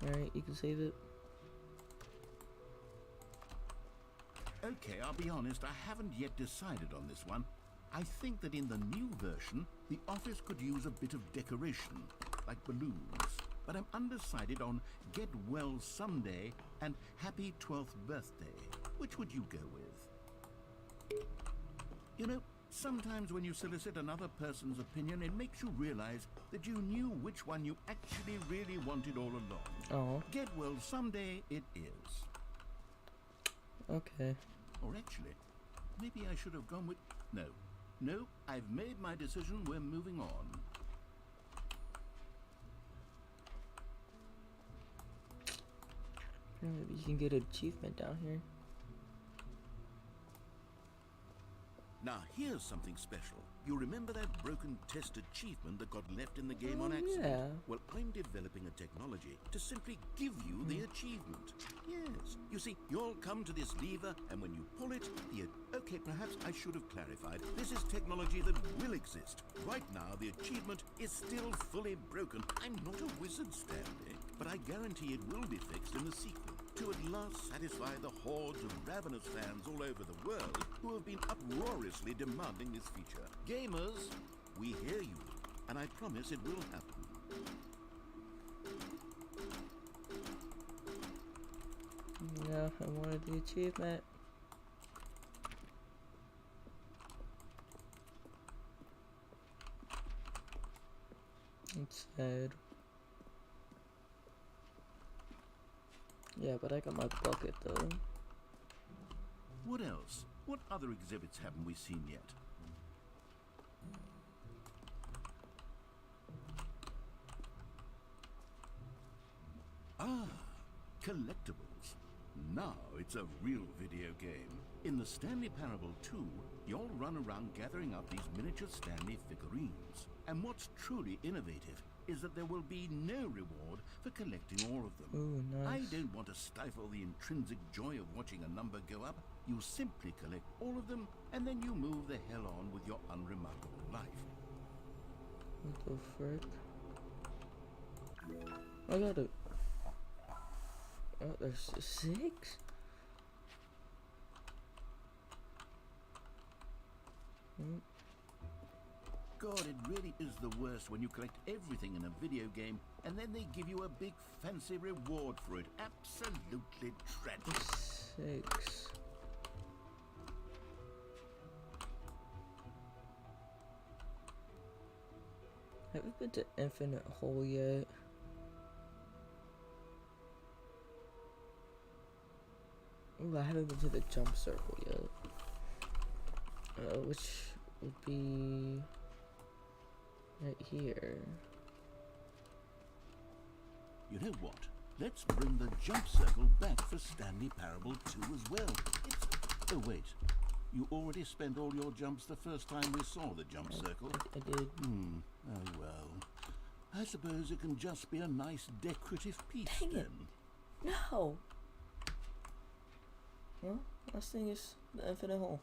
Alright, you can save it. Okay, I'll be honest, I haven't yet decided on this one. I think that in the new version, the office could use a bit of decoration, like balloons. But I'm undecided on Get Well Someday and Happy 12th Birthday. Which would you go with? You know, sometimes when you solicit another person's opinion, it makes you realize that you knew which one you actually really wanted all along. Oh, Get Well Someday it is. okay. Or actually, maybe I should have gone with... No, I've made my decision, we're moving on. Maybe you can get an achievement down here. Now here's something special. You remember that broken test achievement that got left in the game on Oh, accident? yeah. Well, I'm developing a technology to simply give you the achievement. Yes. You see, you'll come to this lever, and when you pull it, okay, perhaps I should have clarified. This is technology that will exist. Right now, the achievement is still fully broken. I'm not a wizard, Stanley, but I guarantee it will be fixed in the sequel, to at last satisfy the hordes of ravenous fans all over the world who have been uproariously demanding this feature. Gamers, we hear you, and I promise it will happen. Yeah, I wanted the achievement. It's sad. Yeah, but I got my bucket though. What else? What other exhibits haven't we seen yet? Ah, collectibles. Now it's a real video game. In the Stanley Parable 2, you'll run around gathering up these miniature Stanley figurines. And what's truly innovative is that there will be no reward for collecting all of them. Ooh, nice. I don't want to stifle the intrinsic joy of watching a number go up. You simply collect all of them, and then you move the hell on with your unremarkable life. What the frick? I got it. Oh, there's 6? God, it really is the worst when you collect everything in a video game and then they give you a big fancy reward for it. Absolutely tragic. 6. Have you been to Infinite Hole yet? Ooh, I haven't been to the jump circle yet. Which would be right here. You know what? Let's bring the jump circle back for Stanley Parable 2 as well. Oh wait, you already spent all your jumps the first time we saw the jump circle? I did. Oh well. I suppose it can just be a nice decorative piece Dang it. then. No! Well, last thing is the Infinite Hole.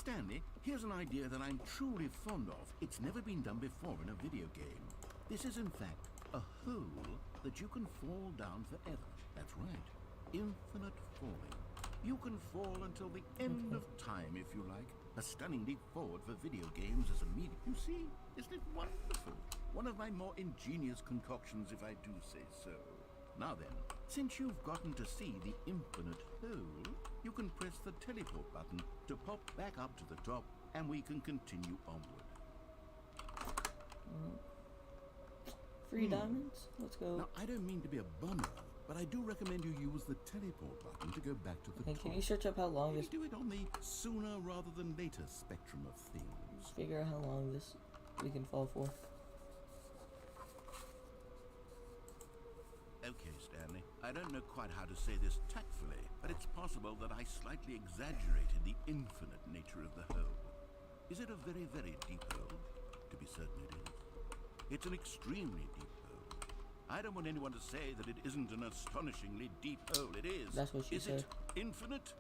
Stanley, here's an idea that I'm truly fond of. It's never been done before in a video game. This is in fact a hole that you can fall down forever. That's right. Infinite falling. You can fall until the end of time if you like. A stunning leap forward for video games as a medium. You see, isn't it wonderful? One of my more ingenious concoctions, if I do say so. Now then, since you've gotten to see the infinite hole, you can press the teleport button to pop back up to the top, and we can continue onward. Free diamonds? Let's go. Now, I don't mean to be a bummer, but I do recommend you use the teleport button to go back to the top. Can you search up how long this... Do it on the sooner rather than later spectrum of things. Figure out how long this we can fall for. Okay, Stanley. I don't know quite how to say this tactfully, but it's possible that I slightly exaggerated the infinite nature of the hole. Is it a very, very deep hole? To be certain it is. It's an extremely deep hole. I don't want anyone to say that it isn't an astonishingly deep hole. It is. That's what she said. Is it infinite?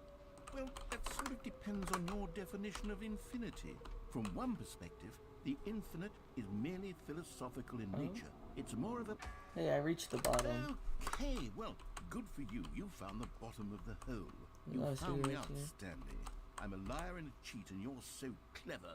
Well, that sort of depends on your definition of infinity. From one perspective, the infinite is merely philosophical in nature. It's more of a... Hey, I reached the bottom. Okay, well, good for you. You found the bottom of the hole. You found me out, Stanley. I'm a liar and a cheat, and you're so clever.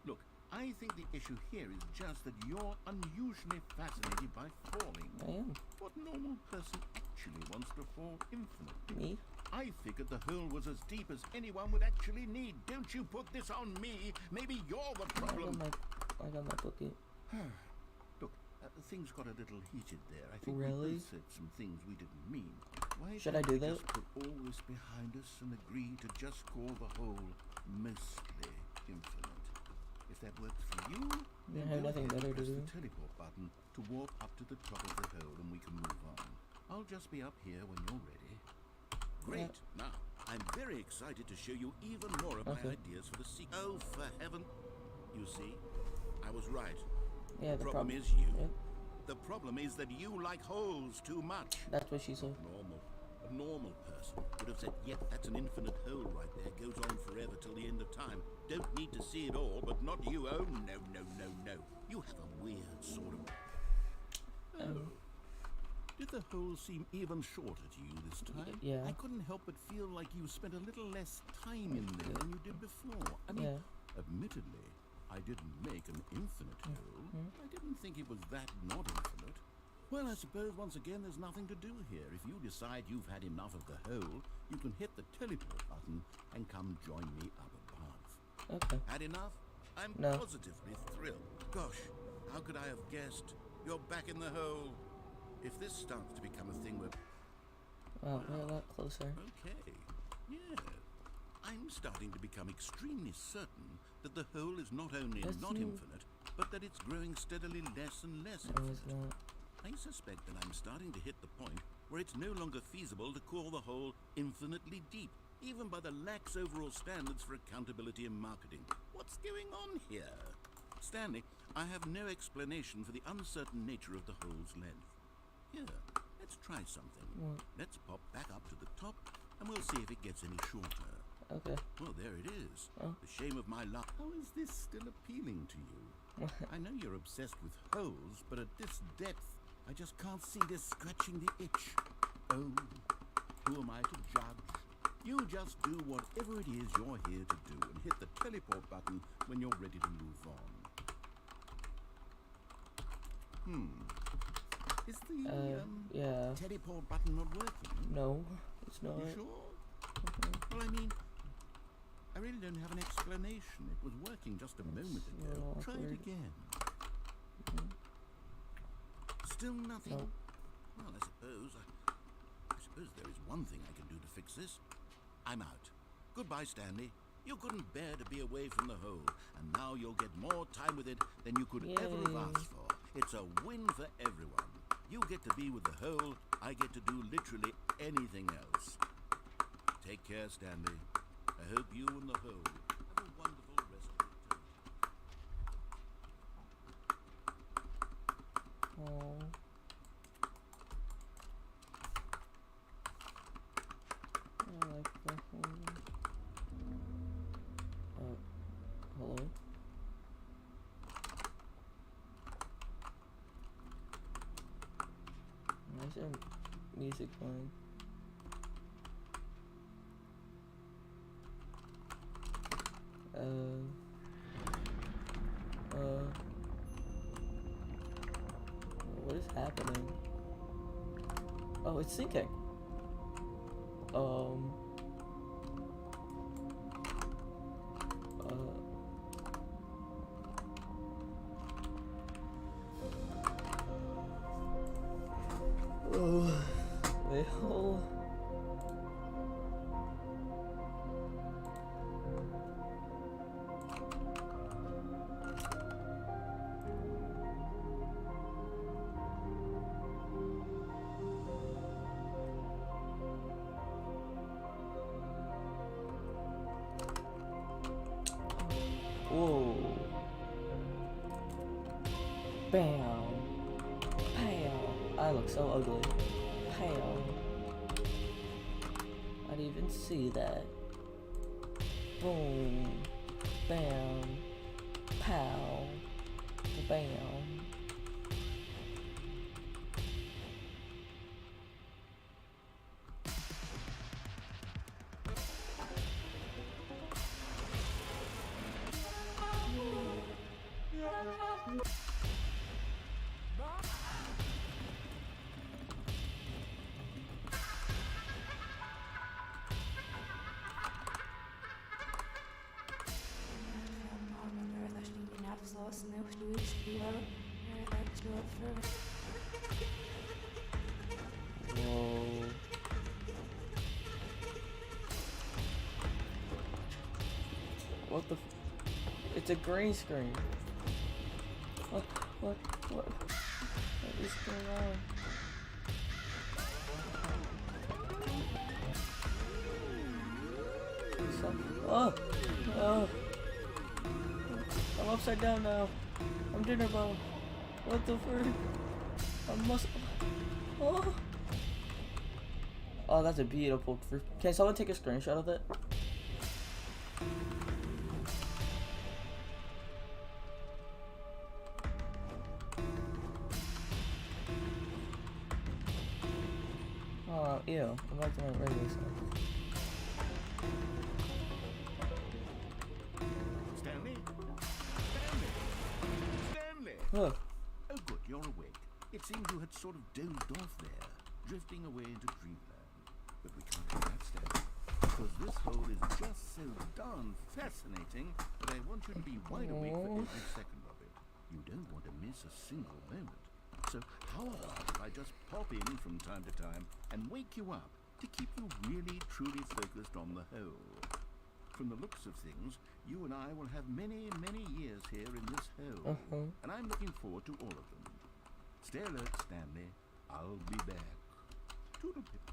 Look, I think the issue here is just that you're unusually fascinated by falling. I am. What normal person actually wants to fall infinitely? Me? I figured the hole was as deep as anyone would actually need. Don't you put this on me. Maybe you're the problem. I got my bucket. Look, things got a little heated there. I think Really? we both said some things we didn't mean. Why Should I don't do we that? just put all this behind us and agree to just call the hole mostly infinite? If that works for you, then I have go nothing ahead and better to press do. the teleport button to warp up to the top of the hole and we can move on. I'll just be up here when you're ready. Great. Now, I'm very excited to show you even more of my ideas for the sequel. Oh, for heaven. You see, I was right. Yeah, The problem is you. Yeah, The problem is that you like holes too much. that's what she said. A normal person would have said, yep, that's an infinite hole right there. Goes on forever till the end of time. Don't need to see it all, but not you. Oh, no, no, no, no. You have a weird sort of... Oh. Did the hole seem even shorter to you this time? Yeah. I couldn't help but feel like you spent a little less time in there than you did before. I mean, admittedly, I didn't make an infinite hole. I didn't think it was that not infinite. Well, I suppose once again there's nothing to do here. If you decide you've had enough of the hole, you can hit the teleport button and come join me up above. Okay. Had enough? I'm No. positively thrilled. Gosh, how could I have guessed? You're back in the hole. If this starts to become a thing where... Wow, we're a lot closer. Okay, yeah. I'm starting to become extremely certain that the hole is not only not infinite, but that it's growing steadily less and less No, it's infinite. not. I suspect that I'm starting to hit the point where it's no longer feasible to call the hole infinitely deep, even by the lax overall standards for accountability and marketing. What's going on here? Stanley, I have no explanation for the uncertain nature of the hole's length. Here, let's try something. Let's pop back up to the top, and we'll see if it gets any shorter. Okay. Well, there it is. The shame of my luck. How is this still appealing to you? I know you're obsessed with holes, but at this depth, I just can't see this scratching the itch. Oh, who am I to judge? You just do whatever it is you're here to do and hit the teleport button when you're ready to move on. Is the teleport button not working? No, it's not. You sure? Well, I mean, I really don't have an explanation. It was working just a moment ago. Try it again. Still nothing? No. Well, I suppose there is one thing I can do to fix this. I'm out. Goodbye, Stanley. You couldn't bear to be away from the hole, and now you'll get more time with it than you could ever have asked for. It's a win for everyone. You get to be with the hole, I get to do literally anything else. Take care, Stanley. I hope you and the hole have a wonderful rest of your time. Oh. I like the hole. Oh. is there music playing? What is happening? Oh, it's syncing. Oh, well. Whoa. Bam. Pow. I look so ugly. Pow. I didn't even see that. Boom. Bam. Pow. Bam. Whoa. What the it's a green screen. What is going on? Oh! I'm upside down now. I'm dinner bone. What the frick? I must. Oh! Oh, that's a beautiful. Can someone take a screenshot of it? Oh, ew. I'm back to my regular stuff. Stanley? Stanley! Oh. Oh, good, you're awake. It seemed you had sort of dozed off there, drifting away into dreamland. But we can't do that, Stanley, because this hole is just so darn fascinating that I want you to be wide awake for every second of it. You don't want to miss a single moment. So how about if I just pop in from time to time and wake you up to keep you really truly focused on the hole? From the looks of things, you and I will have many, many years here in this hole. And I'm looking forward to all of them. Stay alert, Stanley. I'll be back. Toodle-pip.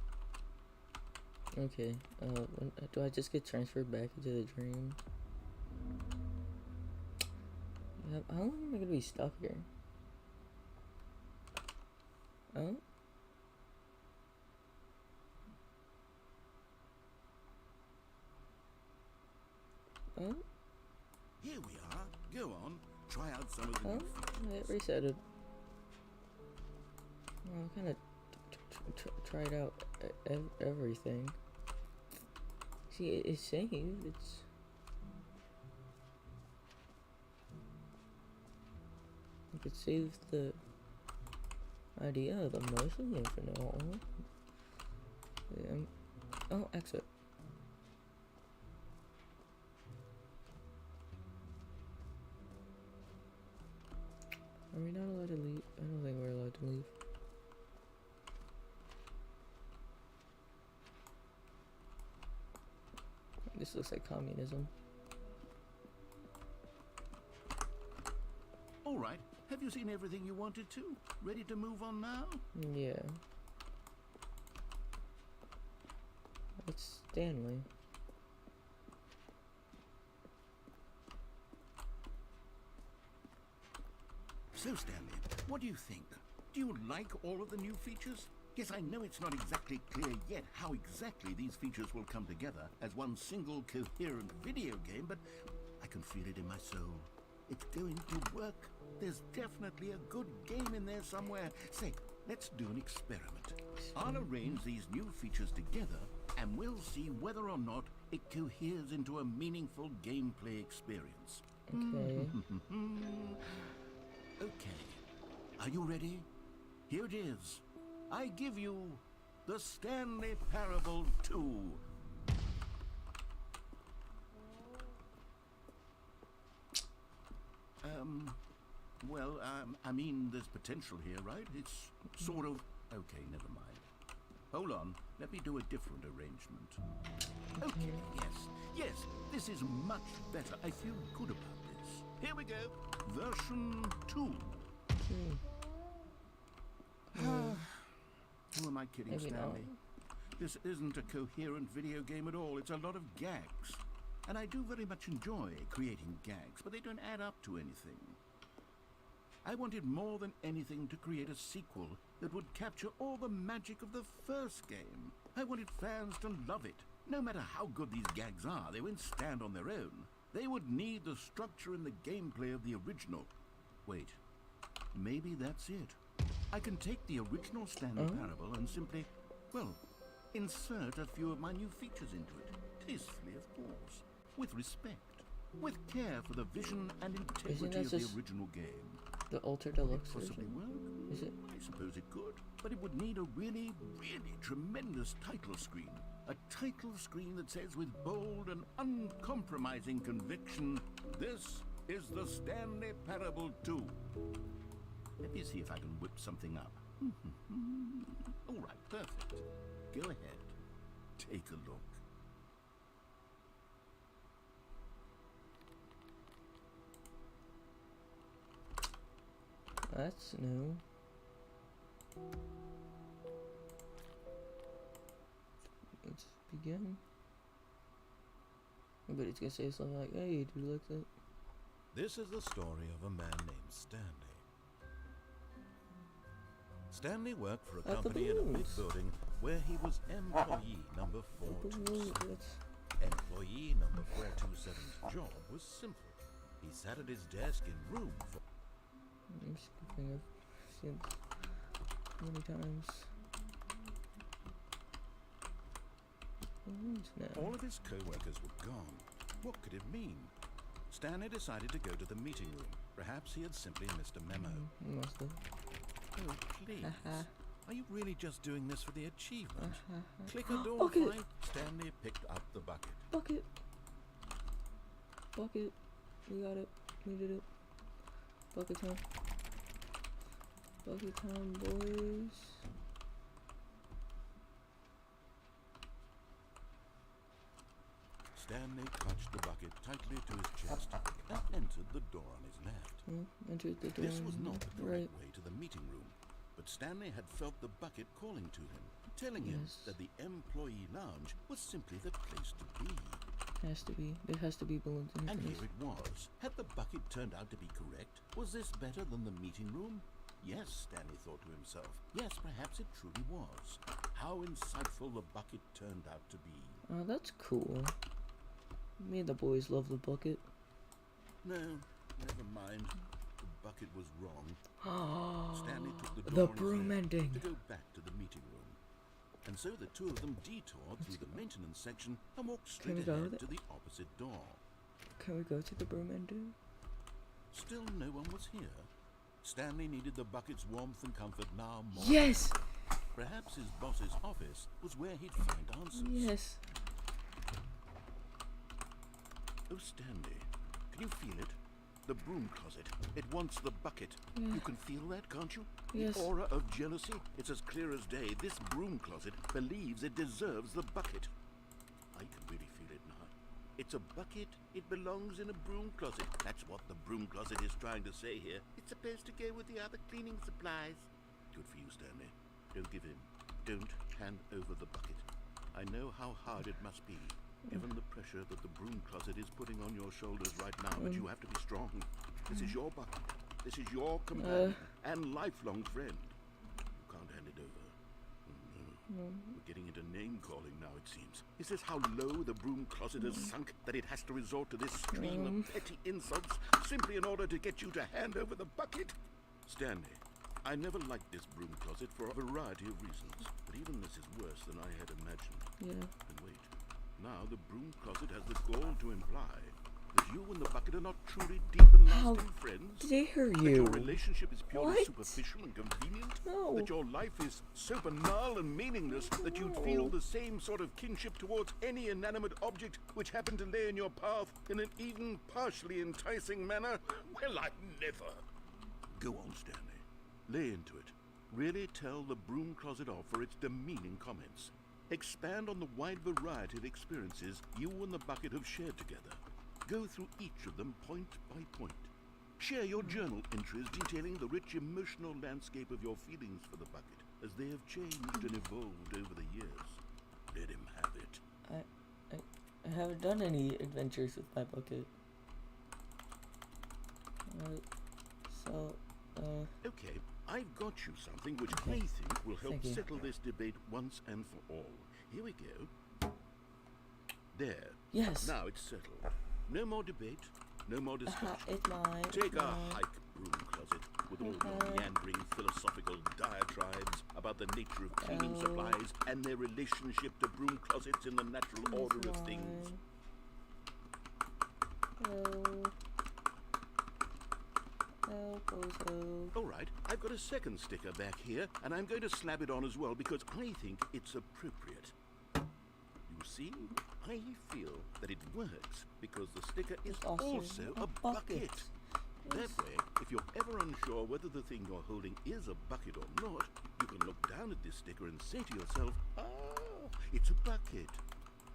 Okay, do I just get transferred back into the dream? Yep, how long am I gonna be stuck here? Oh? Oh? Here we are. Go on. Try out some of the new features. It resetted. Well, I kind of tried out everything. See, it's saved. It's. You could save the idea of the mostly infinite hole. Oh, exit. Are we not allowed to leave? I don't think we're allowed to leave. This looks like communism. All right. Have you seen everything you wanted to? Ready to move on now? Yeah. It's Stanley. So, Stanley, what do you think? Do you like all of the new features? Yes, I know it's not exactly clear yet how exactly these features will come together as one single coherent video game, but I can feel it in my soul. It's going to work. There's definitely a good game in there somewhere. Say, let's do an experiment. I'll arrange these new features together, and we'll see whether or not it coheres into a meaningful gameplay experience. Okay. Okay. Are you ready? Here it is. I give you the Stanley Parable 2. I mean, there's potential here, right? It's sort of... Okay, never mind. Hold on, let me do a different arrangement. Okay, yes, this is much better. I feel good about this. Here we go, version 2. Who am I kidding, Maybe Stanley? This isn't a coherent video game at all. It's a lot of gags. And I do very much enjoy creating gags, but they don't add up to anything. I wanted more than anything to create a sequel that would capture all the magic of the first game. I wanted fans to love it. No matter how good these gags are, they won't stand on their own. They would need the structure and the gameplay of the original. Wait, maybe that's it. I can take the original Stanley Parable and simply, well, insert a few of my new features into it. Tastefully, of course. With respect. With care for the vision and integrity of the original game. The Ultra Deluxe Possibly version? work? Is it? I suppose it could. But it would need a really, really tremendous title screen. A title screen that says with bold and uncompromising conviction, this is the Stanley Parable 2. Let me see if I can whip something up. All right, perfect. Go ahead. Take a look. That's new. Let's begin. I bet it's gonna say something like, "Hey, do you like that?" This is the story of a man named Stanley. Stanley worked for a company in a big building where he was employee number 427. Employee number 427's job was simple. He sat at his desk in room 4. I'm skipping. I've seen this many times. All of his co-workers were gone. What could it mean? Stanley decided to go to the meeting room. Perhaps he had simply missed a memo. Must have. Oh, please. Are you really just doing this for the achievement? Click a door Bucket. fight. Stanley picked up the bucket. Bucket. Bucket. We got it. We did it. Bucket time. Bucket time, boys. Stanley clutched the bucket tightly to his chest and entered the door on his left. Entered the door. This was not the correct right. way to the meeting room, but Stanley had felt the bucket calling to him, telling him that the employee lounge was simply the place to be. Has to be. It has to be balloons in And it. here it was. Had the bucket turned out to be correct? Was this better than the meeting room? Yes, Stanley thought to himself. Yes, perhaps it truly was. How insightful the bucket turned out to be. Oh, that's cool. Me and the boys love the bucket. No, never mind. The bucket was wrong. Stanley took the The door on his broom left ending. to go back to the meeting room. And so the two of them detoured through the maintenance section and walked straight we go ahead there? to the opposite door. Can we go to the broom ending? Still no one was here. Stanley needed the bucket's warmth and comfort now more. Yes! Perhaps his boss's office was where he'd find answers. Yes. Oh, Stanley, can you feel it? The broom closet. It wants the bucket. Yeah. You can feel that, can't you? Yes. The aura of jealousy. It's as clear as day. This broom closet believes it deserves the bucket. I can really feel it now. It's a bucket. It belongs in a broom closet. That's what the broom closet is trying to say here. It's supposed to go with the other cleaning supplies. Good for you, Stanley. Don't give in. Don't hand over the bucket. I know how hard it must be, given the pressure that the broom closet is putting on your shoulders right now, but you have to be strong. This is your bucket. This is your companion and lifelong friend. You can't hand it over. No. We're getting into name-calling now, it seems. Is this how low the broom closet has sunk, that it has to resort to this stream of petty insults simply in order to get you to hand over the bucket? Stanley, I never liked this broom closet for a variety of reasons, but even this is worse than I had imagined. Yeah. And wait, now the broom closet has the gall to imply that you and the bucket are not truly deep and lasting friends. Dare That you? your relationship is purely What? superficial and convenient. No. That your life is so banal and meaningless that you'd feel the same sort of kinship towards any inanimate object which happened to lay in your path in an even partially enticing manner. Well, I never. Go on, Stanley. Lay into it. Really tell the broom closet off for its demeaning comments. Expand on the wide variety of experiences you and the bucket have shared together. Go through each of them point by point. Share your journal entries detailing the rich emotional landscape of your feelings for the bucket as they have changed and evolved over the years. Let him have it. I haven't done any adventures with my bucket. Okay, I've got you something which I think will help settle this debate once and for all. Here we go. There. Yes. Now it's settled. No more debate, no more discussion. Take a hike, broom closet, with all your meandering philosophical diatribes about the nature of cleaning supplies and their relationship to broom closets in the natural order of things. All right, I've got a second sticker back here, and I'm going to slap it on as well because I think it's appropriate. You see, I feel that it works because the sticker is also a bucket. That way, if you're ever unsure whether the thing you're holding is a bucket or not, you can look down at this sticker and say to yourself, ah, it's a bucket.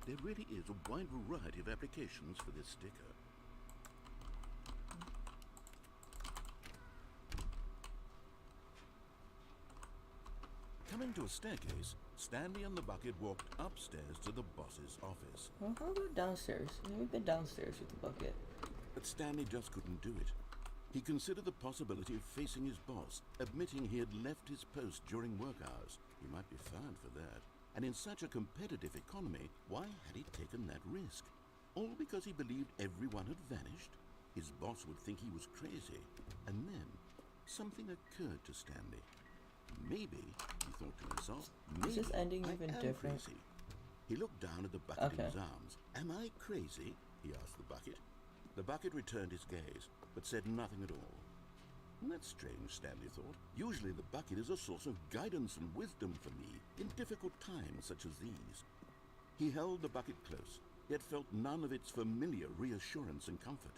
There really is a wide variety of applications for this sticker. Coming to a staircase, Stanley and the bucket walked upstairs to the boss's office. Well, how about downstairs? We've been downstairs with the bucket. But Stanley just couldn't do it. He considered the possibility of facing his boss, admitting he had left his post during work hours. He might be fired for that. And in such a competitive economy, why had he taken that risk? All because he believed everyone had vanished? His boss would think he was crazy. And then, something occurred to Stanley. Maybe, he thought to himself, maybe is this ending even different? Crazy. He looked down at the bucket in his arms. Am I crazy? He asked the bucket. The bucket returned his gaze, but said nothing at all. That's strange, Stanley thought. Usually the bucket is a source of guidance and wisdom for me in difficult times such as these. He held the bucket close, yet felt none of its familiar reassurance and comfort.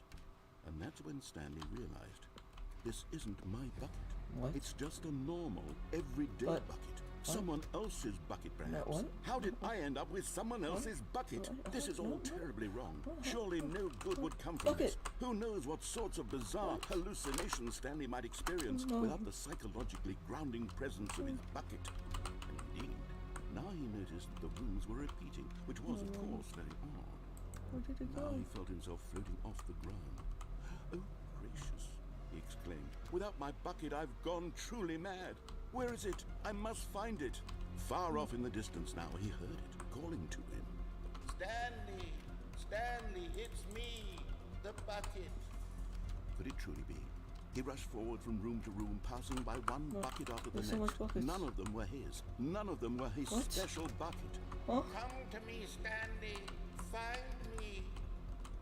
And that's when Stanley realized, this isn't my bucket. What? It's just a normal, everyday bucket. Someone else's bucket, perhaps. How did I end up with someone else's bucket? This is all terribly wrong. Surely no good would come from this. Who knows what sorts of bizarre hallucinations Stanley might experience without the psychologically grounding presence of his bucket. And indeed, now he noticed that the rooms were repeating, which was, of course, very odd. Where did it go? Now he felt himself floating off the ground. Oh, gracious, he exclaimed. Without my bucket, I've gone truly mad. Where is it? I must find it. Far off in the distance now, he heard it, calling to him. Stanley! Stanley, it's me! The bucket! Could it truly be? He rushed forward from room to room, passing by one bucket after the so next. much None of them were his. None of them were his special bucket. Come to me, Stanley! Find me!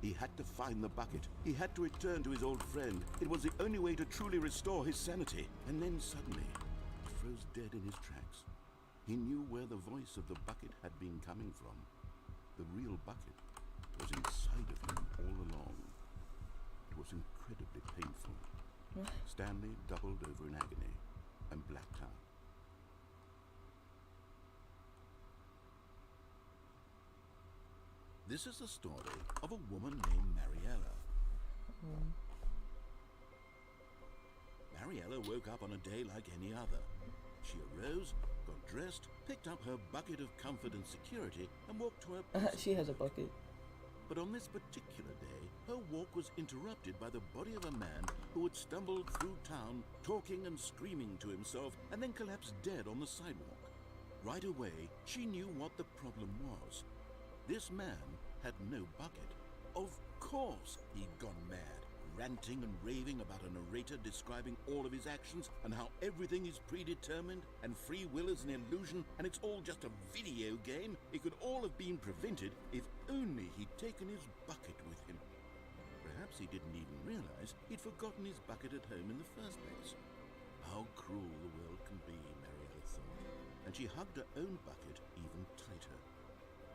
He had to find the bucket. He had to return to his old friend. It was the only way to truly restore his sanity. And then suddenly, he froze dead in his tracks. He knew where the voice of the bucket had been coming from. The real bucket was inside of him all along. It was incredibly painful. Stanley doubled over in agony and blacked out. This is the story of a woman named Mariella. Mariella woke up on a day like any other. She arose, got dressed, picked up her bucket of comfort and security, and walked to her prison. She has a bucket. But on this particular day, her walk was interrupted by the body of a man who had stumbled through town, talking and screaming to himself, and then collapsed dead on the sidewalk. Right away, she knew what the problem was. This man had no bucket. Of course he'd gone mad. ranting and raving about a narrator describing all of his actions and how everything is predetermined and free will is an illusion and it's all just a video game, it could all have been prevented if only he'd taken his bucket with him. Perhaps he didn't even realize he'd forgotten his bucket at home in the first place. How cruel the world can be, Marietta thought, and she hugged her own bucket even tighter.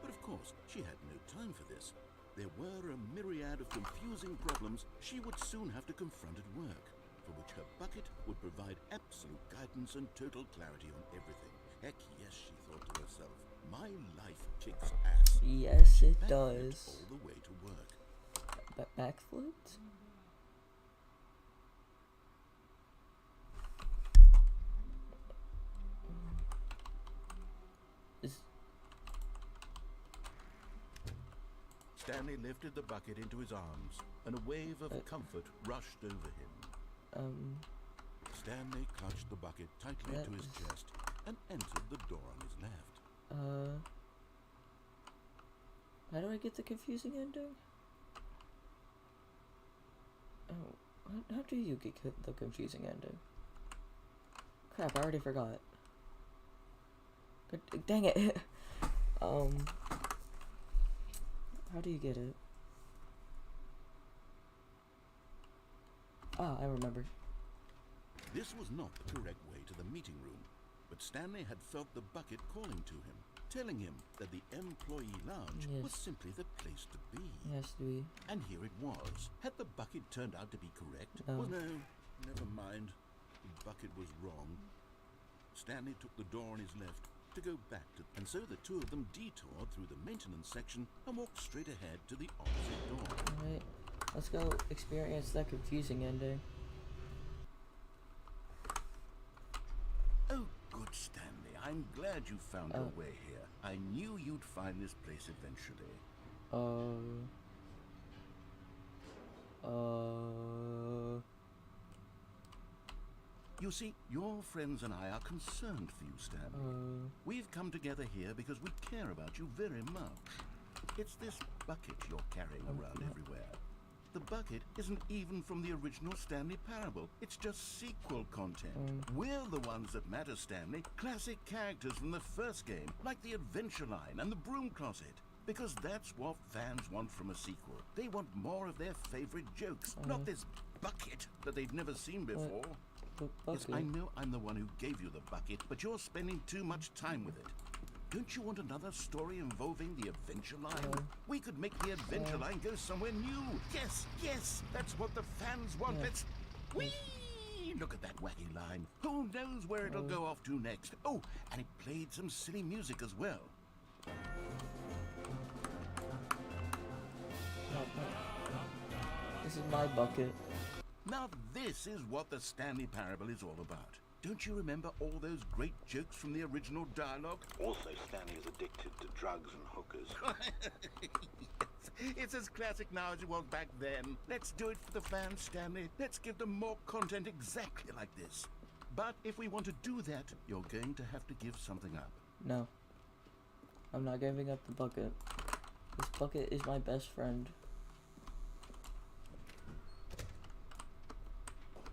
But of course, she had no time for this. There were a myriad of confusing problems she would soon have to confront at work, for which her bucket would provide absolute guidance and total clarity on everything. Heck yes, she thought to herself, my life kicks ass. Yes, it Backflipped does. all the way to work. Backflipped? Stanley lifted the bucket into his arms, and a wave of comfort rushed over him. Stanley clutched the bucket tightly to his chest and entered the door on his left. How do I get the confusing ending? Oh, how do you get the confusing ending? Crap, I already forgot. But, dang it. How do you get it? Ah, I remember. This was not the correct way to the meeting room, but Stanley had felt the bucket calling to him, telling him that the employee lounge was simply the place to be. Yes, to be. And here it was. Had the bucket turned out to be correct? No. Well, no, never mind. The bucket was wrong. Stanley took the door on his left to go back to, and so the two of them detoured through the maintenance section and walked straight ahead to the opposite door. Alright, let's go experience that confusing ending. Oh, good, Stanley. I'm glad you found your way here. I knew you'd find this place eventually. You see, your friends and I are concerned for you, Stanley. We've come together here because we care about you very much. It's this bucket you're carrying around everywhere. The bucket isn't even from the original Stanley Parable. It's just sequel content. We're the ones that matter, Stanley. Classic characters from the first game, like the Adventure Line and the Broom Closet. Because that's what fans want from a sequel. They want more of their favorite jokes, not this bucket that they've never seen before. Yes, I know I'm the one who gave you the bucket, but you're spending too much time with it. Don't you want another story involving the Adventure Line? We could make the Adventure Line go somewhere new. Yes, yes, that's what the fans want. Let's... Whee! Look at that wacky line. Who knows where it'll go off to next? Oh, and it played some silly music as well. This is my bucket. Now this is what the Stanley Parable is all about. Don't you remember all those great jokes from the original dialogue? Also, Stanley is addicted to drugs and hookers. Yes, it's as classic now as it was back then. Let's do it for the fans, Stanley. Let's give them more content exactly like this. But if we want to do that, you're going to have to give something up. No. I'm not giving up the bucket. This bucket is my best friend.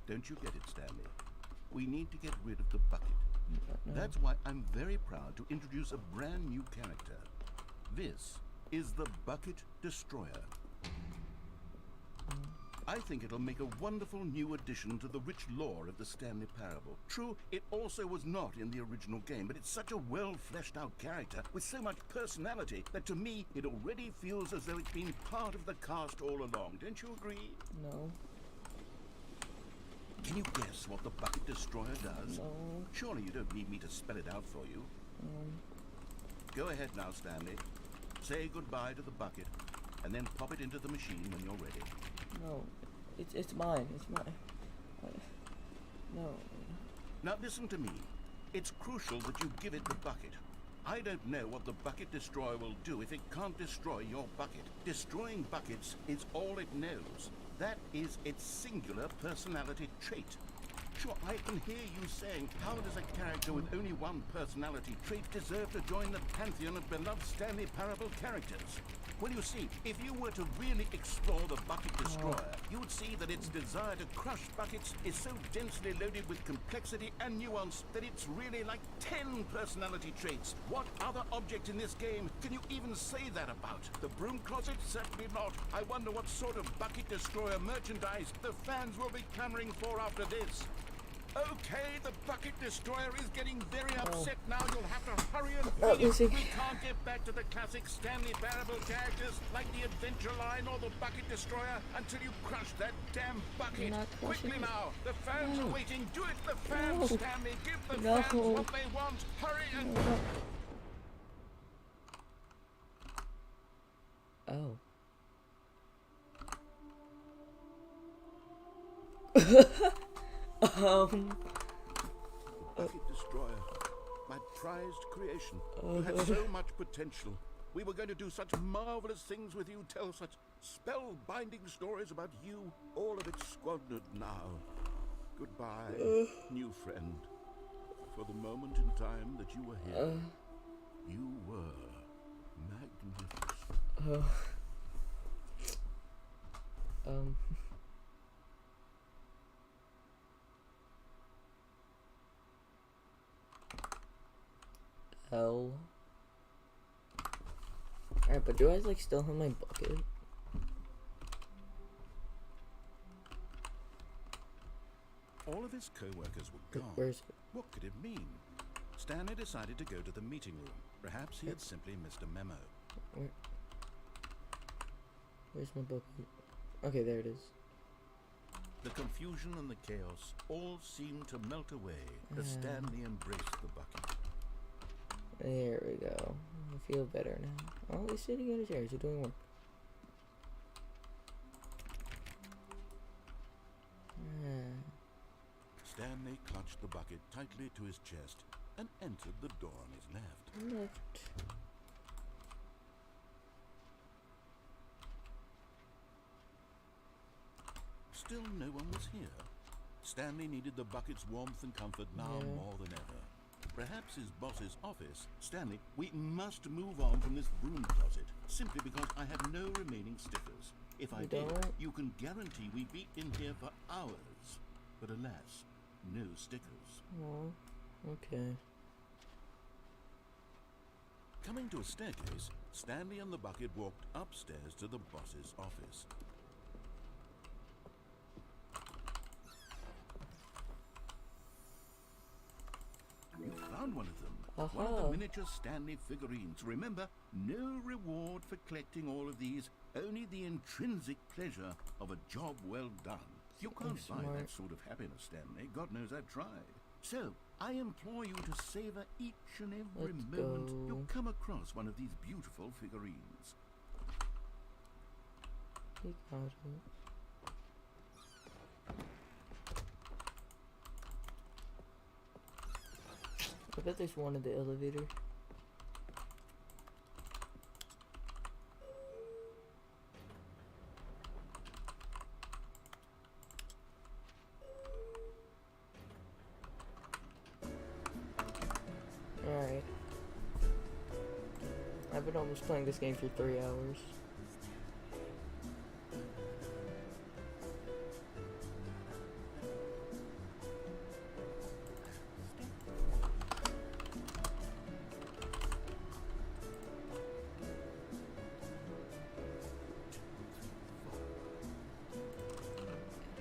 Don't you get it, Stanley? We need to get rid of the bucket. No. That's why I'm very proud to introduce a brand new character. This is the Bucket Destroyer. I think it'll make a wonderful new addition to the rich lore of the Stanley Parable. True, it also was not in the original game, but it's such a well-fleshed-out character with so much personality that to me it already feels as though it's been part of the cast all along. Don't you agree? No. Can you guess what the Bucket Destroyer does? No. Surely you don't need me to spell it out for you. Go ahead now, Stanley. Say goodbye to the bucket, and then pop it into the machine when you're ready. No. It's mine. It's mine. No. Now listen to me. It's crucial that you give it the bucket. I don't know what the Bucket Destroyer will do if it can't destroy your bucket. Destroying buckets is all it knows. That is its singular personality trait. Sure, I can hear you saying, how does a character with only one personality trait deserve to join the pantheon of beloved Stanley Parable characters? Well, you see, if you were to really explore the Bucket Destroyer, you would see that its desire to crush buckets is so densely loaded with complexity and nuance that it's really like 10 personality traits. What other object in this game can you even say that about? The broom closet? Certainly not. I wonder what sort of Bucket Destroyer merchandise the fans will be clamoring for after this. Okay, the Bucket Destroyer is getting very upset now. You'll have to hurry and finish. We can't get back to the classic Stanley Parable characters like the Adventure Line or the Bucket Destroyer until you crush that damn bucket. Quickly now, the fans are waiting. Do it, the fans, Stanley. Give the fans what they want. Hurry and... Bucket Destroyer, my prized creation. You had so much potential. We were going to do such marvelous things with you, tell such spellbinding stories about you. All of it squandered now. Goodbye, new friend. For the moment in time that you were here, you were magnificent. Alright, but do I like still have my bucket? All of his co-workers were gone. Where's it? What could it mean? Stanley decided to go to the meeting room. Perhaps he had simply missed a memo. Where's my bucket? Okay, there it is. The confusion and the chaos all seemed to melt away as Stanley embraced the bucket. There we go. I feel better now. Oh, he's sitting in his chair. He's doing work. Stanley clutched the bucket tightly to his chest and entered the door on his left. Still no one was here. Stanley needed the bucket's warmth and comfort now more than ever. Perhaps his boss's office. Stanley, we must move on from this broom closet, simply because I have no remaining stickers. If I did, you can guarantee we'd be in here for hours. But alas, no stickers. Oh, okay. Coming to a staircase, Stanley and the bucket walked upstairs to the boss's office. You found one of them. One of the miniature Stanley figurines. Remember, no reward for collecting all of these, only the intrinsic pleasure of a job well done. You can't buy that sort of happiness, Stanley. God knows I've tried. So, I implore you to savor each and every moment you come across one of these beautiful figurines. He got it. I bet there's one in the elevator. Alright. I've been almost playing this game for 3 hours.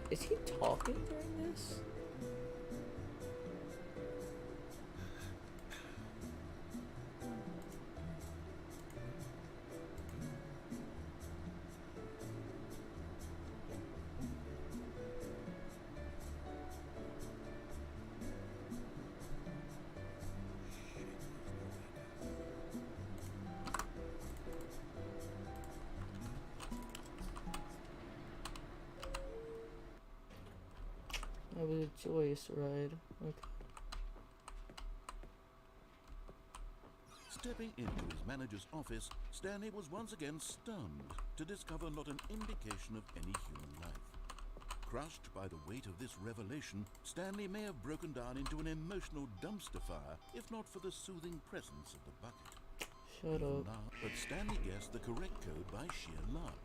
Is he talking during this? It was a joyous ride. Okay. Stepping into his manager's office, Stanley was once again stunned to discover not an indication of any human life. Crushed by the weight of this revelation, Stanley may have broken down into an emotional dumpster fire, if not for the soothing presence of the bucket. Shut Even up. now, but Stanley guessed the correct code by sheer luck.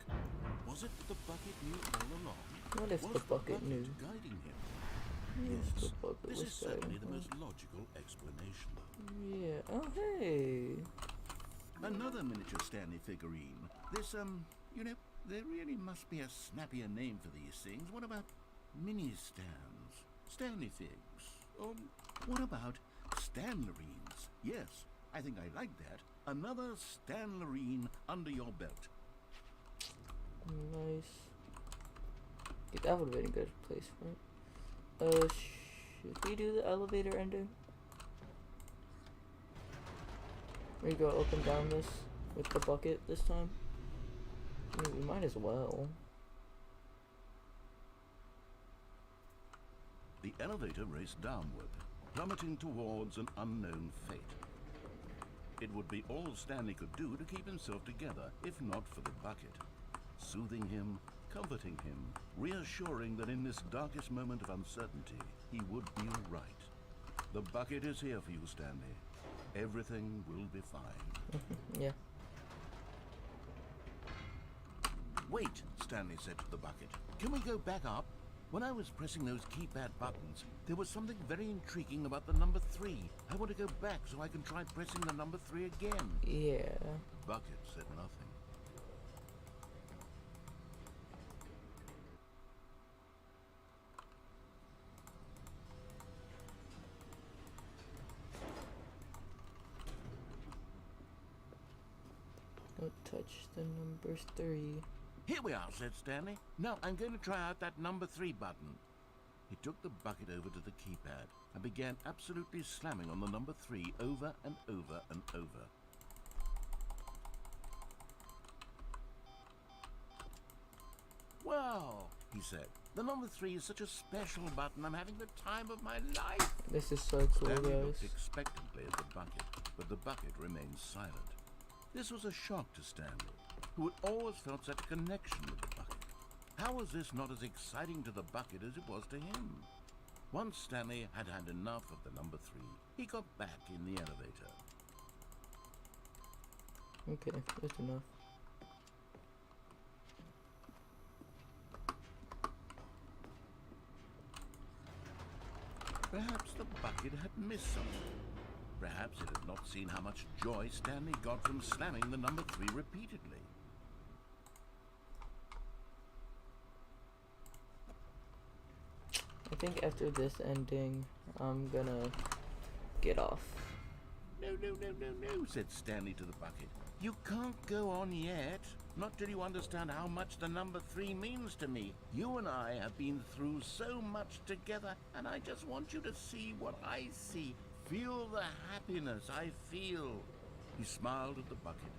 Was it that the bucket knew all along? What if Was the bucket knew? guiding him? Yes, Yes, the bucket this was is certainly guiding the him. most logical explanation. Yeah. Oh, hey. Another miniature Stanley figurine. This, you know, there really must be a snappier name for these things. What about mini-stands? Stanley figs? Or what about Stanlerines? Yes, I think I like that. Another Stanlerine under your belt. Nice. Yeah, that would have been a good place for it. Should we do the elevator ending? We go up and down this with the bucket this time? I mean, we might as well. The elevator raced downward, plummeting towards an unknown fate. It would be all Stanley could do to keep himself together, if not for the bucket. Soothing him, comforting him, reassuring that in this darkest moment of uncertainty, he would be all right. The bucket is here for you, Stanley. Everything will be fine. Yeah. Wait, Stanley said to the bucket. Can we go back up? When I was pressing those keypad buttons, there was something very intriguing about the number 3. I want to go back so I can try pressing the number 3 again. Yeah. Bucket said nothing. Don't touch the number 3. Here we are, said Stanley. Now I'm going to try out that number 3 button. He took the bucket over to the keypad and began absolutely slamming on the number 3 over and over and over. Well, he said, the number 3 is such a special button. I'm having the time of my life. This is so cool, Stanley guys. looked expectantly at the bucket, but the bucket remained silent. This was a shock to Stanley, who had always felt such a connection with the bucket. How was this not as exciting to the bucket as it was to him? Once Stanley had had enough of the number 3, he got back in the elevator. Okay, that's enough. Perhaps the bucket had missed something. Perhaps it had not seen how much joy Stanley got from slamming the number 3 repeatedly. I think after this ending, I'm gonna get off. No, said Stanley to the bucket. You can't go on yet. Not till you understand how much the number 3 means to me. You and I have been through so much together, and I just want you to see what I see. Feel the happiness I feel. He smiled at the bucket,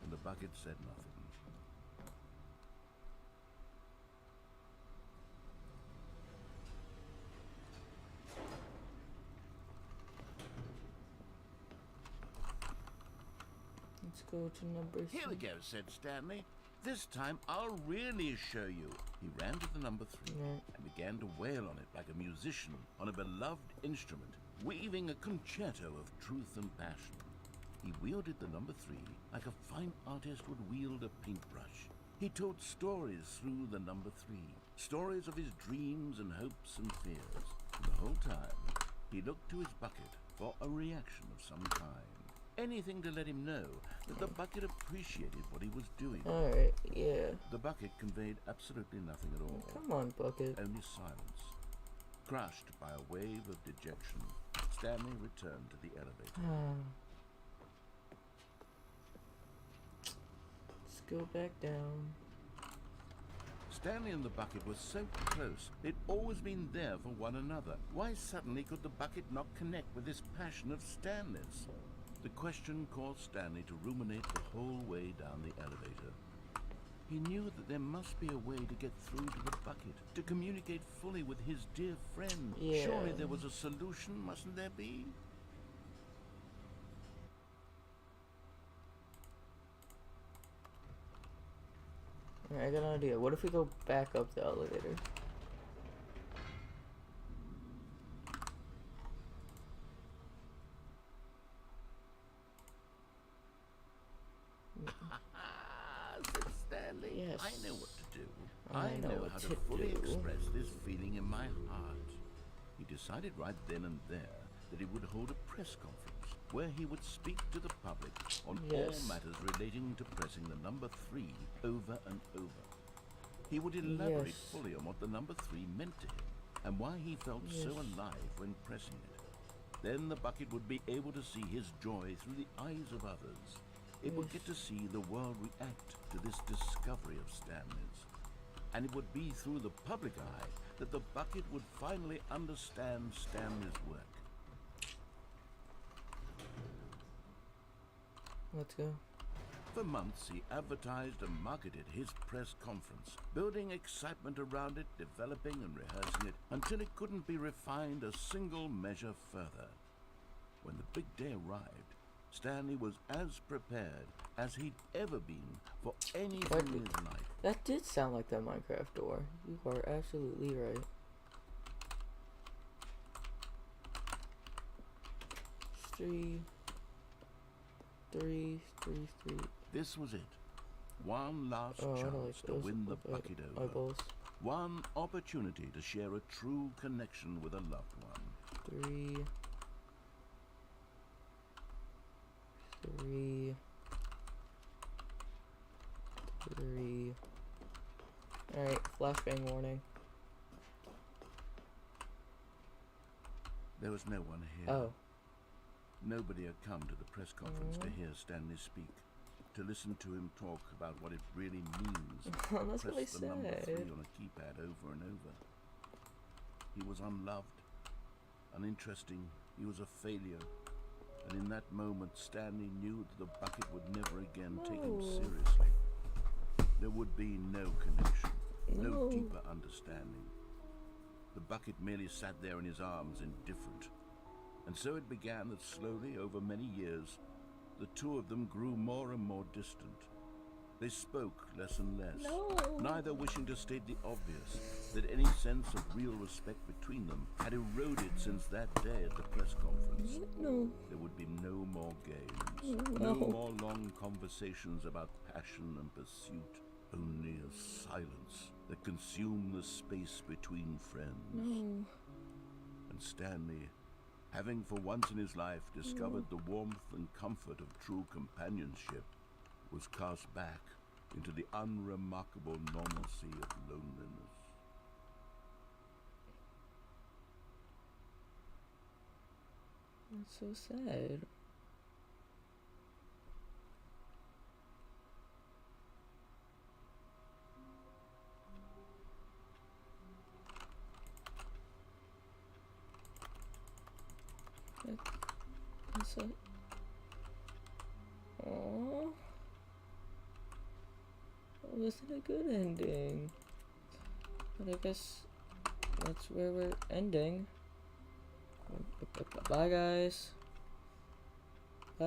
and the bucket said nothing. Let's go to number 3. Here we go, said Stanley. This time I'll really show you. He ran to the number 3 Right. and began to wail on it like a musician on a beloved instrument, weaving a concerto of truth and passion. He wielded the number 3 like a fine artist would wield a paintbrush. He told stories through the number 3, stories of his dreams and hopes and fears. And the whole time, he looked to his bucket for a reaction of some kind. Anything to let him know that the bucket appreciated what he was doing. Alright, yeah. The bucket conveyed absolutely nothing at all. Come on, bucket. Only silence. Crushed by a wave of dejection, Stanley returned to the elevator. Let's go back down. Stanley and the bucket were so close. They'd always been there for one another. Why suddenly could the bucket not connect with this passion of Stanley's? The question caused Stanley to ruminate the whole way down the elevator. He knew that there must be a way to get through to the bucket, to communicate fully with his dear friend. Yeah. Surely there was a solution, mustn't there be? Alright, I got an idea. What if we go back up the elevator? Yes. I know what to do. I know what how to to fully do. express this feeling in my heart. He decided right then and there that he would hold a press conference where he would speak to the public on all Yes. matters relating to pressing the number 3 over and over. He would elaborate Yes. fully on what the number 3 meant to him and why he felt so Yes. alive when pressing it. Then the bucket would be able to see his joy through the eyes of others. It would get to see the world react to this discovery of Stanley's. And it would be through the public eye that the bucket would finally understand Stanley's work. Let's go. For months, he advertised and marketed his press conference, building excitement around it, developing and rehearsing it, until it couldn't be refined a single measure further. When the big day arrived, Stanley was as prepared as he'd ever been for anything in his life. That did sound like that Minecraft door. You are absolutely right. Three. This was it. One last chance to win the bucket over. Eyeballs. One opportunity to share a true connection with a loved one. 3. Alright, flashbang warning. There was no one here. Oh. Nobody had come to the press conference to hear Stanley speak, to listen to him talk about what it really means to That's press really the number 3 sad. on a keypad over and over. He was unloved, uninteresting, he was a failure. And in that moment, Stanley knew that the bucket would never again take him seriously. There would be no connection, no deeper understanding. The bucket merely sat there in his arms, indifferent. And so it began that slowly, over many years, the two of them grew more and more distant. They spoke less and less, neither wishing to state the obvious, that any sense of real respect between them had eroded since that day at the press conference. No. There would be no more games, no more long conversations about passion and pursuit, only a silence that consumed the space between friends. No. And Stanley, having for once in his life discovered the warmth and comfort of true companionship, was cast back into the unremarkable normalcy of loneliness. That's so sad. That's it. Aww. That wasn't a good ending. But I guess that's where we're ending. Bye, guys.